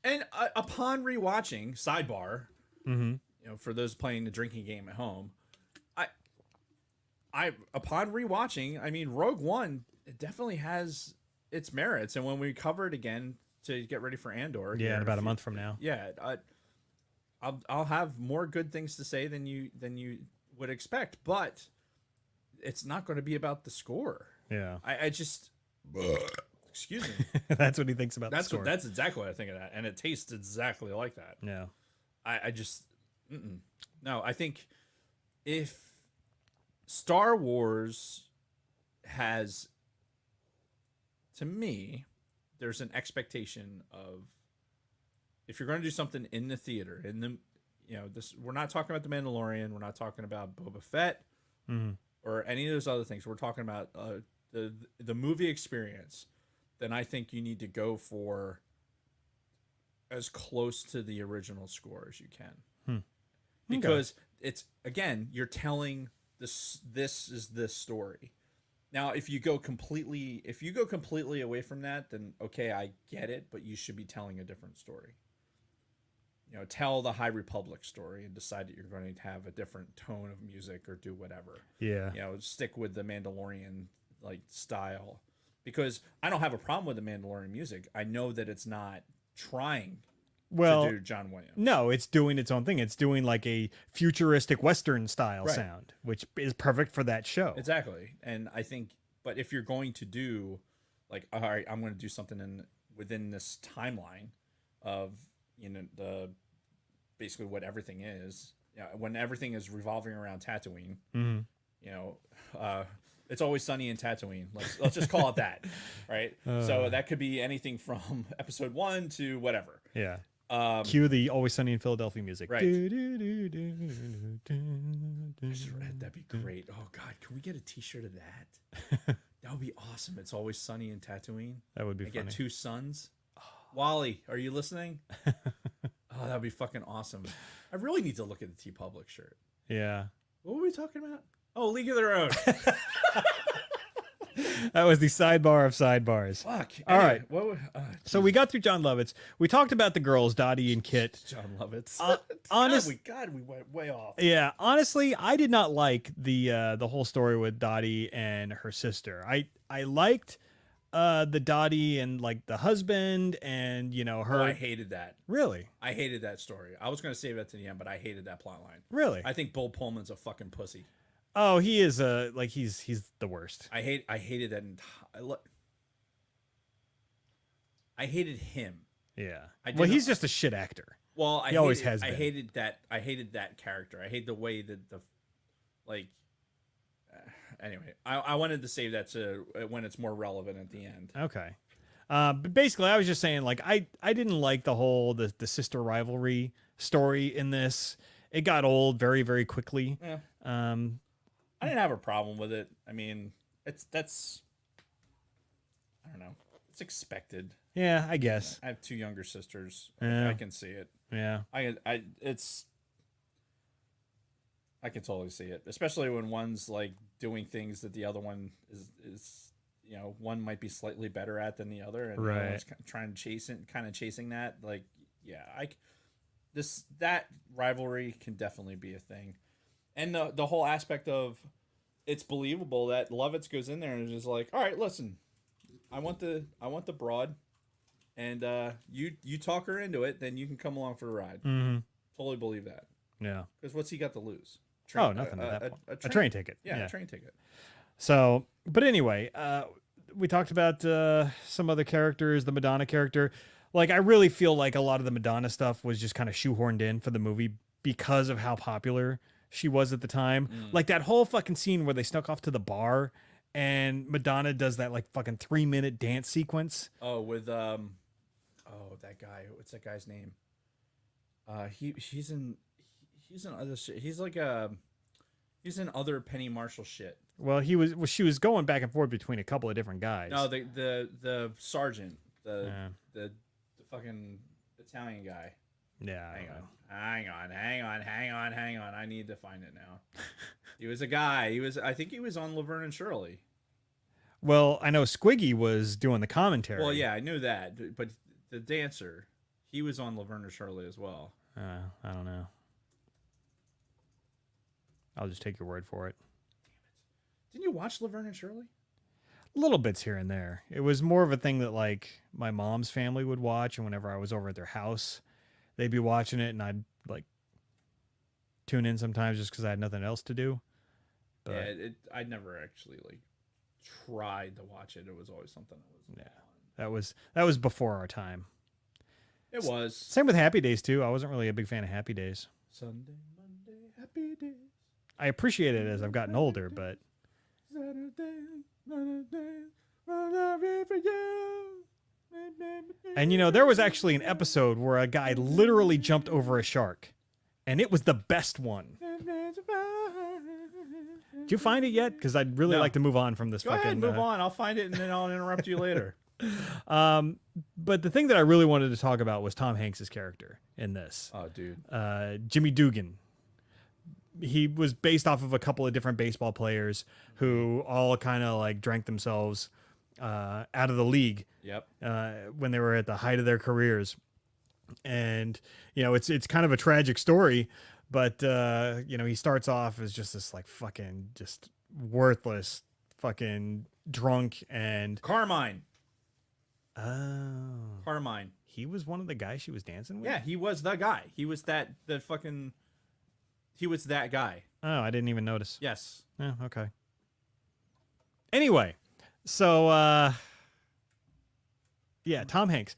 And upon rewatching, sidebar, you know, for those playing the drinking game at home, I upon rewatching, I mean, Rogue One, it definitely has its merits, and when we cover it again to get ready for Andor, in about a month from now, I'll have more good things to say than you would expect, but it's not going to be about the score. Yeah, I just excuse me. That's what he thinks about the score. That's exactly what I think of that, and it tastes exactly like that. Yeah, I just no. I think if Star Wars has, to me, there's an expectation of, if you're going to do something in the theater, in the, you know, this, we're not talking about The Mandalorian, we're not talking about Boba Fett, or any of those other things. We're talking about the movie experience. Then I think you need to go for as close to the original score as you can, because it's, again, you're telling this is this story. Now, if you go completely away from that, then okay, I get it, but you should be telling a different story. You know, tell the High Republic story and decide that you're going to have a different tone of music or do whatever. Yeah. You know, stick with the Mandalorian like style, because I don't have a problem with the Mandalorian music. I know that it's not trying Well, to do John Williams. No, it's doing its own thing. It's doing like a futuristic Western style Right. sound, which is perfect for that show. Exactly. And I think, but if you're going to do, like, all right, I'm going to do something within this timeline of, the basically what everything is. Yeah, when everything is revolving around Tatooine, it's always sunny in Tatooine. Let's just call it that, right? So that could be anything from episode 1 to whatever. Yeah. Cue the Always Sunny in Philadelphia music. Right. That'd That'd be great. Oh God, can we get a T-shirt of that? That would be awesome. It's always sunny in Tatooine. That would be I funny. get 2 suns. Wally, are you listening? Oh, that'd be fucking awesome. I really need to look at the T Public shirt. Yeah. What were we talking about? Oh, League of Their Own. That was the sidebar of sidebars. Fuck. All Anyway, right. What? So we got through John Lovitz. We talked about the girls, Dottie and Kit. John Lovitz. Honest, God, we went way off. yeah. Honestly, I did not like the whole story with Dottie and her sister. I liked the Dottie and like the husband and her. Oh, I hated that. Really, I hated that story. I was gonna save that to the end, but I hated that plot line. really. I think Bill Pullman's a fucking pussy. Oh, he is he's the worst. I hated that. I hated him. Yeah. I Well, did he's not- just a shit actor. Well, He always has I been. hated that. I hated that character. I hate the way that anyway, I wanted to save that to when it's more relevant at the end. Okay. But basically, I was just saying, like, I didn't like the whole the sister rivalry story in this. It got old very, very quickly. Yeah. Um, I didn't have a problem with it. I mean, that's I don't know. It's expected. yeah, I guess. I have 2 younger sisters. Yeah. I can see it. Yeah. I can totally see it, especially when one's like doing things that the other one is one might be slightly better at than the other, and the other Right. one's trying to chasing that. Like, yeah, that rivalry can definitely be a thing, and the whole aspect of it's believable that Lovitz goes in there and is just like, all right, listen, I want the broad, and you talk her into it, then you can come along for the ride. Mm-hmm. Totally believe that. Yeah. Because what's he got to lose? Oh, nothing at that point. A train ticket. Yeah, a train ticket. So, but anyway, we talked about some other characters, the Madonna character. Like, I really feel like a lot of the Madonna stuff was just kind of shoehorned in for the movie because of how popular she was at the time. Like that whole fucking scene where they snuck off to the bar and Madonna does that like fucking 3-minute dance sequence. Oh, with that guy. What's that guy's name? He's in other shit. He's in other Penny Marshall shit. Well, she was going back and forth between a couple of different guys. No, the sergeant, the Yeah. the fucking Italian guy. Yeah. I Hang don't know. on. I need to find it now. He was a guy. I think he was on Laverne and Shirley. Well, I know Squiggy was doing the commentary. Well, yeah, I knew that, but the dancer, he was on Laverne and Shirley as well. I don't know. I'll just take your word for it. Didn't you watch Laverne and Shirley? Little bits here and there. It was more of a thing that like my mom's family would watch, and whenever I was over at their house, they'd be watching it, and I'd like tune in sometimes just because I had nothing else to do. But Yeah, I never actually like tried to watch it. It was always something that was that was before our time. It was Same with Happy Days too. I wasn't really a big fan of Happy Days. Sunday, Monday, happy days. I appreciate it as I've gotten older, but and there was actually an episode where a guy literally jumped over a shark, and it was the best one. Did you find it yet? Because I'd really No. like to move on from this Go fucking. ahead, move on. I'll find it and then I'll interrupt you later. But the thing that I really wanted to talk about was Tom Hanks's character in this. Oh, dude. Jimmy Dugan. He was based off of a couple of different baseball players who all kind of like drank themselves out of the league Yep. when they were at the height of their careers. And, it's kind of a tragic story, but, he starts off as just this like fucking just worthless fucking drunk and Carmine. oh, Carmine. He was one of the guys she was dancing with? Yeah, he was the guy. He was that guy. Oh, I didn't even notice. Yes. Oh, okay. Anyway, so yeah, Tom Hanks.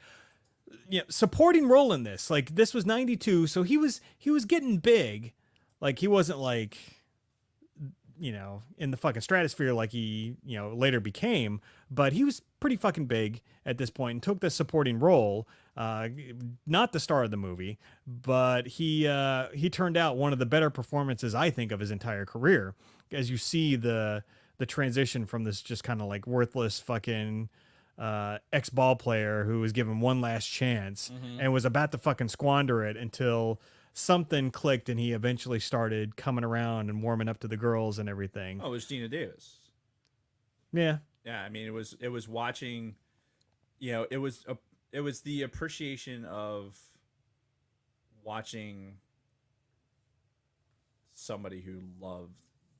Yeah, supporting role in this. Like this was 92, so he was getting big. Like he wasn't like in the fucking stratosphere like he, later became, but he was pretty fucking big at this point and took the supporting role. Not the star of the movie, but he turned out one of the better performances I think of his entire career. As you see the transition from this just kind of like worthless fucking ex-ball player who was given one last chance and was about to fucking squander it until something clicked and he eventually started coming around and warming up to the girls and everything. Oh, it was Gina Davis. Yeah. Yeah, I mean, it was watching, it was the appreciation of watching somebody who loved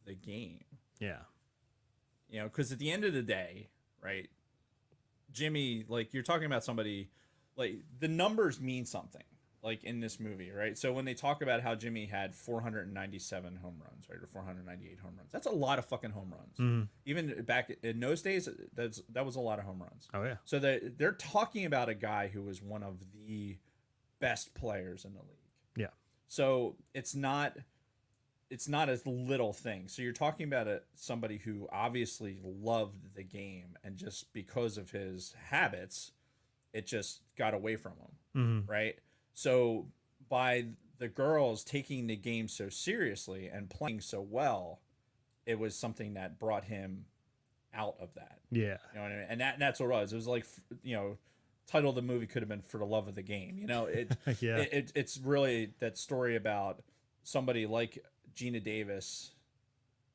the game. Yeah. Because at the end of the day, right, Jimmy, like you're talking about somebody, like the numbers mean something. Like in this movie, right? So when they talk about how Jimmy had 497 home runs, right, or 498 home runs, that's a lot of fucking home runs. Even back in those days, that was a lot of home runs. Oh yeah. So they're talking about a guy who was one of the best players in the league. Yeah. So it's not a little thing. So you're talking about somebody who obviously loved the game, and just because of his habits, it just got away from him, right? So by the girls taking the game so seriously and playing so well, it was something that brought him out of that. Yeah. You know what I mean? And that's what it was. It was like, title of the movie could have been For the Love of the Game. Yeah. It's really that story about somebody like Gina Davis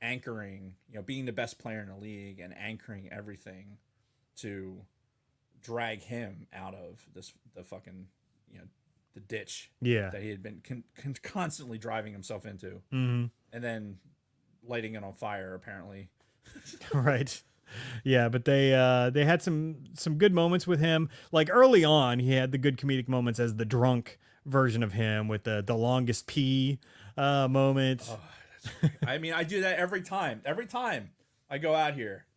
anchoring, being the best player in the league and anchoring everything to drag him out of the fucking, the ditch that he had been constantly driving himself into, and then lighting it on fire, apparently. Right. Yeah, but they had some good moments with him. Like early on, he had the good comedic moments as the drunk version of him with the longest pee moment. Oh, that's great. I mean, I do that every time. Every time I go out here,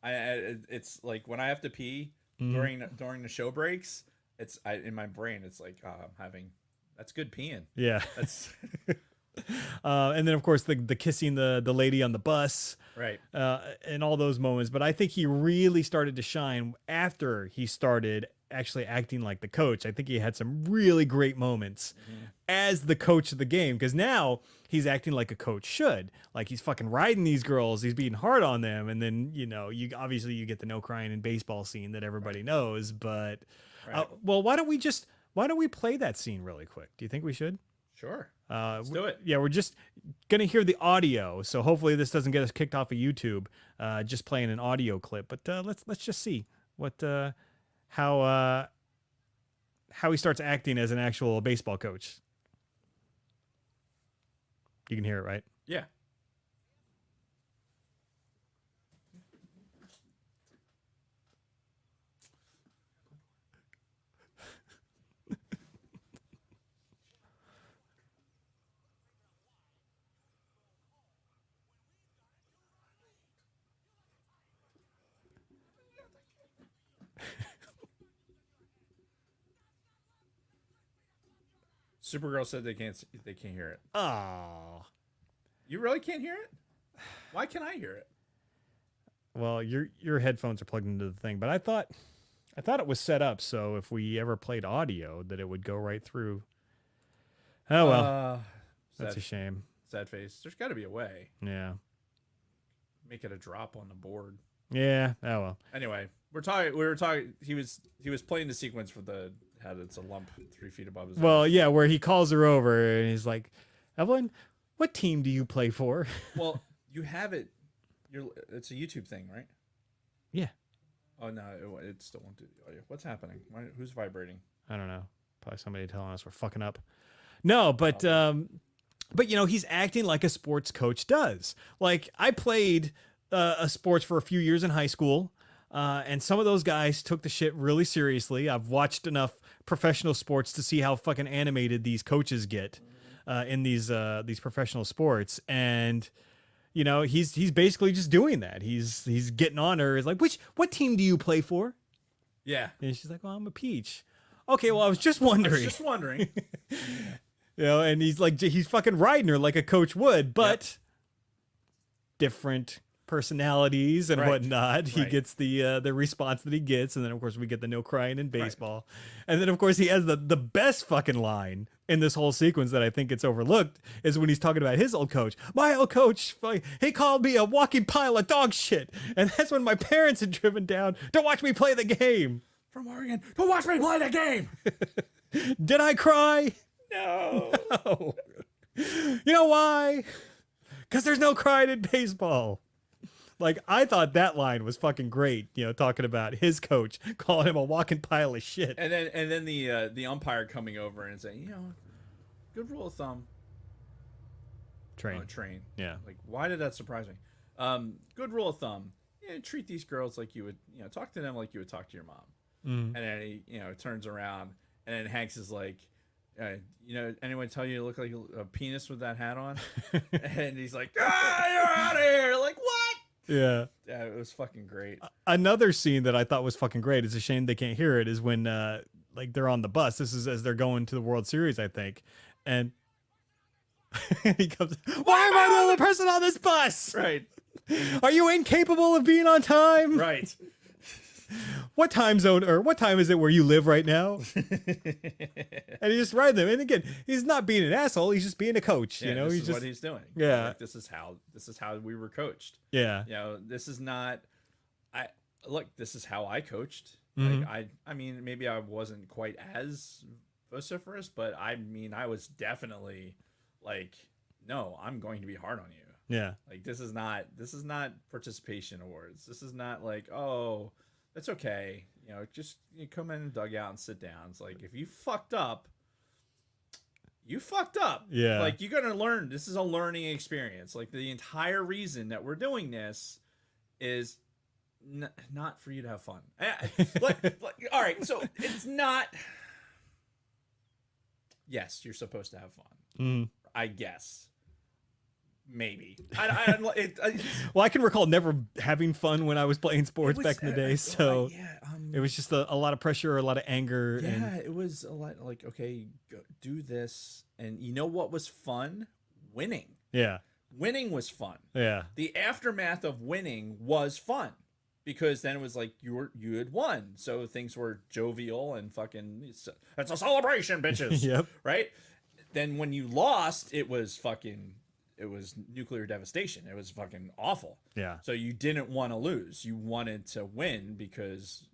it's like when I have to pee during the show breaks. In my brain, it's like that's good peeing. Yeah. That's and then of course the kissing the lady on the bus, right, and all those moments. But I think he really started to shine after he started actually acting like the coach. I think he had some really great moments as the coach of the game, because now he's acting like a coach should. Like he's fucking riding these girls, he's being hard on them, and then you get the no crying in baseball scene that everybody knows. But well, why don't we play that scene really quick? Do you think we should? Sure. Let's do it. Yeah, we're just gonna hear the audio, so hopefully this doesn't get us kicked off of YouTube. Just playing an audio clip, but let's just see what how he starts acting as an actual baseball coach. You can hear it, right? Yeah. Supergirl said they can't hear it. Oh. You really can't hear it? Why can't I hear it? Well, your headphones are plugged into the thing, but I thought it was set up so if we ever played audio that it would go right through. Oh well. That's a shame. Sad face. There's got to be a way. Yeah. Make it a drop on the board. Yeah. Oh well. Anyway, we were talking he was playing the sequence for the had it's a lump 3 feet above his Well, head. yeah, where he calls her over and he's like, "Evelyn, what team do you play for?" Well, you have it. It's a YouTube thing, right? Yeah. Oh no, it still won't do the audio. What's happening? Who's vibrating? I don't know. Probably somebody telling us we're fucking up. No, but he's acting like a sports coach does. Like I played a sports for a few years in high school. And some of those guys took the shit really seriously. I've watched enough professional sports to see how fucking animated these coaches get in these professional sports. And you know, he's basically just doing that. He's getting on her. He's like, what team do you play for? Yeah. And she's like, well, I'm a Peach. Okay, well, I was just wondering. You know, and he's fucking riding her like a coach would, but different personalities and whatnot. He gets the response that he gets, and then of course we get the no crying in baseball. And then of course he has the best fucking line in this whole sequence that I think gets overlooked is when he's talking about his old coach. My old coach, he called me a walking pile of dog shit. And that's when my parents had driven down to watch me play the game. From Oregon to watch me play the game. Did I cry? No. No. You know why? Because there's no crying in baseball. Like, I thought that line was fucking great, you know, talking about his coach, calling him a walking pile of shit. And then the umpire coming over and saying, you know, good rule of thumb. Train. Train. Yeah. Like, why did that surprise me? Good rule of thumb. Yeah, treat these girls like you would, you know, talk to them like you would talk to your mom. And then he, you know, turns around and then Hanks is like, you know, anyone tell you you look like a penis with that hat on? And he's like, you're out of here. Like, what? Yeah. Yeah, it was fucking great. Another scene that I thought was fucking great, it's a shame they can't hear it, is when like they're on the bus. This is as they're going to the World Series, I think. And he comes, why am I the only person on this bus? Right. Are you incapable of being on time? Right. What time zone or what time is it where you live right now? And he just riding them. And again, he's not being an asshole. He's just being a coach. Yeah, you know, this he's is just what he's doing. Yeah. Like, this is how we were coached. Yeah. You know, this is not. This is how I coached. Mhm. Like I mean, maybe I wasn't quite as vociferous, but I mean, I was definitely like, no, I'm going to be hard on you. Yeah. Like this is not participation awards. This is not like, oh, that's okay. You know, just you come in the dugout and sit down. It's like if you fucked up, you fucked up. Yeah. Like you're gonna learn. This is a learning experience. Like the entire reason that we're doing this is not for you to have fun. All right, so it's not. Yes, you're supposed to have fun. Mm. I guess. Maybe. Well, I can recall never having fun when I was playing sports back in the day. So it was just a lot of pressure, a lot of anger. Yeah, and it was a lot like, okay, go, do this. And you know what was fun? Winning. Yeah. Winning was fun. Yeah. The aftermath of winning was fun because then it was like you had won. So things were jovial and fucking, it's a celebration, bitches. Yep. Right? Then when you lost, it was nuclear devastation. It was fucking awful. Yeah. So you didn't want to lose. You wanted to win because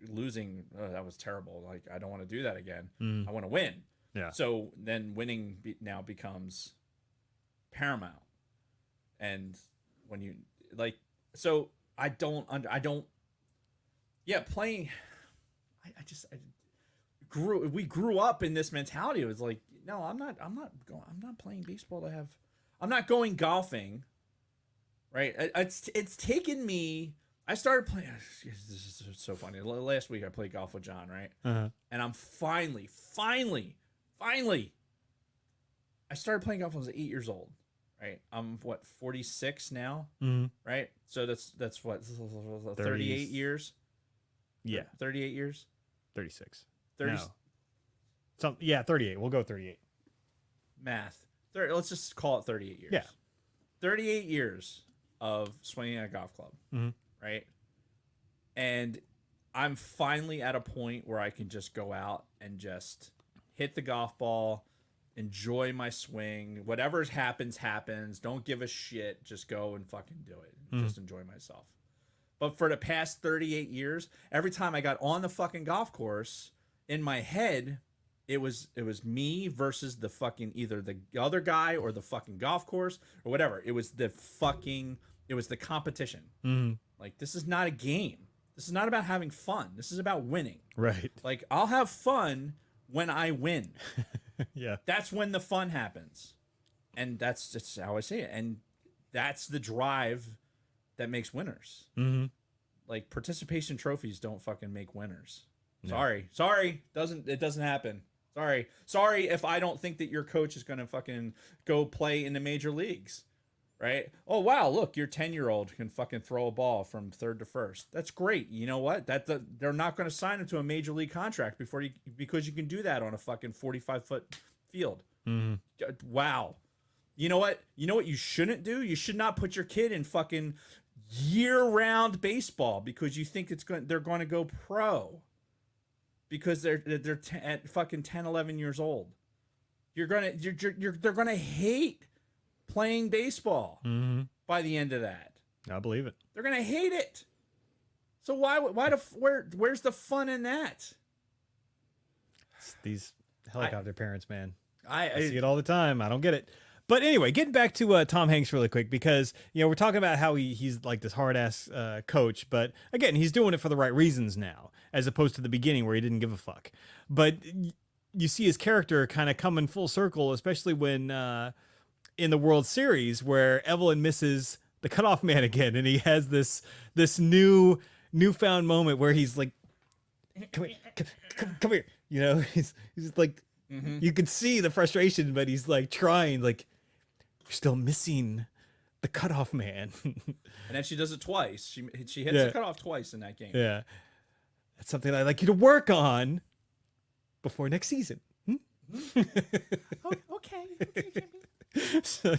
losing, that was terrible. Like, I don't want to do that again. I want to win. Yeah. So then winning now becomes paramount. And when you like, so playing, we grew up in this mentality. It was like, no, I'm not playing baseball to have, I'm not going golfing. Right. It's taken me, I started playing, this is so funny. Last week I played golf with John. Right. Uh-huh. And I'm finally, I started playing golf when I was 8 years old. Right. I'm 46 now. Mm-hmm. Right. So that's what, 38 years. Yeah. 38 years. 36. 30. No. 38. We'll go 38. Math. Let's just call it 38 years. Yeah. 38 years of swinging at a golf club. Mm-hmm. Right. And I'm finally at a point where I can just go out and just hit the golf ball, enjoy my swing. Whatever happens. Don't give a shit. Just go and fucking do it. Just enjoy myself. But for the past 38 years, every time I got on the fucking golf course, in my head, it was me versus the fucking either the other guy or the fucking golf course or whatever. It was the competition. Mm-hmm. Like, this is not a game. This is not about having fun. This is about winning. Right. Like, I'll have fun when I win. Yeah. That's when the fun happens. And that's just how I see it. And that's the drive that makes winners. Mm-hmm. Like participation trophies don't fucking make winners. No. Sorry, it doesn't happen. Sorry if I don't think that your coach is gonna fucking go play in the major leagues, right? Oh wow, look, your 10-year-old can fucking throw a ball from third to first. That's great. You know what? They're not gonna sign him to a major league contract because you can do that on a fucking 45-foot field. Mm-hmm. Wow. You know what? You know what you shouldn't do? You should not put your kid in fucking year-round baseball because you think they're going to go pro because they're at fucking 10, 11 years old. They're going to hate playing baseball by the end of that. I believe it. They're going to hate it. So where's the fun in that? It's these helicopter parents, man. I see it all the time. I don't get it. But anyway, getting back to Tom Hanks really quick, because we're talking about how he's like this hard ass coach, but again, he's doing it for the right reasons now, as opposed to the beginning where he didn't give a fuck. But you see his character kind of coming full circle, especially when in the World Series where Evelyn misses the cutoff man again, and he has this newfound moment where he's like, come here, he's like. Mm-hmm. You can see the frustration, but he's like trying, like, you're still missing the cutoff man. And then she does it twice. She hits the cutoff twice in that game. Yeah. That's something I'd like you to work on before next season. Okay, Jimmy. So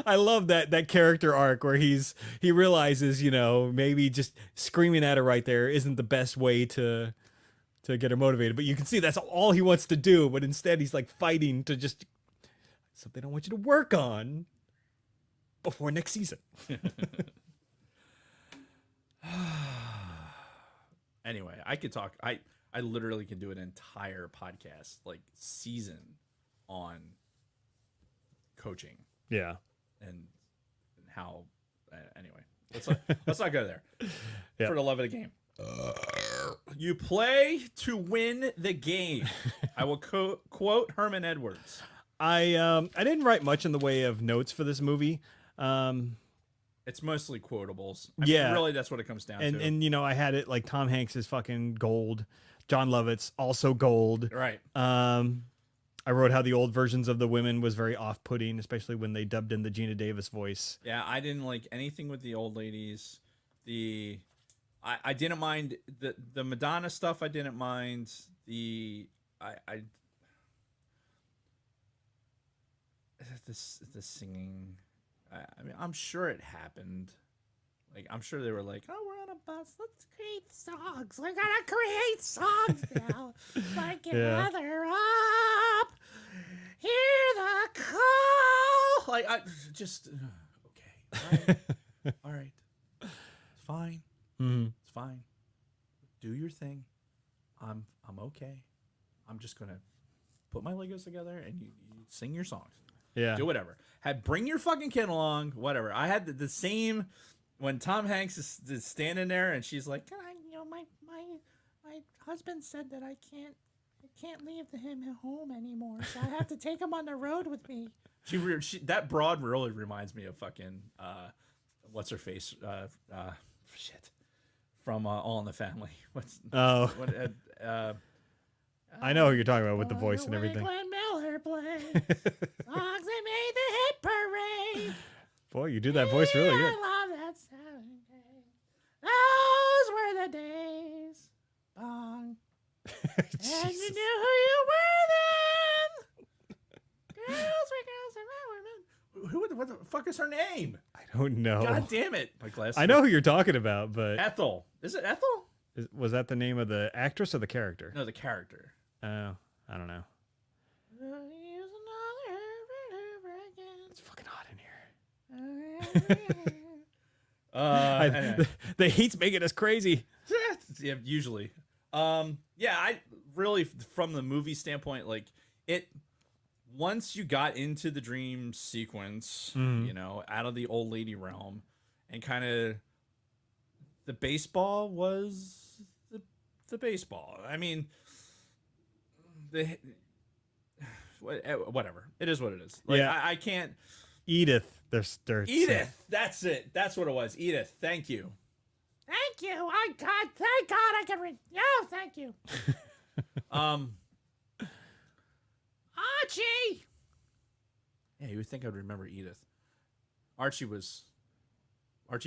I love that character arc where he realizes, maybe just screaming at her right there isn't the best way to get her motivated, but you can see that's all he wants to do, but instead he's like fighting to just something I want you to work on before next season. Anyway, I could talk. I literally could do an entire podcast, like season, on coaching. Yeah, and how. Anyway, let's not go there. Yeah. For the love of the game. You play to win the game. I will quote Herman Edwards. I didn't write much in the way of notes for this movie. It's mostly quotables. I mean, really, that's what it comes down to. And I had it like Tom Hanks is fucking gold. John Lovitz also gold. Right. I wrote how the old versions of the women was very off-putting, especially when they dubbed in the Gina Davis voice. Yeah, I didn't like anything with the old ladies. I didn't mind the Madonna stuff. I didn't mind the singing. I mean, I'm sure it happened. Like, I'm sure they were like, "Oh, we're on a bus. Let's create songs. We're gonna create songs now. Like, gather up, hear the call." Like, I just okay. All right. It's fine. Mm-hmm. It's fine. Do your thing. I'm okay. I'm just gonna put my Legos together and you sing your songs. Yeah. Do whatever. Bring your fucking kid along. Whatever. I had the same when Tom Hanks is standing there and she's like, my husband said that I can't leave him at home anymore, so I have to take him on the road with me. She that broad really reminds me of fucking what's her face shit. From All in the Family. I know who you're talking about with the voice and everything. Glenn Miller plays songs that made the hit parade. Boy, you do that voice really good. I love that sound. Those were the days. Bong. And you knew who you were then. Girls were girls and men were men. What the fuck is her name? I don't know. God damn it. I know who you're talking about, but... Ethel. Is it Ethel? Was that the name of the actress or the character? No, the character. Oh, I don't know. It's fucking hot in here. The heat's making us crazy. Yeah, usually. I really, from the movie standpoint, like it. Once you got into the dream sequence, out of the old lady realm, and kind of the baseball was the baseball. I mean, whatever. It is what it is. Like, yeah, I can't. Edith, they're Edith. That's it. That's what it was. Edith. Thank you. Thank thank you. Thank God I can read. Oh, thank you. Archie. Yeah, you would think I'd remember Edith. Archie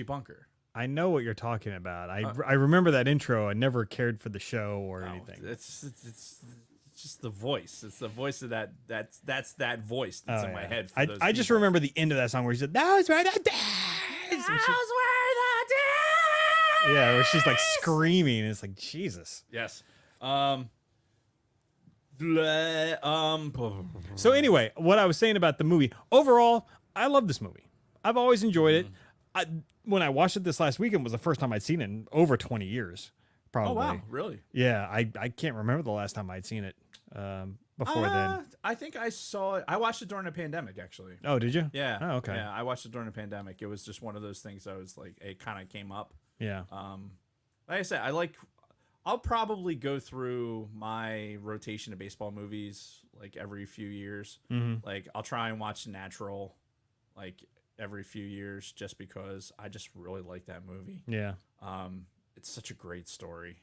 Bunker. I know what you're talking about. I remember that intro. I never cared for the show or anything. It's just the voice. It's the voice of that's that voice that's in my head. For those I just people. remember the end of that song where he said, "Those were the days." Yeah, where she's like screaming. It's like Jesus. Yes. So anyway, what I was saying about the movie overall, I love this movie. I've always enjoyed it. When I watched it this last weekend was the first time I'd seen it in over 20 years. Probably. Oh wow, really? Yeah, I can't remember the last time I'd seen it before then. I think I saw it. I watched it during the pandemic, actually. Oh, did you? Yeah. Oh, okay. Yeah, I watched it during the pandemic. It was just one of those things that was like, it kind of came up. Yeah. Like I said, I'll probably go through my rotation of baseball movies like every few years. Like I'll try and watch Natural like every few years just because I just really like that movie. Yeah. It's such a great story.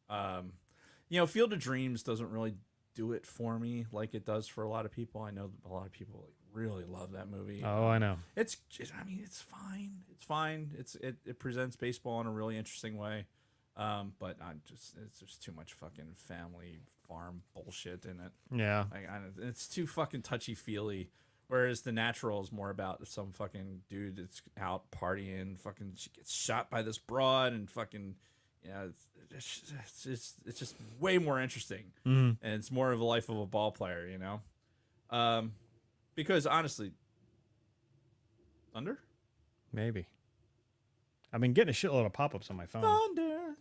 Field of Dreams doesn't really do it for me like it does for a lot of people. I know a lot of people like really love that movie. Oh, I know. It's fine. It's fine. It presents baseball in a really interesting way. But it's just too much fucking family farm bullshit in it. Yeah. It's too fucking touchy feely. Whereas The Natural is more about some fucking dude that's out partying, fucking she gets shot by this broad and fucking, it's just way more interesting. And it's more of a life of a ball player, because honestly, Thunder? Maybe. I've been getting a shitload of pop-ups on my phone. Thunder,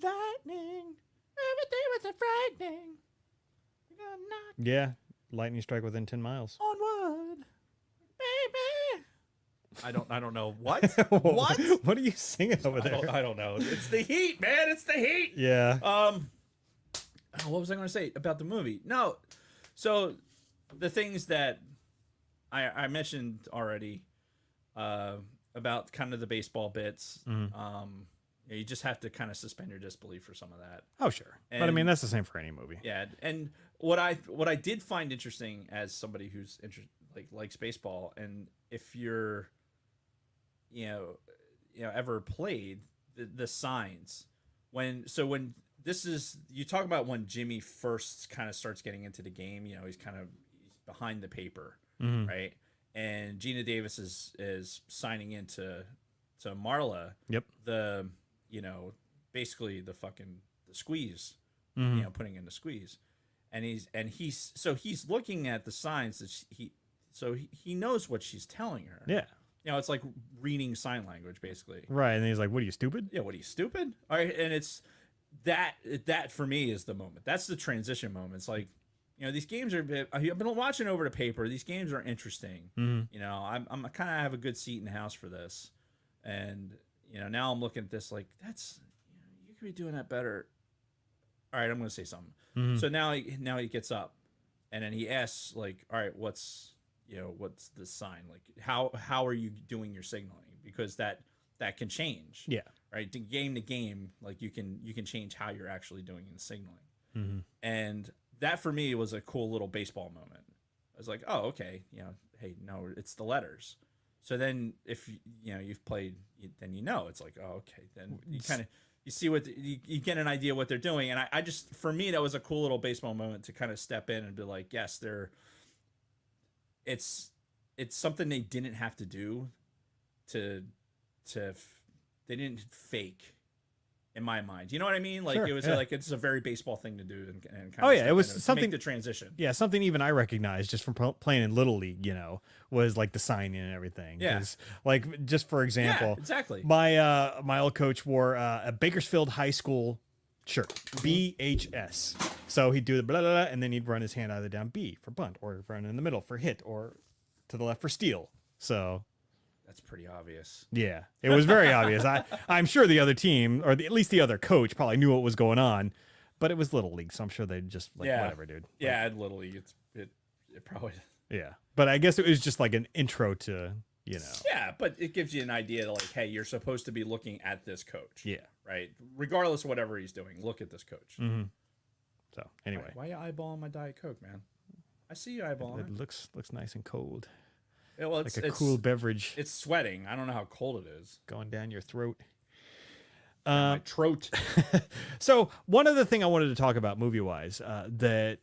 lightning, everything was a frightening. Yeah. Lightning strike within 10 miles. Onward, baby. I don't know what. What? What are you singing over there? I don't know. It's the heat, man. It's the heat. Yeah. What was I going to say about the movie? No. So the things that I mentioned already about kind of the baseball bits, you just have to kind of suspend your disbelief for some of that. Oh, sure. But I mean, that's the same for any movie. Yeah. And what I did find interesting as somebody who's likes baseball, and if you're, ever played the signs when this is, you talk about when Jimmy first kind of starts getting into the game, he's behind the paper, right? And Gina Davis is signing into Marla. Yep. The basically the squeeze, putting in the squeeze, and he's looking at the signs that he knows what she's telling her. Yeah. It's like reading sign language basically. Right. And he's like, "What are you, stupid?" Yeah. What are you, stupid? All right. And it's that for me is the moment. That's the transition moment. It's like, these games are, I've been watching over the paper. These games are interesting. I'm kind of have a good seat in the house for this. And, now I'm looking at this like, that's, you could be doing that better. All right, I'm going to say something. So now he gets up and then he asks like, all right, what's the sign? Like, how are you doing your signaling? Because that can change. Yeah. Right. Game to game, like you can change how you're actually doing the signaling. And that for me was a cool little baseball moment. I was like, oh, okay. Hey, no, it's the letters. So then if you've played, then it's like, oh, okay. Then you see what you get an idea what they're doing. And I just, for me, that was a cool little baseball moment to kind of step in and be like, yes, it's something they didn't have to do they didn't fake, in my mind. You know what I mean? Like, Sure, it was yeah. like, it's a very baseball thing to do and kind Oh, of yeah, it was to something- make the transition. Yeah, something even I recognized just from playing in Little League, was like the signing and everything. Yeah. 'Cause, like, just for example, Yeah, exactly. my old coach wore a Bakersfield High School shirt, BHS. So he'd do the blah, blah, blah, and then he'd run his hand either down B for bunt, or run in the middle for hit, or to the left for steal. So That's pretty obvious. yeah, it was very obvious. I'm sure the other team, or at least the other coach, probably knew what was going on, but it was Little League, so I'm sure they'd just like, Yeah. whatever, dude. Yeah, at Little League, it probably. Yeah, but I guess it was just like an intro to you know. Yeah, but it gives you an idea to like, hey, you're supposed to be looking at this coach. Yeah. Right? Regardless of whatever he's doing, look at this coach. Mm-hmm. So anyway, why you eyeballing my Diet Coke, man? I see you eyeballing it looks nice and cold. Yeah, well, Like a cool beverage. It's sweating. I don't know how cold it is. Going down your throat. My throat. So one other thing I wanted to talk about movie-wise that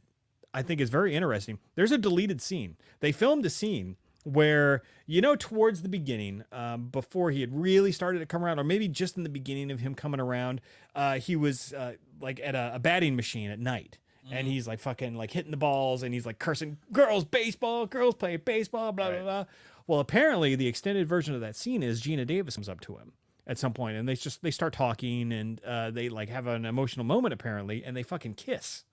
I think is very interesting. There's a deleted scene. They filmed a scene where, you know, towards the beginning, before he had really started to come around, or maybe just in the beginning of him coming around, he was like at a batting machine at night. And he's like fucking like hitting the balls and he's like cursing, girls baseball, girls play baseball, blah, blah, blah. Well, apparently the extended version of that scene is Gina Davis comes up to him at some point and they start talking and they like have an emotional moment apparently and they fucking kiss.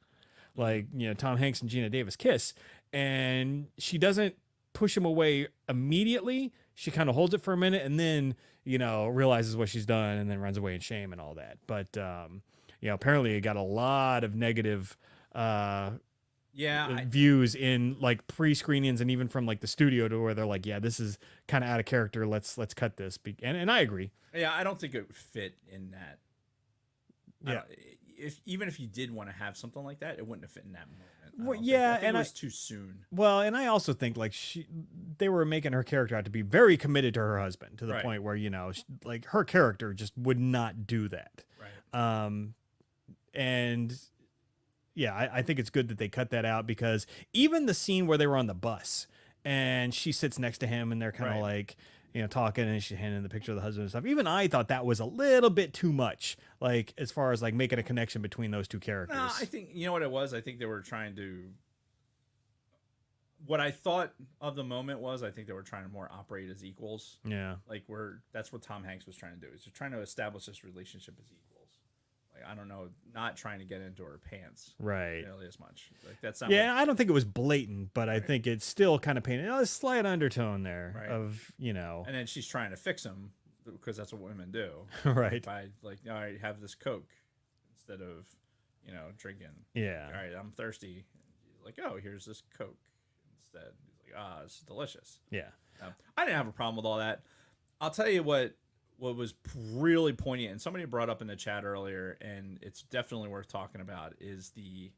Like, you know, Tom Hanks and Gina Davis kiss and she doesn't push him away immediately. She kind of holds it for a minute and then, you know, realizes what she's done and then runs away in shame and all that. But, you know, apparently it got a lot of negative views in like pre-screenings and even from like the studio to where they're like, yeah, this is kind of out of character. Let's cut this. And I agree. Yeah, I don't think it fit in that. Yeah. Even if you did want to have something like that, it wouldn't have fit in that moment. Well, yeah, I think it was too soon. Well, and I also think like they were making her character out to be very committed to her husband to the point where, you know, like her character just would not do that. Right. And yeah, I think it's good that they cut that out because even the scene where they were on the bus and she sits next to him and they're kind of like, you know, talking and she's handing the picture of the husband and stuff. Even I thought that was a little bit too much, like as far as like making a connection between those two characters. No, I think, you know what it was? I think they were trying to, what I thought of the moment was, I think they were trying to more operate as equals. Yeah. Like that's what Tom Hanks was trying to do. Is trying to establish this relationship as equals. Like, I don't know, not trying to get into her pants. Right. Nearly as much. Like that's not. Yeah, I don't think it was blatant, but I think it's still kind of painted a slight undertone there of, you know. And then she's trying to fix him because that's what women do. Right. By like, all right, have this Coke instead of, you know, drinking. Yeah. All right, I'm thirsty. He's like, oh, here's this Coke instead. He's like, it's delicious. Yeah. I didn't have a problem with all that. I'll tell you what was really poignant, and somebody brought up in the chat earlier, and it's definitely worth talking about, is the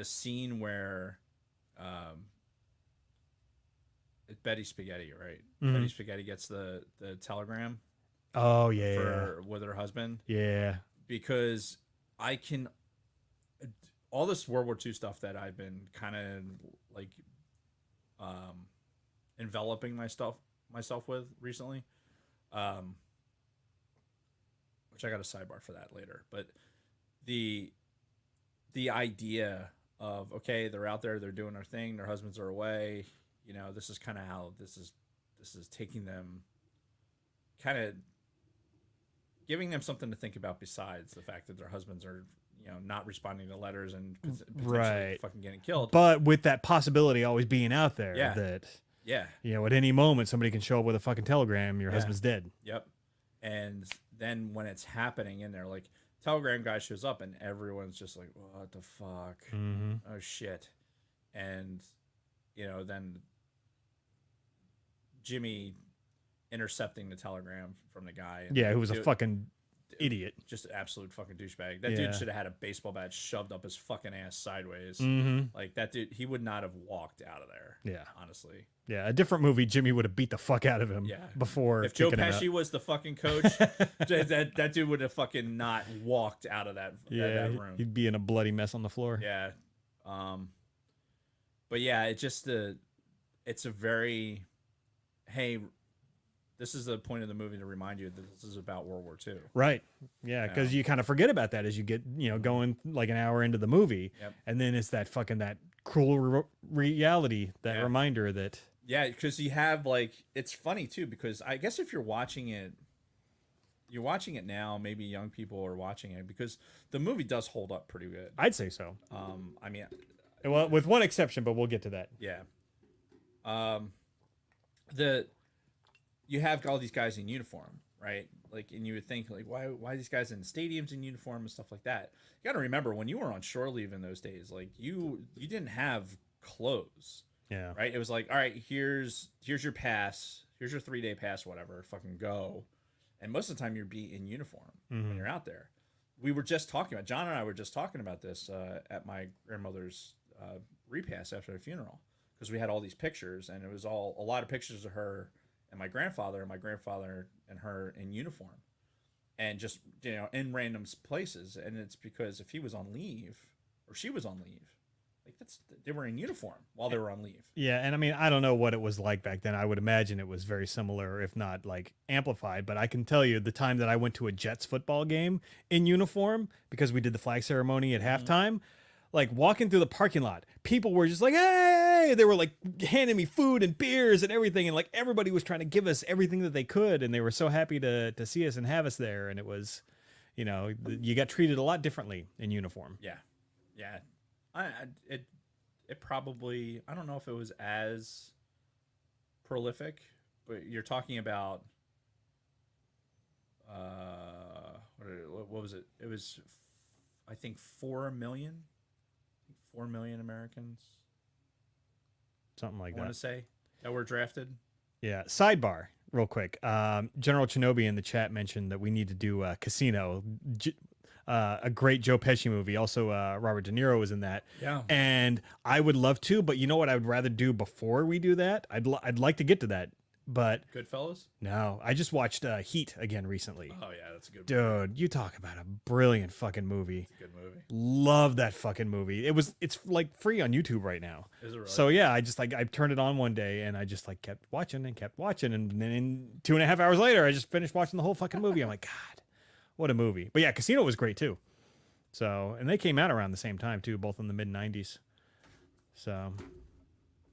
scene where it's Betty Spaghetti, right? Mm-hmm. Betty Spaghetti gets the telegram. Oh yeah. With her husband. Yeah. Because all this World War II stuff that I've been kind of like enveloping myself with recently. Which I got a sidebar for that later, but the idea of, okay, they're out there, they're doing their thing, their husbands are away, you know, this is kind of how this is taking them, kind of giving them something to think about besides the fact that their husbands are, you know, not responding to letters and potentially fucking getting killed, but with that possibility always being out there that you know, at any moment somebody can show up with a fucking telegram, your husband's dead. Yep. And then when it's happening in there, like, telegram guy shows up and everyone's just like, what the fuck? Mm-hmm. Oh shit. And, you know, then Jimmy intercepting the telegram from the guy. And who was a fucking idiot. Just an absolute fucking douchebag. That dude should have had a baseball bat shoved up his fucking ass sideways. Mm-hmm. Like, that dude, he would not have walked out of there. Yeah. Honestly. Yeah, a different movie, Jimmy would have beat the fuck out of him before. If Joe Pesci was the fucking coach, that dude would have fucking not walked out of that room. He'd be in a bloody mess on the floor. Yeah. But yeah, it's just it's a very, hey, this is the point of the movie to remind you that this is about World War II. Right. Yeah, because you kind of forget about that as you get, you know, going like an hour into the movie. Yep. And then it's that fucking, that cruel reality, that reminder that. Yeah, because you have, like, it's funny too, because I guess if you're watching it now, maybe young people are watching it, because the movie does hold up pretty good. I'd say so. I mean, well, with one exception, but we'll get to that. Yeah. You have all these guys in uniform, right? Like, and you would think, like, why these guys in stadiums in uniform and stuff like that? You got to remember, when you were on shore leave in those days, like, you didn't have clothes. Yeah. Right. It was like, all right, here's your pass. Here's your 3-day pass, whatever. Fucking go. And most of the time, you're be in uniform when you're out there. We were just talking about John and I were just talking about this at my grandmother's repast after the funeral, because we had all these pictures, and it was all a lot of pictures of her and my grandfather and her in uniform, and just in random places. And it's because if he was on leave or she was on leave, like they were in uniform while they were on leave. Yeah, and I mean, I don't know what it was like back then. I would imagine it was very similar, if not like amplified. But I can tell you the time that I went to a Jets football game in uniform, because we did the flag ceremony at halftime, like walking through the parking lot, people were just like, hey, they were like handing me food and beers and everything. And like everybody was trying to give us everything that they could. And they were so happy to see us and have us there. And it was, you got treated a lot differently in uniform. Yeah. Yeah. It probably, I don't know if it was as prolific, but you're talking about what was it? It was, I think, 4 million Americans, Something like I that. want to say, that were drafted. Yeah. Sidebar, real quick. General Shinobi in the chat mentioned that we need to do Casino, a great Joe Pesci movie. Also, Robert De Niro was in that. Yeah. And I would love to, but you know what I would rather do before we do that? I'd like to get to that, but Goodfellas? no. I just watched Heat again recently. Oh, yeah, that's a good movie. Dude, you talk about a brilliant fucking movie. It's a good movie. Love that fucking movie. It's like free on YouTube right now. Is it really? So yeah, I turned it on one day and I just like kept watching, and then in 2.5 hours later, I just finished watching the whole fucking movie. I'm like, God, what a movie. But yeah, Casino was great too. So, and they came out around the same time too, both in the mid 90s. So,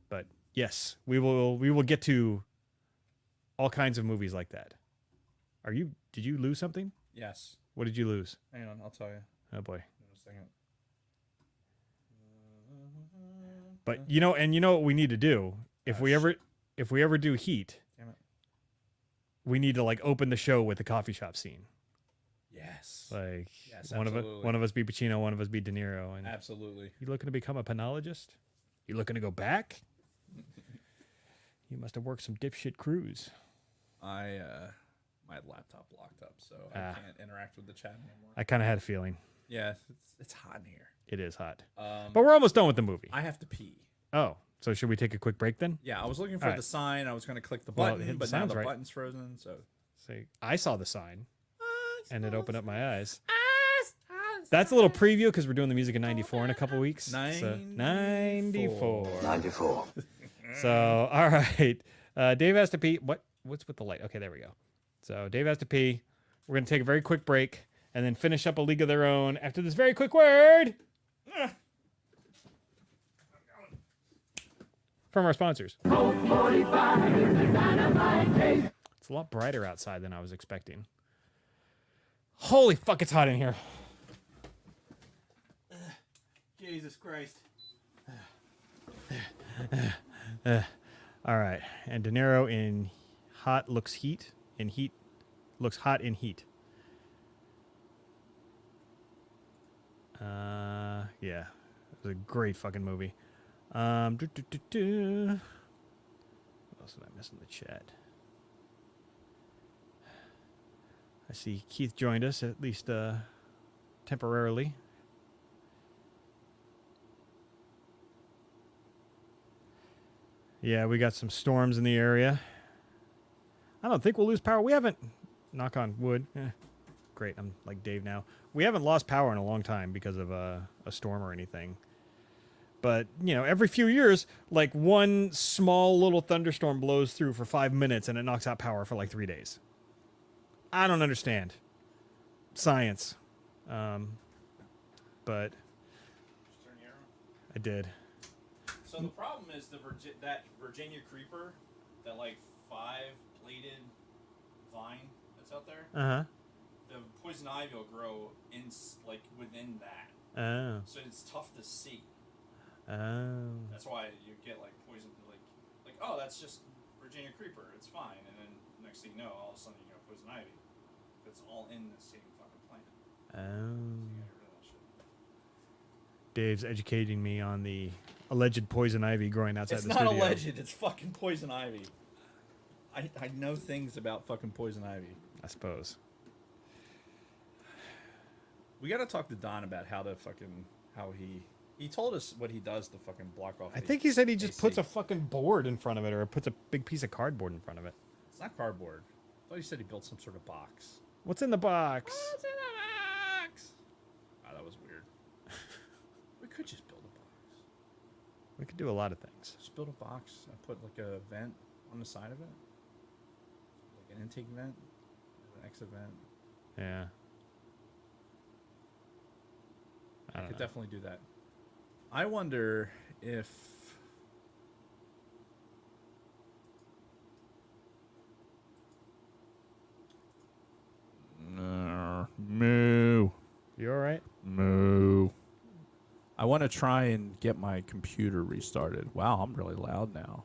but yes, we will get to all kinds of movies like that. Did you lose something? Yes. What did you lose? Hang on, I'll tell you. Oh boy. In a second. But you know what we need to do? If we ever do Heat, Damn it. we need to like open the show with the coffee shop scene. Yes. Like Yes, one absolutely. of us be Pacino, one of us be De Niro. And Absolutely. you looking to become a penologist? You looking to go back? You must have worked some dipshit crews. My laptop locked up, so I can't interact with the chat anymore. I kind of had a feeling. Yeah, it's hot in here. It is hot. But But we're almost done with the movie. I have to pee. Oh, so should we take a quick break then? Yeah, I was looking for All right. the sign. I was going to click the Well, button, hit the but now sign's the right. button's frozen. So Say, I saw the sign and it opened up my eyes. Ah, That's a little preview because we're doing the music in 94 in a couple weeks. So, 94. 94. So, all right. Dave has to pee. What's with the light? Okay, there we go. So Dave has to pee. We're going to take a very quick break and then finish up A League of Their Own after this very quick word from our sponsors. It's a lot brighter outside than I was expecting. Holy fuck, it's hot in here. Jesus Christ. All right. And De Niro in Hot looks heat. In Heat looks hot in Heat. Yeah. It was a great fucking movie. What else did I miss in the chat? I see Keith joined us, at least temporarily. Yeah, we got some storms in the area. I don't think we'll lose power. We haven't, knock on wood. Great, I'm like Dave now. We haven't lost power in a long time because of a storm or anything. But, every few years, like one small little thunderstorm blows through for 5 minutes and it knocks out power for like 3 days. I don't understand science. But just turn the arrow. I did. So the problem is that Virginia creeper, that like 5-bladed vine that's out there. Uh-huh. The poison ivy will grow within that, Oh. so it's tough to see. Oh. That's why you get like poison, like oh, that's just Virginia creeper, it's fine, and then next thing you know, all of a sudden you got poison ivy. It's all in the same fucking plant. Oh. You gotta get rid of that shit. Dave's educating me on the alleged poison ivy growing outside It's the not studio. alleged. It's fucking poison ivy. I know things about fucking poison ivy. I suppose. We got to talk to Don about how he told us what he does to fucking block off. I think he said he just AC. puts a fucking board in front of it, or puts a big piece of cardboard in front of it. It's not cardboard. I thought he said he built some sort of box. What's in the box? What's in the box? Oh, that was weird. We could just build a box. We could do a lot of things. Just build a box and put like a vent on the side of it, like an intake vent, an exit vent. Yeah. I don't Could know. definitely do that. I wonder if moo. You all right? Moo. I want to try and get my computer restarted. Wow, I'm really loud now.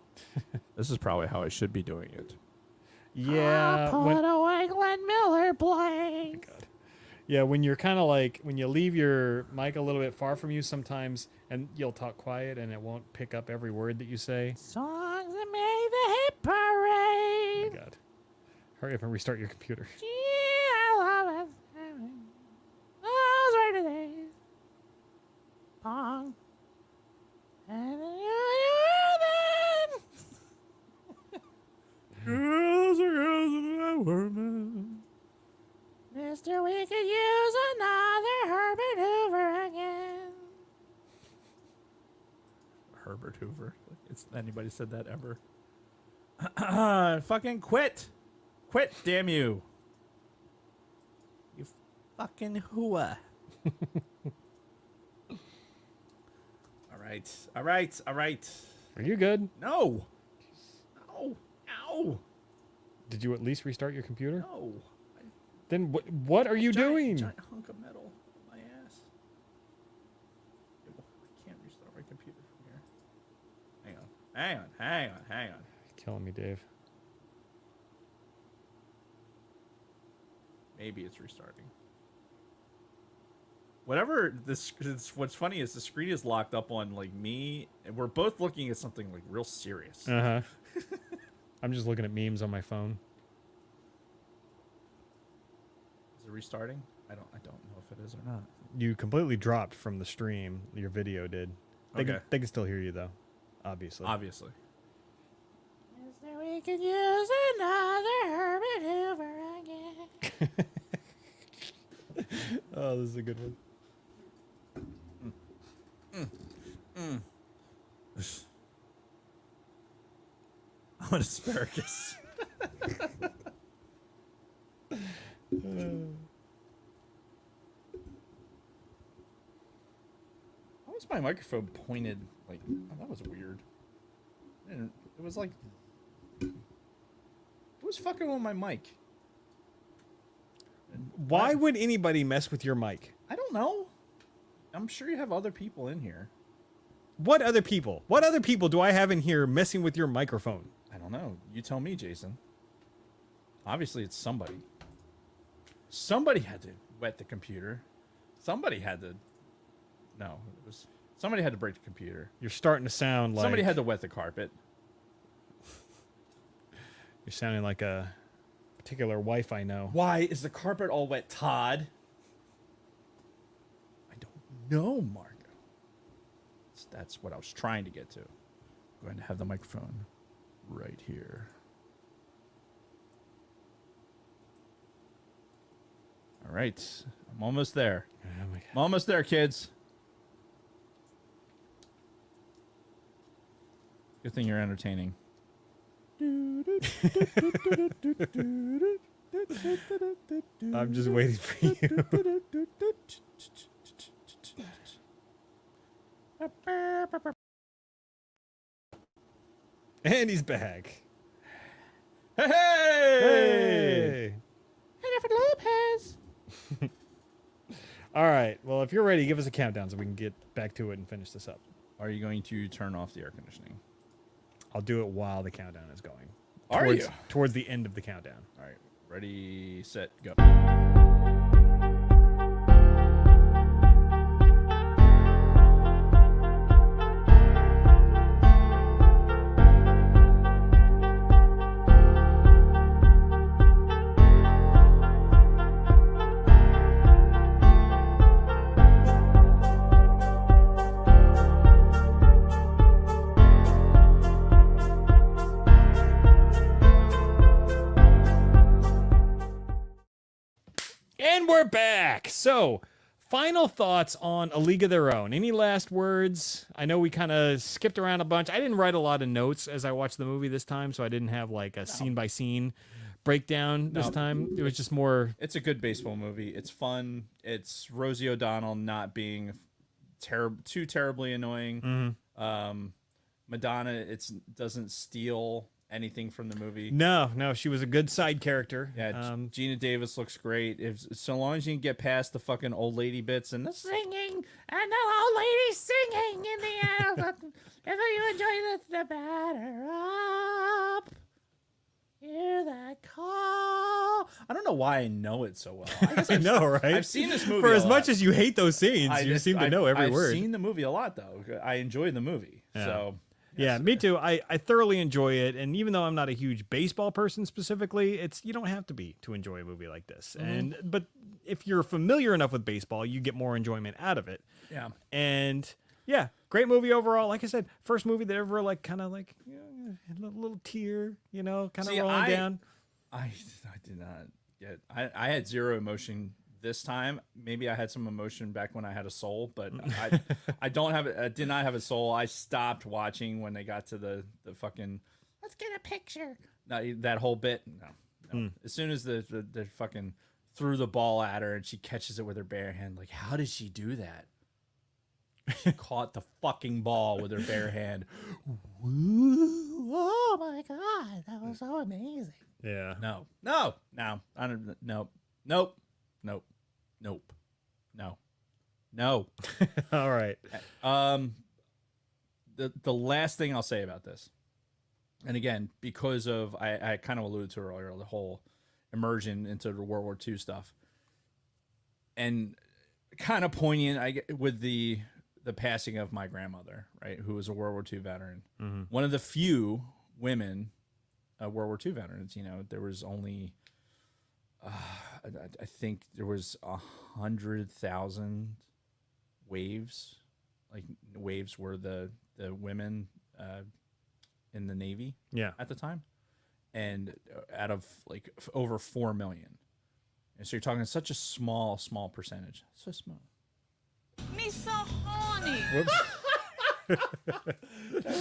This is probably how I should be doing it. Yeah. Put away Glenn Miller blank. God. Yeah, when you're kind of like, when you leave your mic a little bit far from you sometimes, and you'll talk quiet and it won't pick up every word that you say. Songs that made the hit Oh parade. my God. Hurry up and restart your computer. Gee, I love it. Those were the days. Pong. And Girls are girls and I were men. Mister, we could use another Herbert Hoover again. Herbert Hoover. It's anybody said that ever? Fucking quit. Quit, damn you. You fucking hooah. All right. Are you good? No. Ow. Did you at least restart your computer? No. Then what are you doing? Giant hunk of metal on my ass. I can't restart my computer from here. Hang on. Killing me, Dave. Maybe it's restarting. Whatever what's funny is the screen is locked up on like me, and we're both looking at something like real serious. Uh-huh. I'm just looking at memes on my phone. Is it restarting? I don't know if it is or not. You completely dropped from the stream. Your video did. Okay. They can still hear you though. Obviously. Obviously. Mister, we could use another Herbert Hoover again. Oh, this is a good one. I'm an asparagus. How was my microphone pointed? Like, oh, that was weird. It was like, it was fucking on my mic. Why would anybody mess with your mic? I don't know. I'm sure you have other people in here. What other people? What other people do I have in here messing with your microphone? I don't know. You tell me, Jason. Obviously, it's somebody. Somebody had to wet the computer. Somebody had to. No, it was. Somebody had to break the computer. You're starting to sound like Somebody had to wet the carpet. You're sounding like a particular wife I know. Why is the carpet all wet, Todd? I don't know, Margo. That's what I was trying to get to. I'm going to have the microphone right here. All right. I'm almost there. Oh my God. I'm almost there, kids. Good thing you're entertaining. I'm just waiting for you. And he's back. Hey! Hey! Jennifer Lopez. All right. Well, if you're ready, give us a countdown so we can get back to it and finish this up. Are you going to turn off the air conditioning? I'll do it while the countdown is going. Are you? Towards the end of the countdown. All right. Ready, set, go. we're back. So, final thoughts on A League of Their Own. Any last words? I know we kind of skipped around a bunch. I didn't write a lot of notes as I watched the movie this time, so I didn't have like a scene by scene breakdown this time. It was just more. It's a good baseball movie. It's fun. It's Rosie O'Donnell not being too terribly annoying. Madonna, doesn't steal anything from the movie. No, she was a good side character. Yeah, Gina Davis looks great. So long as you can get past the fucking old lady bits and the Singing, and the old lady singing in the air. If you enjoy the batter up, hear that call. I don't know why I know it so well. I know, right? I've seen this movie for a as lot. much as you hate those scenes. You seem to know every word. I've seen the movie a lot, though. I enjoy the movie. Yeah. So yeah, me too. I thoroughly enjoy it, and even though I'm not a huge baseball person specifically, you don't have to be to enjoy a movie like this. But if you're familiar enough with baseball, you get more enjoyment out of it. Yeah. And yeah, great movie overall. Like I said, first movie that ever kind of a little tear, kind of rolling down. I did not get. I had zero emotion this time. Maybe I had some emotion back when I had a soul, but I don't have it. I did not have a soul. I stopped watching when they got to the fucking. Let's get a picture. That whole bit. No. As soon as the fucking threw the ball at her and she catches it with her bare hand, like, how did she do that? She caught the fucking ball with her bare hand. Oh my God, that was so amazing. Yeah. No. I don't. No. All right. The last thing I'll say about this, and again, because of I kind of alluded to it earlier, the whole immersion into the World War II stuff, and kind of poignant with the passing of my grandmother, right, who was a World War II veteran, one of the few women World War II veterans. There was only I think there was 100,000 waves. Like, waves were the women in the Navy at the time, and out of like over 4 million. And so you're talking such a small percentage. So small. Me so horny. Whoops.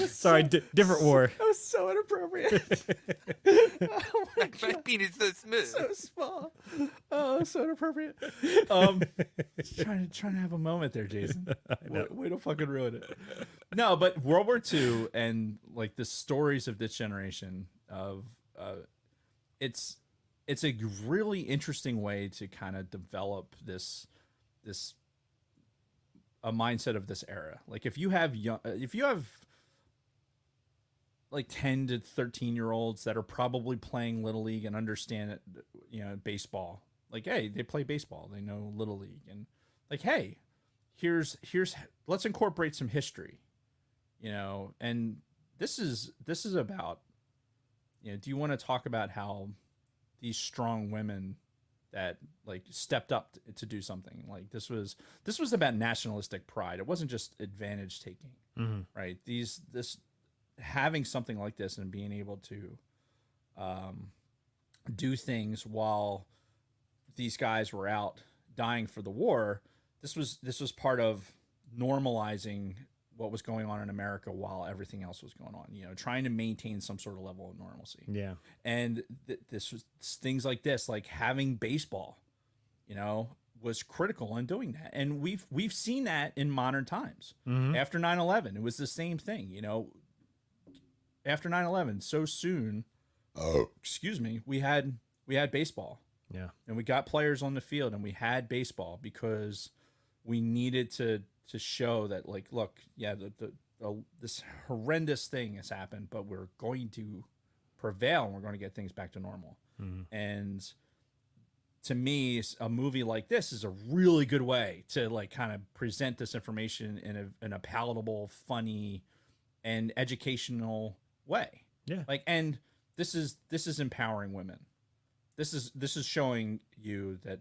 Sorry, different war. That was so inappropriate. My penis so smooth. So small. Oh, so inappropriate. Trying to have a moment there, Jason. Way to fucking ruin it. No, but World War II and like the stories of this generation of it's a really interesting way to kind of develop this a mindset of this era. Like, if you have like 10 to 13-year-olds that are probably playing Little League and understand it, baseball. Like, hey, they play baseball. They know Little League. And like, hey, here's let's incorporate some history. And this is about, do you want to talk about how these strong women that like stepped up to do something? Like, this was about nationalistic pride. It wasn't just advantage taking, right? This having something like this and being able to do things while these guys were out dying for the war. This was part of normalizing what was going on in America while everything else was going on, trying to maintain some sort of level of normalcy. Yeah. And this was things like this, like having baseball, was critical in doing that. And we've seen that in modern times. After 9/11, it was the same thing, after 9/11, so soon, excuse me, we had baseball. Yeah. And we got players on the field and we had baseball because we needed to show that, like, look, yeah, this horrendous thing has happened, but we're going to prevail and we're going to get things back to normal. And to me, a movie like this is a really good way to like kind of present this information in a palatable, funny, and educational way. Yeah. Like, and this is empowering women. This is showing you that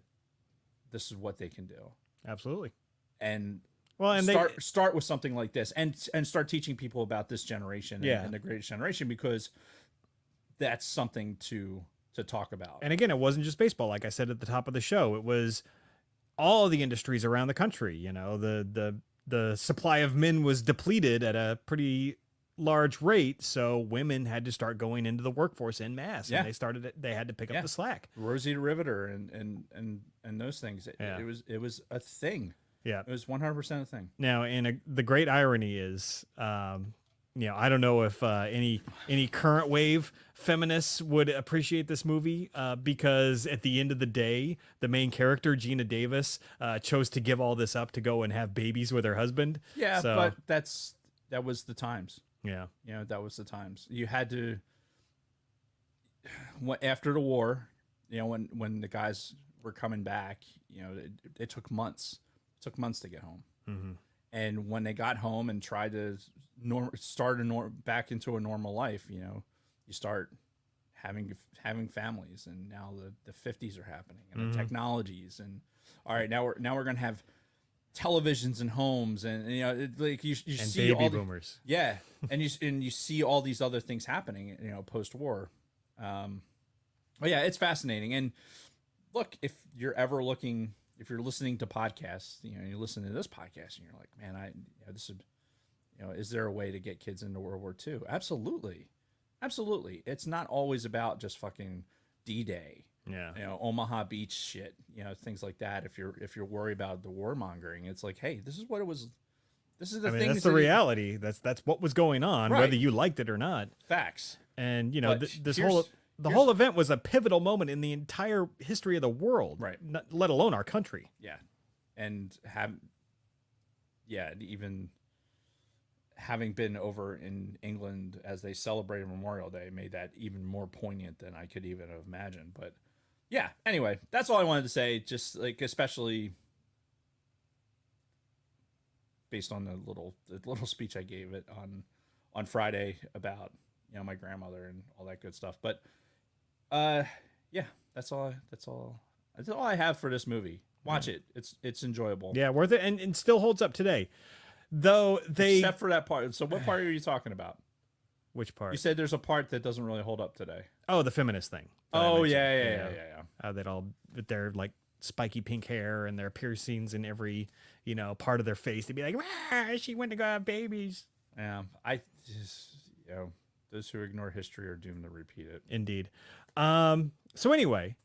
this is what they can do. Absolutely. And well, and start with something like this, and start teaching people about this generation and the greatest generation, because that's something to talk about. And again, it wasn't just baseball. Like I said at the top of the show, it was all the industries around the country. You know, the supply of men was depleted at a pretty large rate, so women had to start going into the workforce en masse, Yeah. and they had to pick up the slack. Rosie the Riveter and those things. It was a thing. Yeah. It was 100% a thing. Now, the great irony is, you know, I don't know if any current wave feminists would appreciate this movie because at the end of the day, the main character, Gina Davis, chose to give all this up to go and have babies with her husband. Yeah, So, but that was the times. yeah. You know, that was the times. You had to after the war, you know, when the guys were coming back, you know, it took months. It took months to get home. Mm-hmm. And when they got home and tried to start back into a normal life, you know, you start having families, and now the 50s are happening, and the technologies, and all right, now we're gonna have televisions in homes, and you know, like you And see baby all boomers. yeah, and you see all these other things happening, you know, post-war. But yeah, it's fascinating. And look, if you're listening to podcasts, you know, you listen to this podcast and you're like, man, this is, you know, is there a way to get kids into World War II? Absolutely. Absolutely. It's not always about just fucking D-Day, Yeah. you know, Omaha Beach shit, you know, things like that. If you're worried about the warmongering, it's like, hey, this is what it was. This is the I mean, things that's the that- reality. That's what was going on, Right. whether you liked it or not. Facts. And you know, But this here's- whole event was a pivotal moment in the entire history of the world, Right. Let alone our country. Yeah. And even having been over in England as they celebrated Memorial Day made that even more poignant than I could even have imagined. But yeah, anyway, that's all I wanted to say. Just like, especially based on the little speech I gave it on Friday about, you know, my grandmother and all that good stuff. But yeah, that's all I have for this movie. Watch it. It's enjoyable. Yeah, worth it, and still holds up today. Though Except for that part. So what part are you talking about? which part? You said there's a part that doesn't really hold up today. Oh, the feminist thing. that I Oh mentioned. yeah. They'd all with their like spiky pink hair and their piercings in every part of their face. They'd be like, she went to go have babies. Yeah. I just, you know, those who ignore history are doomed to repeat it. Indeed. So anyway,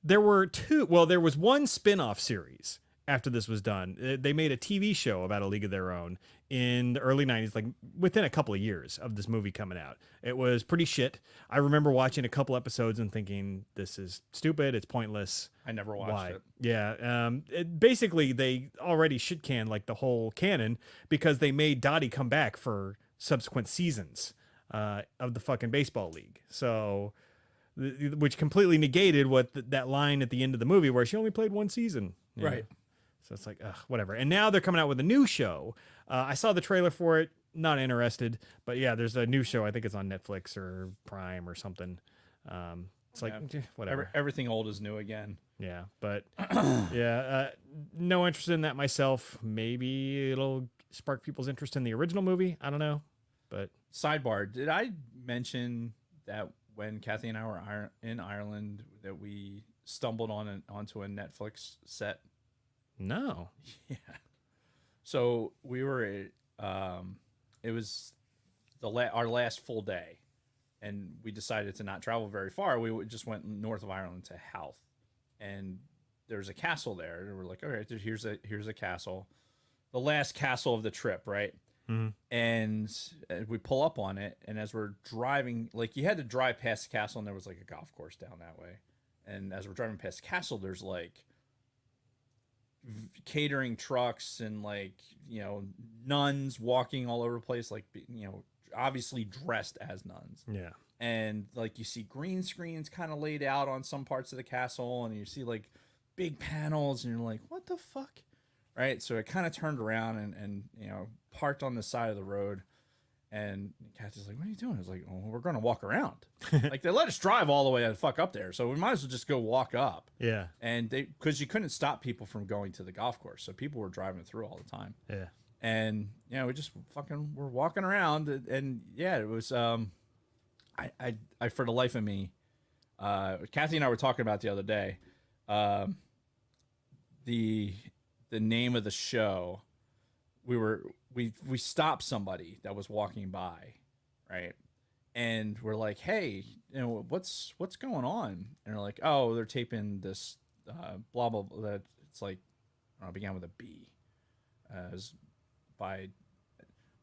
there was one spin-off series after this was done. They made a TV show about A League of Their Own in the early 90s, like within a couple of years of this movie coming out. It was pretty shit. I remember watching a couple episodes and thinking, this is stupid, it's pointless. I never watched it. Yeah. Basically, they already shit canned like the whole canon because they made Dottie come back for subsequent seasons of the fucking baseball league. So, which completely negated what that line at the end of the movie where she only played one season. you know? Right. So it's like, ugh, whatever. And now they're coming out with a new show. I saw the trailer for it. Not interested. But yeah, there's a new show. I think it's on Netflix or Prime or something. It's like, whatever. Everything old is new again. Yeah, but yeah, no interest in that myself. Maybe it'll spark people's interest in the original movie. I don't know, but Sidebar: did I mention that when Kathy and I were in Ireland that we stumbled onto a Netflix set? no. Yeah. So we were it was our last full day, and we decided to not travel very far. We just went north of Ireland to Howth, and there's a castle there. And we're like, all right, here's a castle, the last castle of the trip, right? Mm-hmm. And we pull up on it, and as we're driving, like you had to drive past the castle, and there was like a golf course down that way. And as we're driving past the castle, there's like catering trucks and like, you know, nuns walking all over the place, like, you know, obviously dressed as nuns. Yeah. And like you see green screens kind of laid out on some parts of the castle, and you see like big panels, and you're like, what the fuck? Right. So it kind of turned around and you know, parked on the side of the road. And Kathy's like, what are you doing? I was like, oh, we're going to walk around. Like, they let us drive all the way the fuck up there. So we might as well just go walk up. Yeah. And because you couldn't stop people from going to the golf course. So people were driving through all the time. Yeah. And, you know, we just fucking were walking around. And yeah, it was, I for the life of me, Kathy and I were talking about the other day, the name of the show, we stopped somebody that was walking by, right? And we're like, hey, what's going on? And they're like, oh, they're taping this blah blah blah. That it's like, I don't know, it began with a B.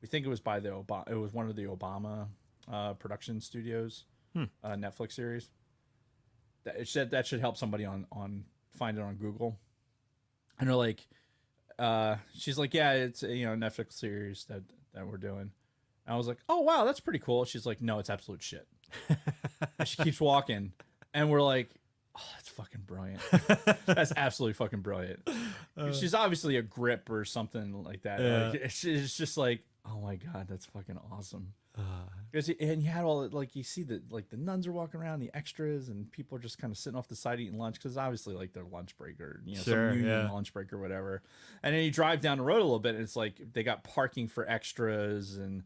We think it was by the Obama. It was one of the Obama production studios Netflix series. That should help somebody on find it on Google. And they're like, she's like, yeah, it's a Netflix series that we're doing. And I was like, oh wow, that's pretty cool. She's like, no, it's absolute shit. And she keeps walking, and we're like, oh, that's fucking brilliant. That's absolutely fucking brilliant. She's obviously a grip or something like that. Like, it's just like, oh my god, that's fucking awesome. And you had all like, you see the nuns are walking around, the extras, and people are just kind of sitting off the side eating lunch because obviously like their lunch break or some union lunch break or whatever. And then you drive down the road a little bit, and it's like they got parking for extras and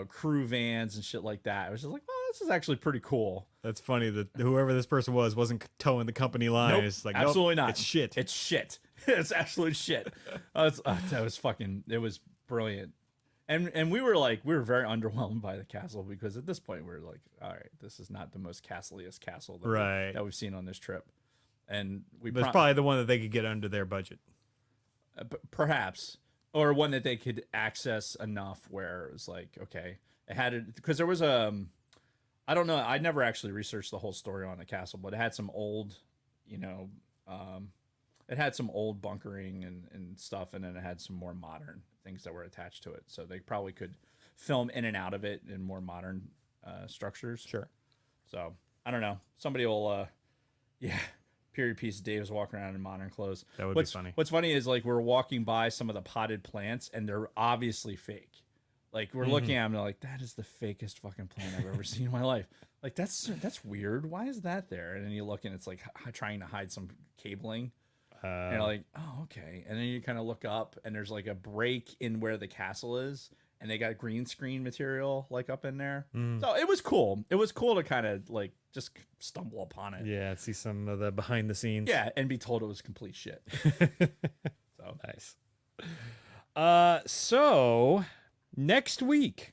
crew vans and shit like that. It was just like, oh, this is actually pretty cool. That's funny that whoever this person wasn't towing the company line. Nope, It's like, absolutely nope, not. It's shit. It's shit. It's absolute shit. It was brilliant. And we were very underwhelmed by the castle because at this point we were like, all right, this is not the most castliest castle that we've seen on this trip. And it's probably the one that they could get under their budget. Perhaps, or one that they could access enough where it was like, okay, it had because there was I don't know, I never actually researched the whole story on the castle, but it had some old, it had some old bunkering and stuff, and then it had some more modern things that were attached to it. So they probably could film in and out of it in more modern structures. Sure. So I don't know. Somebody will, period piece. Dave's walking around in modern clothes. That would be funny. What's funny is like we're walking by some of the potted plants, and they're obviously fake. Like we're looking at them, and they're like, that is the fakest fucking plant I've ever seen in my life. Like that's weird. Why is that there? And then you look, and it's like trying to hide some cabling. And you're like, oh, okay. And then you kind of look up, and there's like a break in where the castle is, and they got green screen material like up in there. So it was cool. It was cool to kind of like just stumble upon it. Yeah, see some of the behind the scenes. Yeah, and be told it was complete shit. So nice. So next week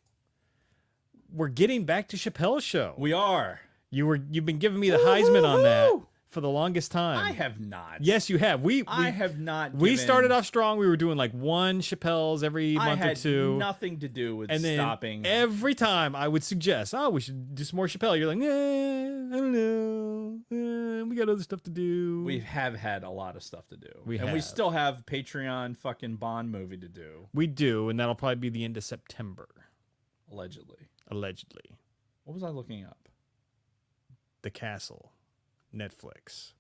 we're getting back to Chappelle's show. we are. You've been giving me the Heisman on that for the longest time. I have not. Yes, you have. I have not. We started off strong. We were doing like one Chappelle's every month or two. Nothing to do with And then stopping. every time I would suggest, oh, we should do some more Chappelle. You're like, I don't know. We got other stuff to do. We have had a lot of stuff to do. We have. still have Patreon fucking Bond movie to do. We do, and that'll probably be the end of September. Allegedly. What was I looking up? The Castle, Netflix,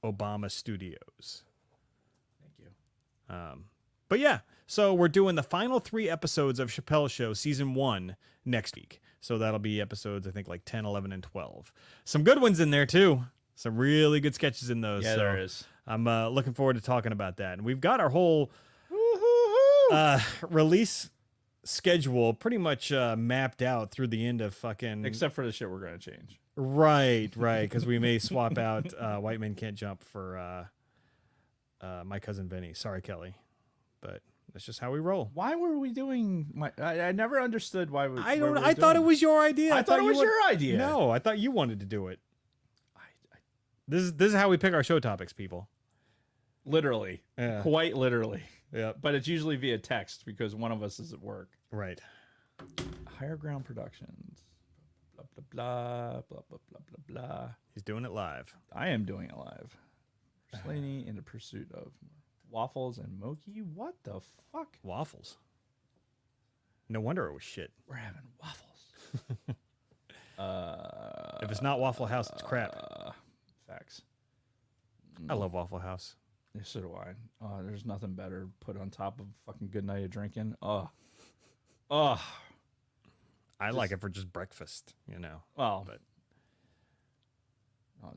Obama Studios. Thank you. But yeah, so we're doing the final 3 episodes of Chappelle's Show Season 1 next week. So that'll be episodes, I think, like 10, 11, and 12. Some good ones in there, too. Some really good sketches in those. Yeah, so there is. I'm looking forward to talking about that. And we've got our whole release schedule pretty much mapped out through the end of fucking... Except for the shit we're going to change. Right, because we may swap out White Men Can't Jump for My Cousin Vinny. Sorry, Kelly. But that's just how we roll. Why were we doing I never understood why we I thought it was your idea. I thought it was your idea. No, I thought you wanted to do it. This is how we pick our show topics, people. Literally. Yeah. Quite literally. Yeah. But it's usually via text because one of us is at work. Right. Higher Ground Productions. Blah, blah, blah, blah, blah, blah, blah. He's doing it live. I am doing it live. Slaney in the pursuit of waffles and mochi. What the fuck? Waffles. No wonder it was shit. We're having waffles. If it's not Waffle House, it's crap. Facts. I love Waffle House. Yeah, so do I. There's nothing better put on top of a fucking good night of drinking. I like it for just breakfast, Well, but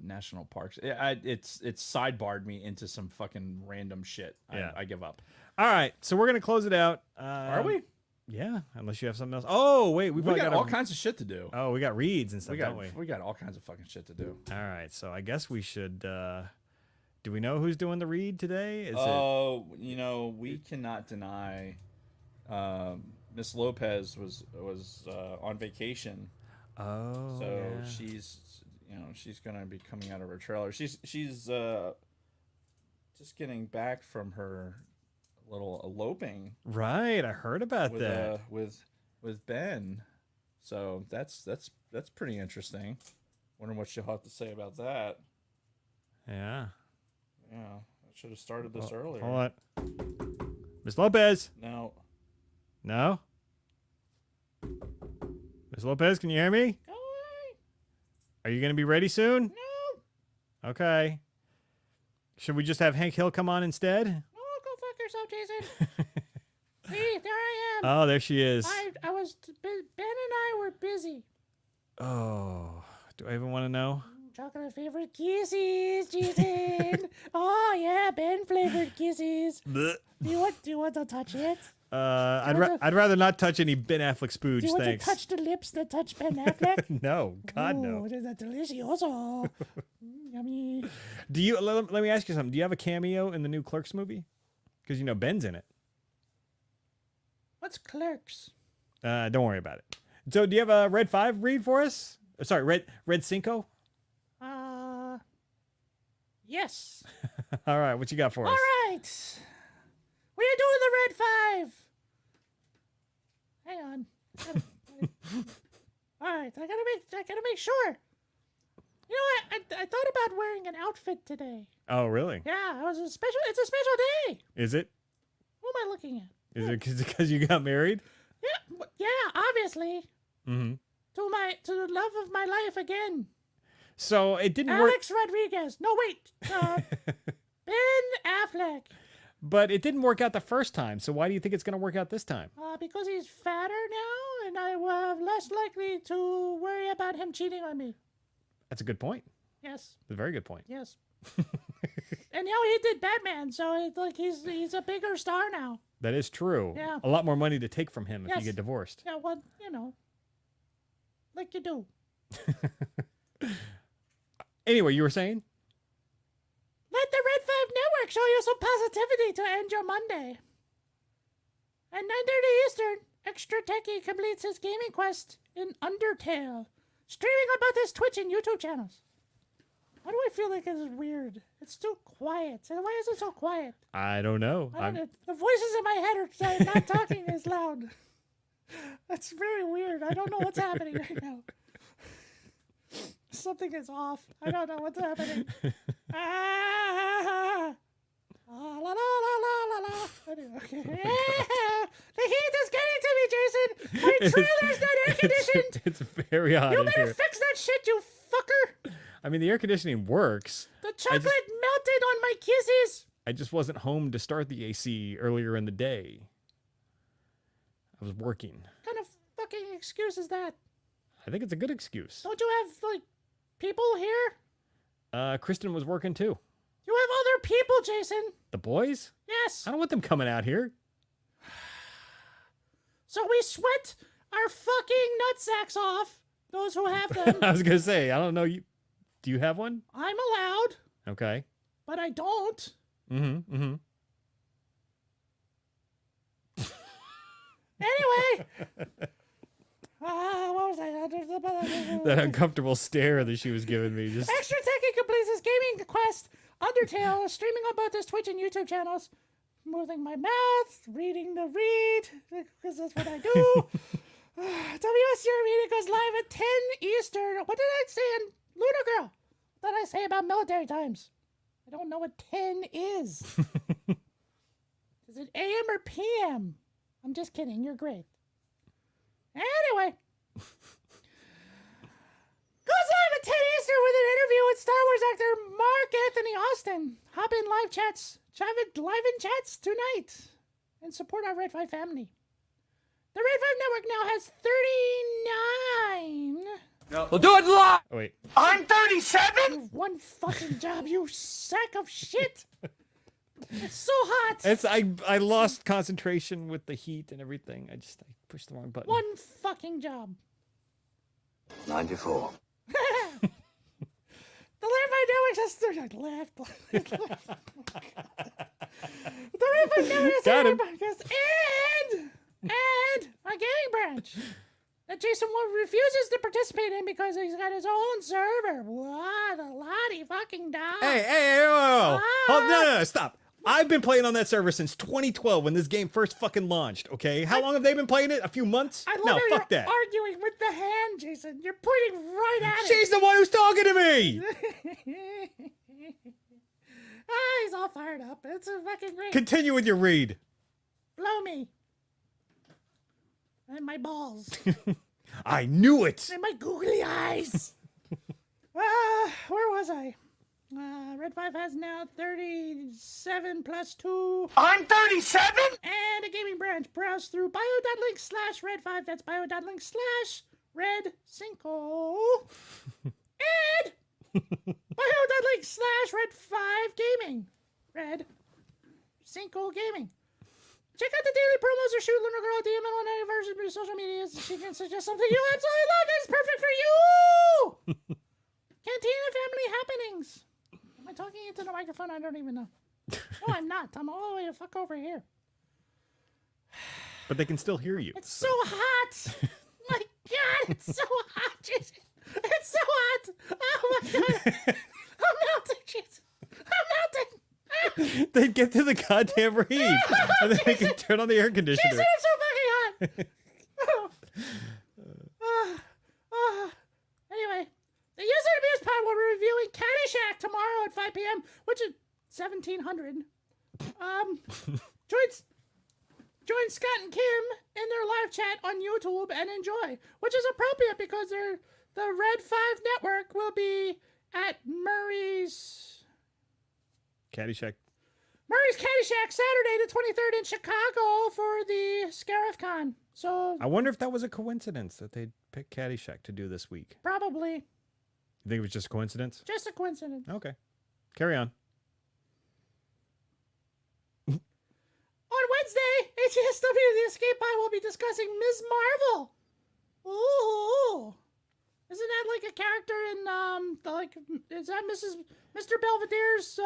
national parks. It's sidebarred me into some fucking random shit. Yeah. I give up. all right. So we're gonna close it out. Are we? Yeah, unless you have something else. Oh wait, We probably got all kinds of shit to do. Oh, we got reads and stuff, we don't we? got all kinds of fucking shit to do. All right, so I guess we should Do we know who's doing the read today? Is Oh, you know, we cannot deny Miss Lopez was on vacation. Oh, So yeah. she's gonna be coming out of her trailer. She's just getting back from her little eloping Right, I heard about with that. with Ben. So that's pretty interesting. Wondering what she'll have to say about that. Yeah. Yeah, I should have started this earlier. Hold on. Miss Lopez. Now, No? Miss Lopez, can you hear me? Go away. Are you going to be ready soon? No. Okay. Should we just have Hank Hill come on instead? No, go fuck yourself, Jason. See, there I am. Oh, there she is. I was Ben and I were busy. Oh, do I even want to know? Chocolate flavored kisses, Jason. Oh yeah, Ben flavored kisses. Blech. Do you want to touch it? I'd rather not touch any Ben Affleck spooge, Do you want thanks. to touch the lips that touch Ben Affleck? No, God no. Ooh, that's delicioso. Yummy. Do you? Let me ask you something. Do you have a cameo in the new Clerks movie? Because you know Ben's in it. What's Clerks? Don't worry about it. So, do you have a Red 5 read for us? Sorry, Red Cinco. Yes. All right, what you got for us? All right. We are doing the Red 5. Hang on. All right, I gotta make sure. You know what? I thought about wearing an outfit today. Oh, really? Yeah, it's a special day. Is it? Who am I looking at? Is it because you got married? Yeah, obviously. Mm-hmm. To the love of my life again. So it didn't work, Alex Rodriguez. No, wait. Ben Affleck. but it didn't work out the first time. So why do you think it's going to work out this time? Because he's fatter now, and I will less likely to worry about him cheating on me. That's a good point. Yes, That's a very good point. yes. And now he did Batman, so he's a bigger star now. That is true. Yeah. A lot more money to take from him if Yes. you get divorced. Yeah, well, you know, like you do. Anyway, you were saying? Let the Red 5 Network show you some positivity to end your Monday. At 9:30 Eastern, Extra Techie completes his gaming quest in Undertale, streaming on both his Twitch and YouTube channels. Why do I feel like this is weird? It's too quiet. Why is it so quiet? I don't know. I don't know. The voices in my head are not talking as loud. That's very weird. I don't know what's happening right now. Something is off. I don't know what's happening. La la la la la la. Anyway, okay. The heat is getting to me, Jason. My trailer's not air conditioned. It's very hot You in better here. fix that shit, you fucker. I mean, the air conditioning works. The chocolate melted on my kisses. I just wasn't home to start the AC earlier in the day. I was working. What kind of fucking excuse is that? I think it's a good excuse. Don't you have, like, people here? Kristen was working too. You have other people, Jason. The boys? Yes. I don't want them coming out here. So we sweat our fucking nutsacks off. Those who have them. I was gonna say, I don't know. Do you have one? I'm allowed, Okay. but I don't. Mm-hmm. Mm-hmm. Anyway. What was I? That uncomfortable stare that she was giving me. Just Extra Techie completes his gaming quest, Undertale, streaming on both his Twitch and YouTube channels. Moving my mouth, reading the read, because that's what I do. WSR meeting goes live at 10 Eastern. What did I say in Lunar Girl? What did I say about military times? I don't know what 10 is. Is it AM or PM? I'm just kidding. You're great. Anyway. Goes live at 10 Eastern with an interview with Star Wars actor Mark Anthony Austin. Hop in live chats. Live in chats tonight. And support our Red 5 family. The Red 5 Network now has 39. We'll do it live. oh wait. I'm 37. You one fucking job, you sack of shit. It's so hot. It's I lost concentration with the heat and everything. I pushed the wrong button. One fucking job. 94. The Red 5 Network has left. The Red 5 Network has Got him. podcast and a gaming branch that Jason refuses to participate in because he's got his own server. What a lottie fucking dog. Hey, whoa. Hold, no, stop. I've been playing on that server since 2012 when this game first fucking launched, okay? How long have they been playing it? A few months? I love No, how fuck you're that. arguing with the hand, Jason. You're pointing right at She's the one who's talking to me! it. He's all fired up. It's a fucking great. Continue with your read. Blow me. And my balls. I knew it! And my googly eyes. Where was I? Red 5 has now 37 plus 2. I'm 37? And a gaming branch. Browse through bio.link/red5. That's bio.link/red5. And bio.link/red5gaming. Red Cinco Gaming. Check out the daily promos or shoot Lunar Girl DM on any version of your social media. She can suggest something you absolutely love. It's perfect for you. Cantina Family Happenings. Am I talking into the microphone? I don't even know. No, I'm not. I'm all the way the fuck over here. But they can still hear you. It's so hot. My God, it's so hot, Jason. It's so hot. Oh my God. I'm melting, Jason. I'm melting. They get to the goddamn read. And then they can turn on the air conditioner. Jason, I'm so fucking hot. Anyway, the User Abuse Pod will be reviewing Caddyshack tomorrow at 5 p.m., which is 1700. Join Scott and Kim in their live chat on YouTube and enjoy, which is appropriate because the Red 5 network will be at Murray's Caddyshack. Caddyshack Saturday the 23rd in Chicago for the Scarif Con. So I wonder if that was a coincidence that they picked Caddyshack to do this week. probably You think it was just a coincidence? just a coincidence. Okay. Carry on. On Wednesday, HSW The Escape Pod will be discussing Ms. Marvel. Ooh. Isn't that like a character in is that Mr. Belvedere's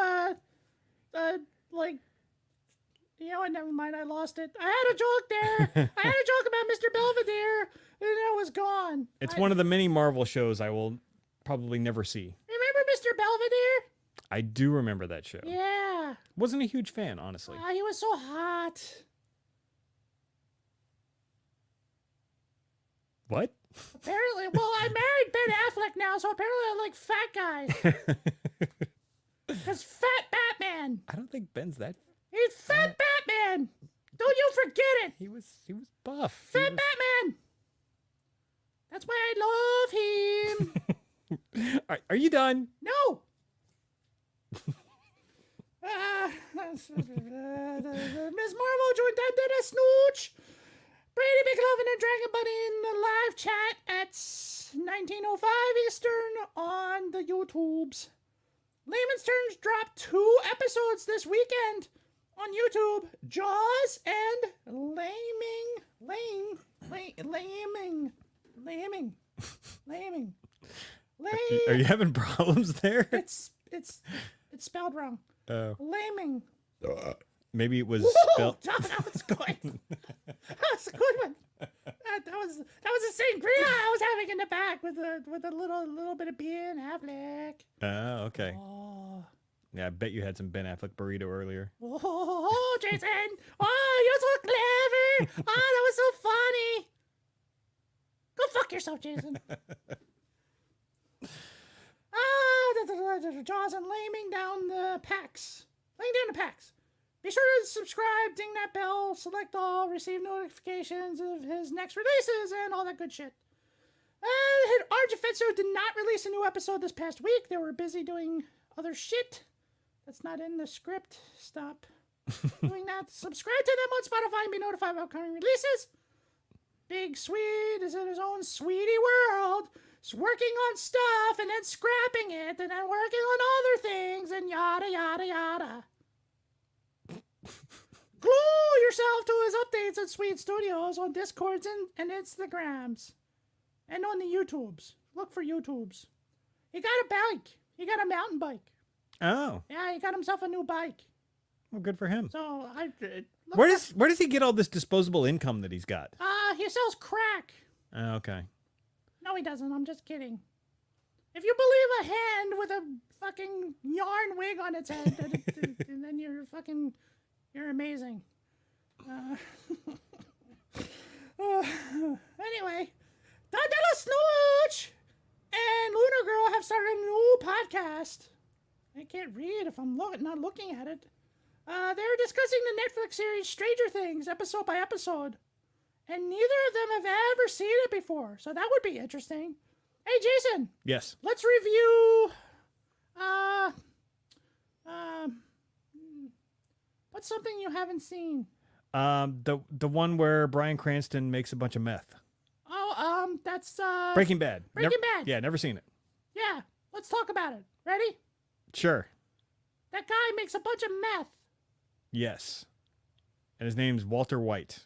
never mind, I lost it. I had a joke there. I had a joke about Mr. Belvedere and it was gone. It's one of the many Marvel shows I will probably never see. Remember Mr. Belvedere? I do remember that show. Yeah. Wasn't a huge fan, honestly. He was so hot. What? Apparently, well, I married Ben Affleck now, so apparently I like fat guys. Because Fat Batman. I don't think Ben's that. He's Fat Batman. Don't you forget it. He was buff. Fat Batman. That's why I love him. Are you done? No. Ms. Marvel joined Dada Snooch, Brady McLovin, and Dragon Bunny in the live chat at 19:05 Eastern on the YouTubes. Layman's Turns dropped 2 episodes this weekend on YouTube. Jaws and Laming. Are you having problems there? It's spelled wrong. Laming. Maybe it was Whoa, spelled. that was good. That was a good one. That was the same grill I was having in the back with a little bit of Ben Affleck. Oh, okay. Oh, Yeah, I bet you had some Ben Affleck burrito earlier. oh, Jason! Oh, you're so clever! Oh, that was so funny. Go fuck yourself, Jason. Jaws and laying down the packs. Laying down the packs. Be sure to subscribe, ding that bell, select all, receive notifications of his next releases, and all that good shit. Arjifetso did not release a new episode this past week. They were busy doing other shit that's not in the script. Stop doing that. Subscribe to them on Spotify and be notified of upcoming releases. Big Swede is in his own Sweetie world. He's working on stuff and then scrapping it and then working on other things and yada, yada, yada. Glue yourself to his updates at Swede Studios on Discords and Instagrams. And on the YouTubes. Look for YouTubes. He got a bike. He got a mountain bike. Oh, Yeah, he got himself a new bike. well, good for him. So Where does he get all this disposable income that he's got? he sells crack. Oh, okay. No, he doesn't. I'm just kidding. If you believe a hand with a fucking yarn wig on its head, then you're amazing. Anyway, Dandela Snooch and Lunar Girl have started a new podcast. I can't read if I'm not looking at it. They're discussing the Netflix series Stranger Things episode by episode. And neither of them have ever seen it before, so that would be interesting. Hey, Jason. Yes. Let's review. What's something you haven't seen? The one where Bryan Cranston makes a bunch of meth. Oh, that's Breaking Bad. Breaking Bad. Yeah, never seen it. Yeah, let's talk about it. Ready? Sure. That guy makes a bunch of meth. Yes. And his name's Walter White.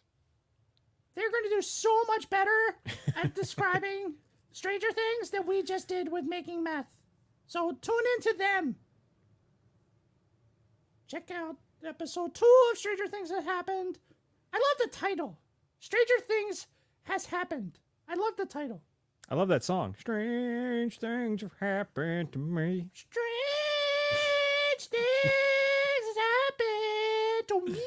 They're going to do so much better at describing Stranger Things than we just did with making meth. So tune into them. Check out episode 2 of Stranger Things That Happened. I love the title. Stranger Things Has Happened. I love the title. I love that song. Strange things have happened to me. Strange things happened to me.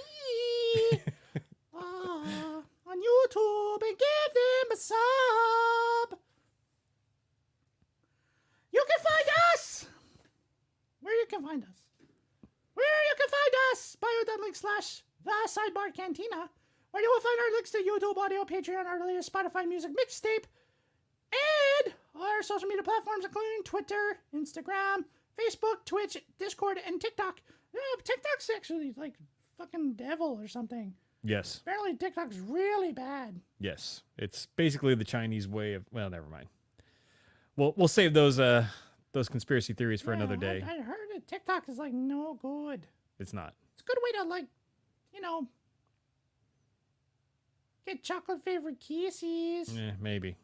On YouTube and give them a sub. You can find us where you can find us. Bio.link/the sidebar cantina, where you will find our links to YouTube, audio, Patreon, our latest Spotify music mixtape, and our social media platforms, including Twitter, Instagram, Facebook, Twitch, Discord, and TikTok. TikTok's actually like fucking devil or something. Yes. Apparently TikTok's really bad. Yes. It's basically the Chinese way of, well, never mind. We'll save those conspiracy theories for another day. I heard that TikTok is like no good. It's not. It's a good way to like, get chocolate flavored kisses. Maybe.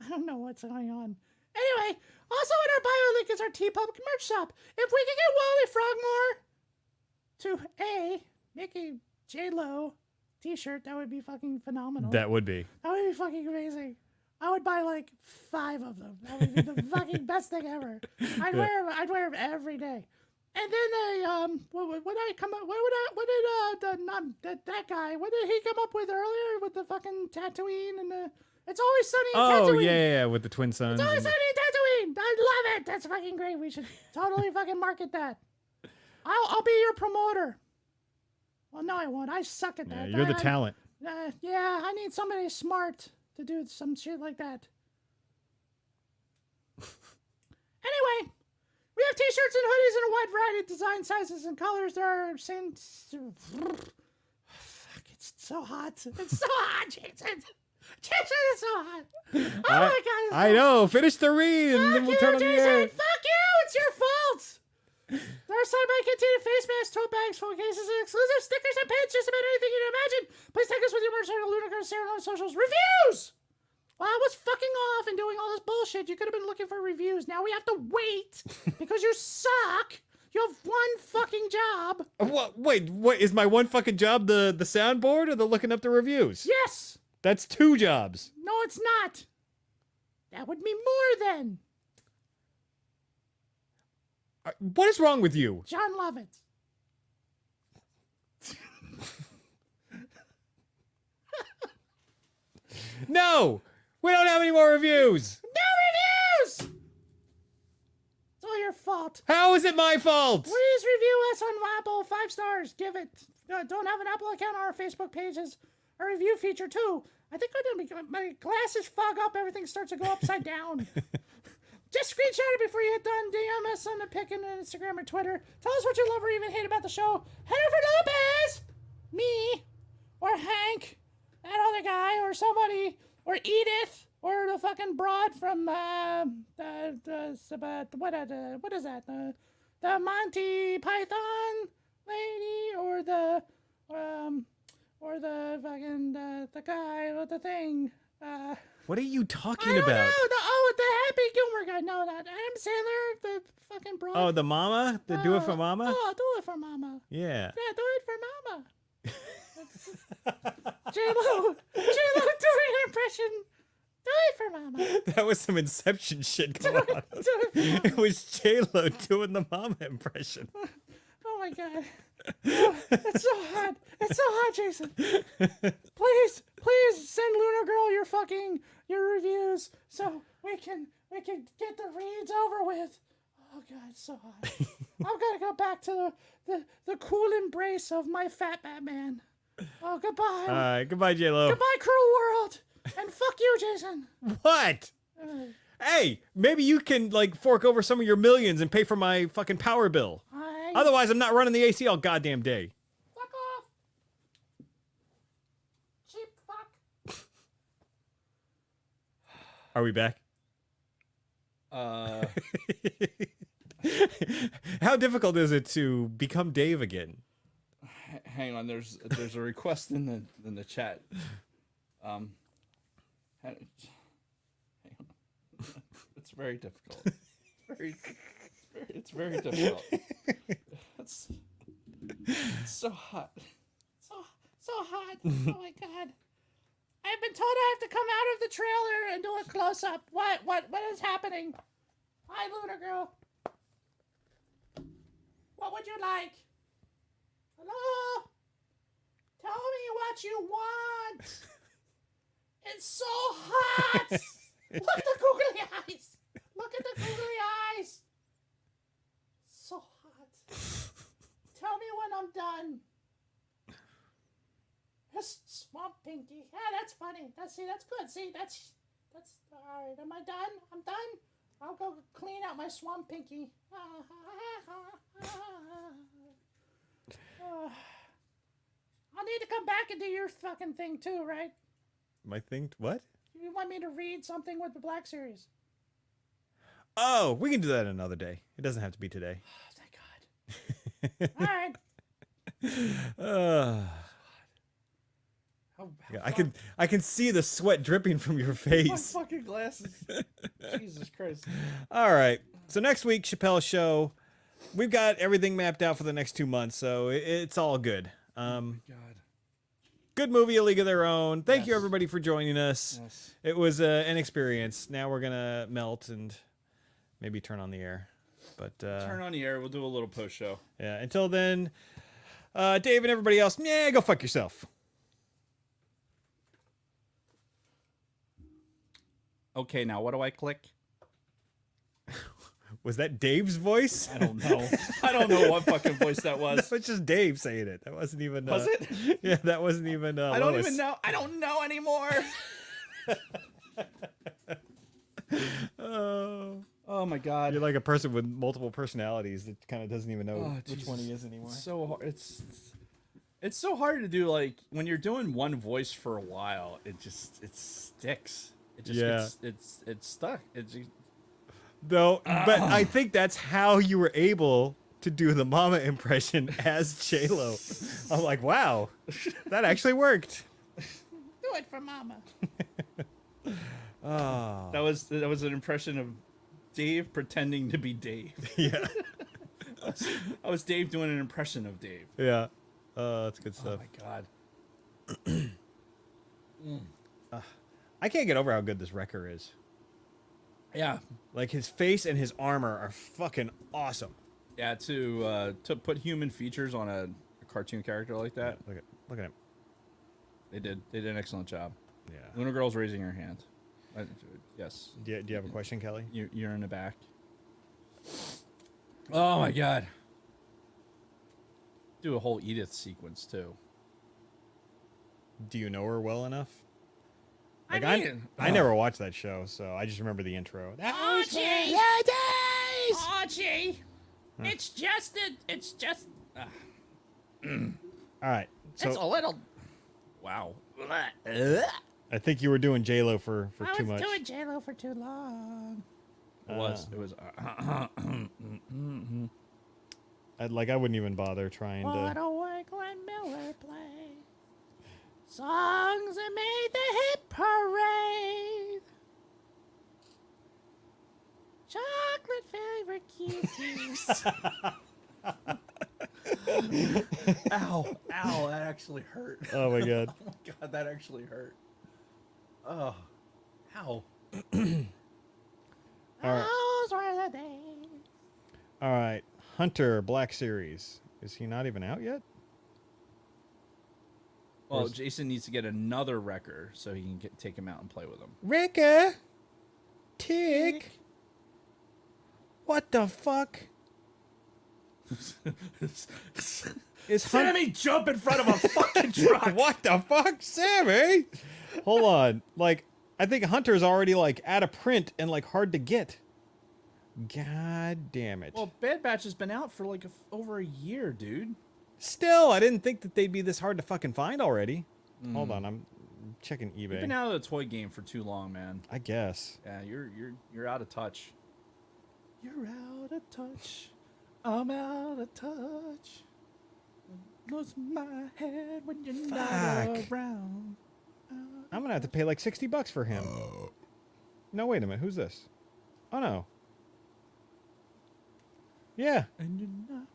I don't know what's going on. Anyway, also in our bio link is our TeePublic merch shop. If we could get Wally Frogmore to make a J-Lo t-shirt, that would be fucking phenomenal. That would be. That would be fucking amazing. I would buy like 5 of them. That would be the fucking best thing ever. I'd wear them every day. And then that guy, what did he come up with earlier with the fucking Tatooine and the It's Always Sunny in Tatooine. Oh, yeah, with the twin sons. It's Always Sunny in Tatooine. I love it. That's fucking great. We should totally fucking market that. I'll be your promoter. Well, no, I won't. I suck at that. Yeah, you're the talent. Yeah, I need somebody smart to do some shit like that. Anyway, we have t-shirts and hoodies in a wide variety of design, sizes, and colors. There are fuck, it's so hot. It's so hot, Jason. Jason, it's so hot. Oh my God. I know. Finish the read and then we'll turn on the air. Fuck you. It's your fault. Our side-by container face masks, tote bags, phone cases, and exclusive stickers and pins, just about anything you can imagine. Please take us with your merch on Lunar Sarah on socials. Reviews! While I was fucking off and doing all this bullshit, you could have been looking for reviews. Now we have to wait because you suck. You have one fucking job. What? Wait, what is my one fucking job? The soundboard or the looking up the reviews? Yes. That's 2 jobs. No, it's not. That would be more than. What is wrong with you? John Lovitz. No! We don't have any more reviews! No reviews! It's all your fault. How is it my fault? Please review us on Apple. 5 stars. Give it. Don't have an Apple account on our Facebook pages. A review feature too. I think my glasses fog up. Everything starts to go upside down. Just screenshot it before you hit done. DM us on the pic on Instagram or Twitter. Tell us what you love or even hate about the show. Jennifer Lopez, me, or Hank, that other guy, or somebody, or Edith, or the fucking broad from what is that? The Monty Python lady, or the fucking the guy with the thing. What are you talking I don't about? know. The Happy Gilmore guy. No, not Adam Sandler. The fucking bro. Oh, the mama? The Do It For Mama? Oh, do it for mama. Yeah. Yeah, do it for mama. J-Lo doing an impression. Do it for mama. That was some Inception shit going on. Do it for mama. It was J-Lo doing the mama impression. Oh my god. Oh, it's so hot. It's so hot, Jason. Please send Lunar Girl your reviews so we can get the reads over with. Oh god, it's so hot. I'm gonna go back to the cool embrace of my fat Batman. Oh, goodbye. All right, goodbye, J-Lo. Goodbye, cruel world. And fuck you, Jason. What? Hey, maybe you can like fork over some of your millions and pay for my fucking power bill. Otherwise, I'm not running the AC all goddamn day. Fuck off. Cheap fuck. Are we back? How difficult is it to become Dave again? Hang on, there's a request in the chat. Hang on. It's very difficult. It's very difficult. It's so hot. So hot. Oh my god. I've been told I have to come out of the trailer and do a close up. What is happening? Hi, Lunar Girl. What would you like? Hello? Tell me what you want. It's so hot. Look at the googly eyes. Look at the googly eyes. So hot. Tell me when I'm done. This Swamp Pinky. Yeah, that's funny. That's good. See, that's all right. Am I done? I'm done. I'll go clean out my Swamp Pinky. I'll need to come back and do your fucking thing too, right? My thing? What? You want me to read something with the Black Series? Oh, we can do that another day. It doesn't have to be today. Oh, thank God. All right. Yeah, I can see the sweat dripping from your My face. fucking glasses. Jesus Christ. All right. So next week, Chappelle's show. We've got everything mapped out for the next 2 months, so it's all good. God. Good movie, A League of Their Own. Thank you, everybody, for joining us. Yes. It was an experience. Now we're gonna melt and maybe turn on the air. But Turn on the air. We'll do a little post show. yeah. Until then, Dave and everybody else, yeah, go fuck yourself. Okay, now what do I click? Was that Dave's voice? I don't know. I don't know what fucking voice that was. That was just Dave saying it. That wasn't even. Was it? Yeah, that wasn't even. I don't Lois. even know. I don't know anymore. Oh my God. You're like a person with multiple personalities that kind of doesn't even know which Jesus. one he is anymore. So hard. It's so hard to do. Like when you're doing one voice for a while, it sticks. It just Yeah. it's stuck. It's Though, but I think that's how you were able to do the mama impression as J-Lo. I'm like, wow, that actually worked. Do it for Mama. Oh, that was an impression of Dave pretending to be Dave. yeah, I was Dave doing an impression of Dave. yeah. That's good Oh stuff. my God. I can't get over how good this wrecker is. Yeah. Like his face and his armor are fucking awesome. Yeah, to put human features on a cartoon character like that, Look at him. they did an excellent job. Yeah. Luna Girl's raising her hand. Yes, Do you have a question, Kelly? you're in the back. Oh my God. Do a whole Edith sequence too. Do you know her well enough? Like I mean, I never watched that show, so I just remember the intro. Archie! Archie! It's just All right. So it's a little. Wow. I think you were doing J-Lo for I too was much. doing J-Lo for too long. It was. I wouldn't even bother trying What to. a work Glenn Miller play. Songs that made the hit parade. Ow, that actually hurt. Oh my god. Oh my god, that actually hurt. Oh, ow. Those were the days. All right, Hunter Black Series. Is he not even out yet? Well, Jason needs to get another wrecker so he can take him out and play with him. Wrecker? Tick? What the fuck? Is Sammy, jump in front of a fucking truck. What the fuck, Sammy? Hold on. Like, I think Hunter's already like out of print and like hard to get. God damn it. Well, Bad Batch has been out for like over a year, dude. Still, I didn't think that they'd be this hard to fucking find already. Hold on, I'm checking You've been eBay. out of the toy game for too long, man. I guess. Yeah, you're out of touch. You're out of touch. I'm out of touch. Lose my head when you're not Fuck. around. I'm gonna have to pay like $60 for him. No, wait a minute. Who's this? Oh no. Yeah. And you're not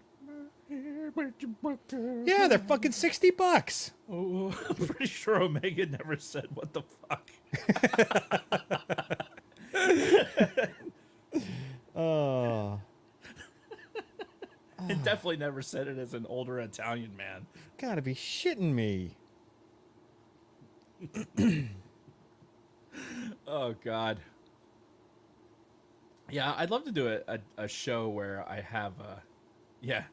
here, but you broke her. Yeah, they're fucking $60. Oh, I'm pretty sure Omega never said what the fuck. Oh. It definitely never said it as an older Italian man. Gotta be shitting me. Oh God. Yeah, I'd love to do a show where I have yeah.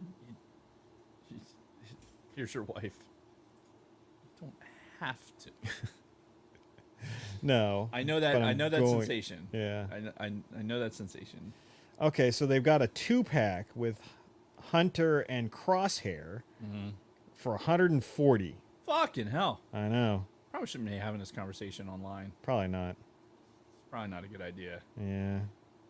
Here's your wife. You don't have to. No. I know that. but I I'm know that going- sensation. Yeah. I know that sensation. Okay, so they've got a 2-pack with Hunter and Crosshair for 140. Fucking hell. I know. Probably shouldn't be having this conversation online. Probably not. Probably not a good idea. Yeah.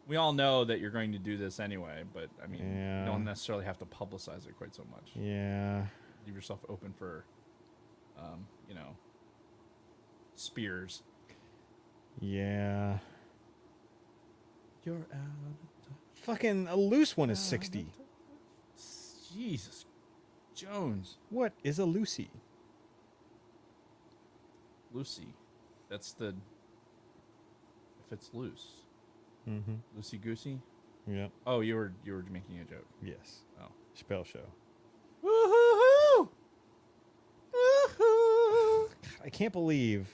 We all know that you're going to do this anyway, but I mean, Yeah. you don't necessarily have to publicize it quite so much. Yeah. Leave yourself open for, spears. Yeah. You're out. Fucking a loose one is 60. Jesus, Jones, What is a Lucy? Lucy. That's the. If it's loose, Mm-hmm. loosey goosey. Yep. Oh, you were making a joke. Yes. Oh. Spell show. Woohoo! Woohoo! I can't believe.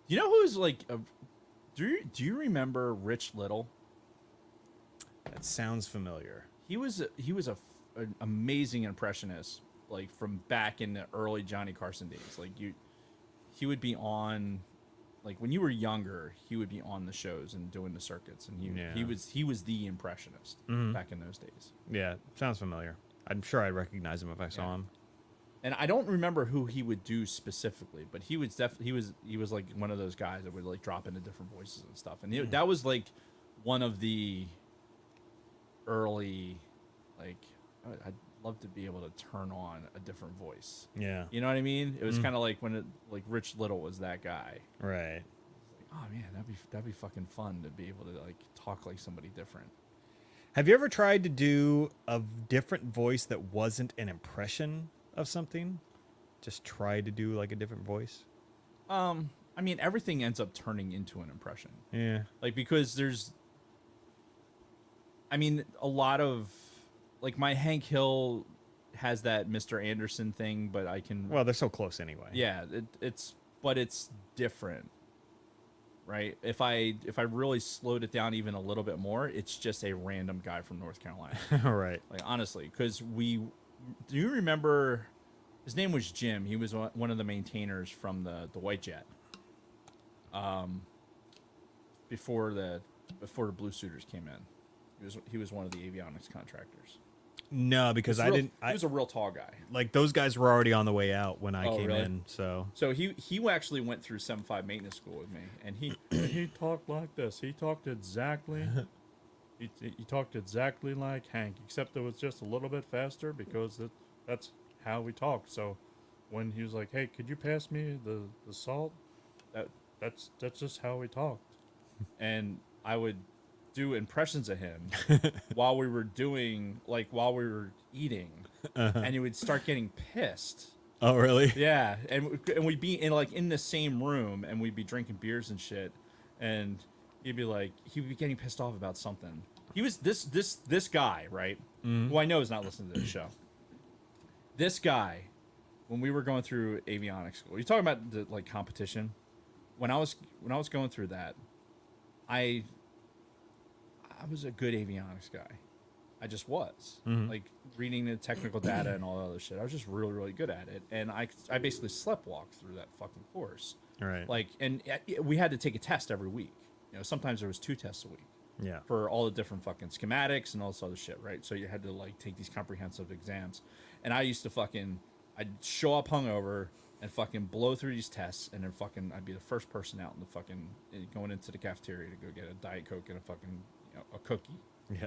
You know who's like a. Do you remember Rich Little? That sounds familiar. He was an amazing impressionist, like from back in the early Johnny Carson days. Like he would be on, like when you were younger, he would be on the shows and doing the circuits, and he was the impressionist back in those days. Yeah, sounds familiar. I'm sure I'd recognize him if I saw him. And I don't remember who he would do specifically, but he was he was like one of those guys that would like drop into different voices and stuff. And that was like one of the early, like, I'd love to be able to turn on a different voice. Yeah. You know what I mean? It was kind of like when like Rich Little was that guy. Right. Oh man, that'd be fucking fun to be able to like talk like somebody different. Have you ever tried to do a different voice that wasn't an impression of something? Just try to do like a different voice? I mean, everything ends up turning into an impression. Yeah. Like, because there's, I mean, a lot of, like, my Hank Hill has that Mr. Anderson thing, but I can, Well, they're so close anyway. yeah, but it's different, right? If I really slowed it down even a little bit more, it's just a random guy from North Carolina. All right. Like, honestly, because do you remember, his name was Jim. He was one of the maintainers from the White Jet. Before the Blue Suiters came in, he was one of the avionics contractors. No, because He was a real tall guy. like those guys were already on the way out when I Oh, came really? in. So So he actually went through 7.5 maintenance school with me, and he talked like this. He talked exactly. He talked exactly like Hank, except it was just a little bit faster because that's how we talked. So when he was like, "Hey, could you pass me the salt?" That's just how we talked. And I would do impressions of him while we were eating, and he would start getting pissed. Oh, really? Yeah, and we'd be in the same room, and we'd be drinking beers and shit, and he'd be getting pissed off about something. He was this guy, right? Who I know is not listening to this show. This guy, when we were going through avionics school, you talking about the competition. When I was going through that, I was a good avionics guy. I just was like reading the technical data and all that other shit. I was just really, really good at it, and I basically sleptwalked through that fucking course. Right. And we had to take a test every week. Sometimes there was 2 tests a week. Yeah. For all the different fucking schematics and all this other shit, right? So you had to take these comprehensive exams, and I used to I'd show up hungover and fucking blow through these tests, and then I'd be the first person out in the going into the cafeteria to go get a Diet Coke and a fucking a cookie. Yeah.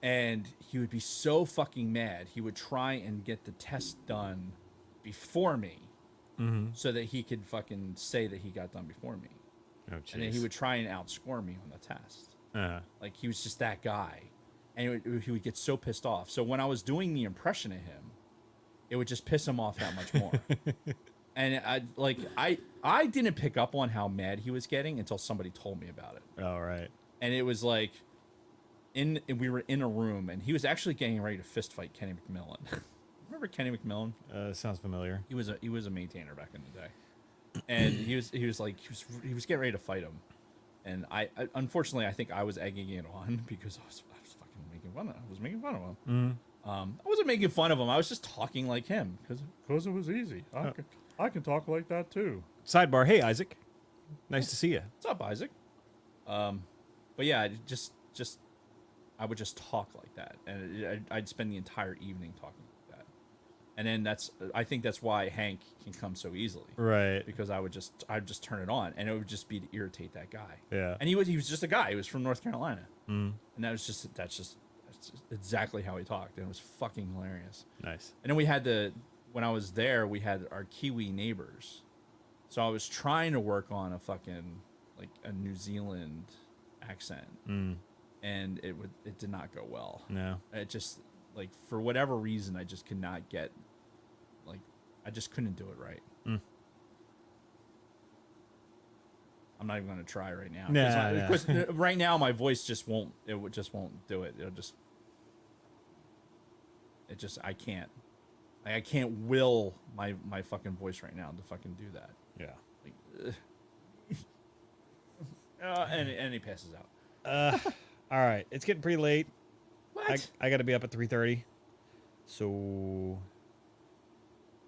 And he would be so fucking mad. He would try and get the test done before me, so that he could fucking say that he got done before me. Oh, And then he would try and outscore me on the test. Like He was just that guy, and he would get so pissed off. So when I was doing the impression of him, it would just piss him off that much more. And I didn't pick up on how mad he was getting until somebody told me about it. Oh, right. And it was we were in a room, and he was actually getting ready to fist fight Kenny McMillan. Remember Kenny McMillan? Sounds familiar. He was a maintainer back in the day, and he was getting ready to fight him. And I unfortunately I think I was egging it on because I was fucking making fun of him. I was making fun of him. I wasn't making fun of him. I was just talking like him because it was easy. I can talk like that too. Sidebar. Hey, Isaac. Nice to see you. What's up, Isaac? But yeah, I would just talk like that, and I'd spend the entire evening talking like that. And then I think that's why Hank can come so easily, Right. because I'd just turn it on, and it would just be to irritate that guy. Yeah. And he was just a guy. He was from North Carolina, and that's just exactly how he talked, and it was fucking hilarious. Nice. And then when I was there, we had our Kiwi neighbors, so I was trying to work on a New Zealand accent, and it did not go well. No. It just for whatever reason, I just could not get I just couldn't do it right. I'm not even going to try right now. Because right now my voice just won't. Just won't do it. I can't. I can't will my fucking voice right now to fucking do that. Yeah. And he passes out. All right. It's getting pretty late. What? I got to be up at 3:30. So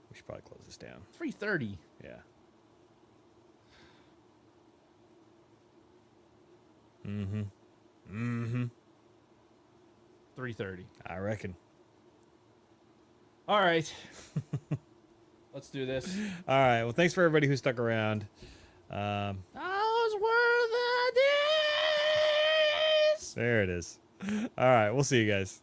we should probably close this down. 3:30. Yeah. 3:30. I reckon. All right. Let's do this. All right. Well, thanks for everybody who stuck around. Those were the days. There it is. All right. We'll see you guys.